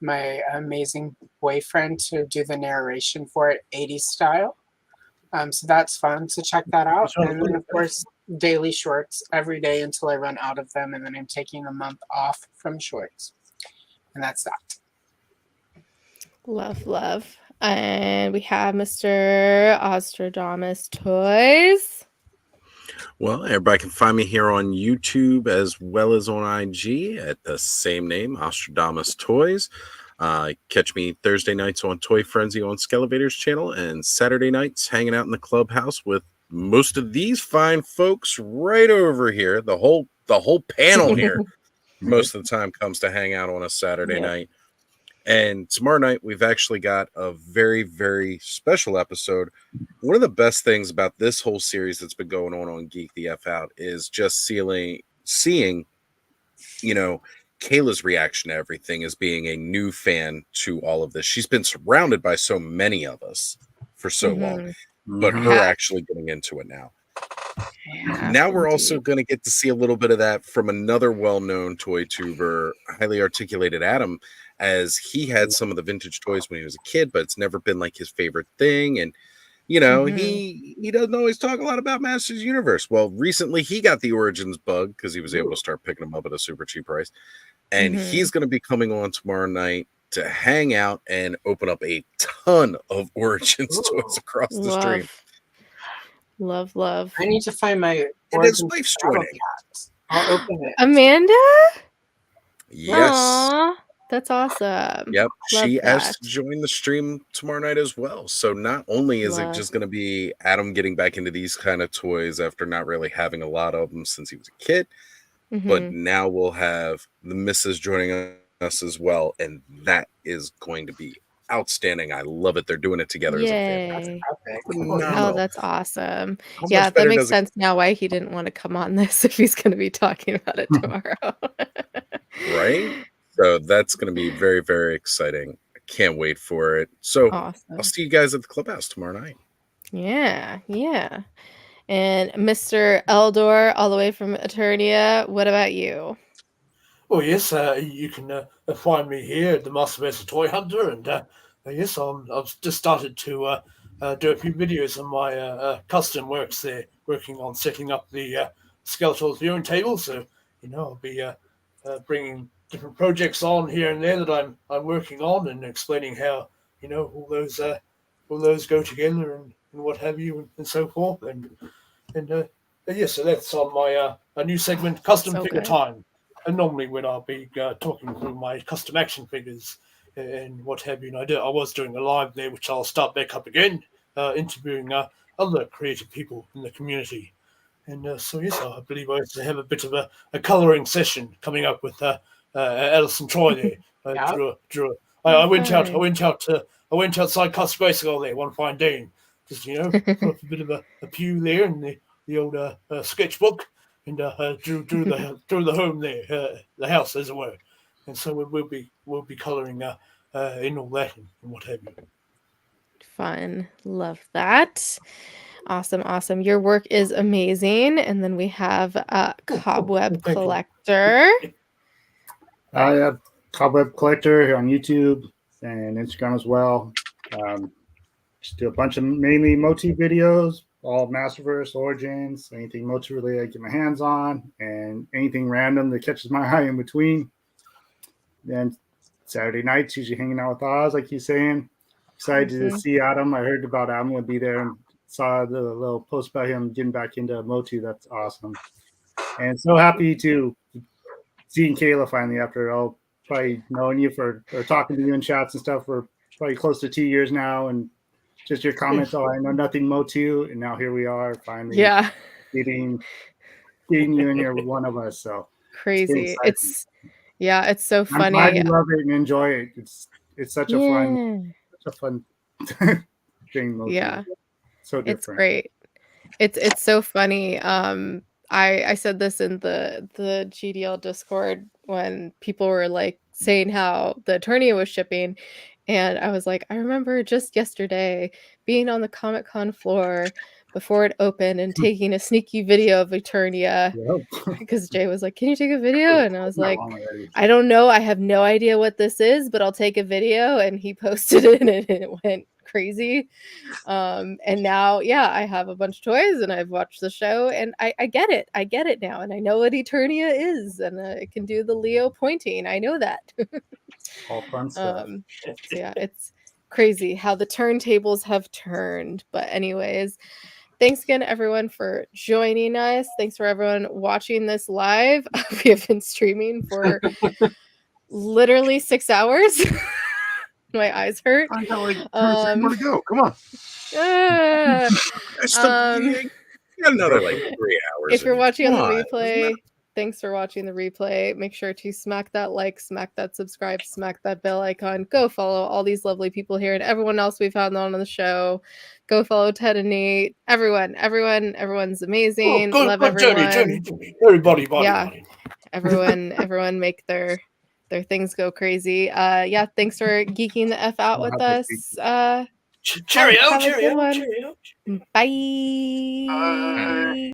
Speaker 10: my amazing boyfriend to do the narration for it 80s style. So that's fun. So check that out. And then of course daily shorts every day until I run out of them, and then I'm taking a month off from shorts. And that's that.
Speaker 1: Love. And we have Mr. Ozstradamus Toyz.
Speaker 8: Well, everybody can find me here on YouTube as well as on IG at the same name, Ozstradamus Toyz. Catch me Thursday nights on Toy Frenzy on Skelevator's channel, and Saturday nights hanging out in the clubhouse with most of these fine folks right over here. The whole panel here most of the time comes to hang out on a Saturday night. And tomorrow night, we've actually got a very, very special episode. One of the best things about this whole series that's been going on Geek the F Out is just seeing, you know, Kayla's reaction to everything as being a new fan to all of this. She's been surrounded by so many of us for so long, but her actually getting into it now. Now we're also going to get to see a little bit of that from another well-known toy tuber, highly articulated Adam, as he had some of the vintage toys when he was a kid, but it's never been like his favorite thing. And, you know, he doesn't always talk a lot about Masters Universe. Well, recently he got the Origins bug because he was able to start picking them up at a super cheap price. And he's going to be coming on tomorrow night to hang out and open up a ton of Origins toys across the stream.
Speaker 1: Love.
Speaker 10: I need to find my
Speaker 8: And his wife's joining.
Speaker 10: I'll open it.
Speaker 1: Amanda?
Speaker 8: Yes.
Speaker 1: Aww, that's awesome.
Speaker 8: Yep.
Speaker 1: Love
Speaker 8: She
Speaker 1: that.
Speaker 8: asked to join the stream tomorrow night as well. So not only is it just going to be Adam getting back into these kind of toys after not really having a lot of them since he was a kid, but now we'll have the missus joining us as well. And that is going to be outstanding. I love it. They're doing it together as a family.
Speaker 1: Oh, that's awesome. Yeah, that makes sense now why he didn't want to come on this if he's going to be talking about it tomorrow.
Speaker 8: Right? So that's going to be very, very exciting. I can't wait for it. So I'll see you guys at the clubhouse tomorrow night.
Speaker 1: Yeah. And Mr. Eldor, all the way from Preternia, what about you?
Speaker 11: Well, yes, you can find me here at the Masterversal-Toyhunter, and yes, I've just started to do a few videos on my custom works there, working on setting up the skeletal viewing table. So, you know, I'll be bringing different projects on here and there that I'm working on, and explaining how, you know, all those go together and what have you, and so forth. And yes, so that's on my a new segment, Custom Figure Time. And normally when I'll be talking through my custom action figures and what have you, and I was doing a live there, which I'll start back up again, interviewing other creative people in the community. And so yes, I believe I also have a bit of a colouring session coming up with Allison Troy there. I went outside Custom Bicycle there one fine day, and just, you know, put up a bit of a pew there in the old sketchbook. And drew the home there, the house as it were, and so we'll be colouring in all that and what have you.
Speaker 1: Fun, love that. Awesome. Your work is amazing. And then we have Cobweb Collector.
Speaker 12: I have Cobweb Collector here on YouTube and Instagram as well. Just do a bunch of mainly MOTU videos. All Masterverse, Origins, anything MOTU related I get my hands on, and anything random that catches my eye in between. Then Saturday nights, usually hanging out with Oz, like he's saying. Excited to see Adam. I heard about Adam will be there and saw the little post about him getting back into MOTU. That's awesome. And so happy to seeing Kayla finally after all probably knowing you or talking to you in chats and stuff for probably close to 2 years now, and just your comments. Oh, I know nothing MOTU, and now here we are finally.
Speaker 1: Yeah,
Speaker 12: getting you, and you're one of us. So
Speaker 1: crazy. It's so funny.
Speaker 12: I'm glad you love it and enjoy it. It's such a fun thing. MOTU.
Speaker 1: Yeah,
Speaker 12: so different.
Speaker 1: It's great. It's so funny. I said this in the GDL Discord when people were like saying how the Eternia was shipping, and I was like, I remember just yesterday being on the Comic-Con floor before it opened and taking a sneaky video of Eternia because Jay was like, "Can you take a video?" And I was like, "I don't know. I have no idea what this is, but I'll take a video." And he posted it, and it went crazy. And now, yeah, I have a bunch of toys, and I've watched the show, and I get it. I get it now, and I know what Eternia is, and it can do the Leo pointing. I know that.
Speaker 12: All fun stuff.
Speaker 1: So yeah, it's crazy how the turntables have turned. But anyways, thanks again, everyone, for joining us. Thanks for everyone watching this live. We have been streaming for literally 6 hours. My eyes hurt.
Speaker 7: I got like 2 or 3 more to go. Come on.
Speaker 1: Ah,
Speaker 8: You got another like 3 hours.
Speaker 1: if you're
Speaker 8: in you.
Speaker 1: watching on
Speaker 8: Come
Speaker 1: the
Speaker 8: on.
Speaker 1: replay, thanks for watching the replay. Make sure to smack that like, smack that subscribe, smack that bell icon. Go follow all these lovely people here and everyone else we've had on the show. Go follow Ted and Nate. Everyone's amazing.
Speaker 11: Oh,
Speaker 1: Love
Speaker 11: good,
Speaker 1: everyone.
Speaker 11: Jenny. Everybody,
Speaker 1: Yeah.
Speaker 11: buddy.
Speaker 1: Everyone make their things go crazy. Yeah, thanks for geeking the F out with us.
Speaker 11: Cheerio,
Speaker 1: have a good
Speaker 11: cheerio,
Speaker 1: one.
Speaker 11: cheerio.
Speaker 1: Bye.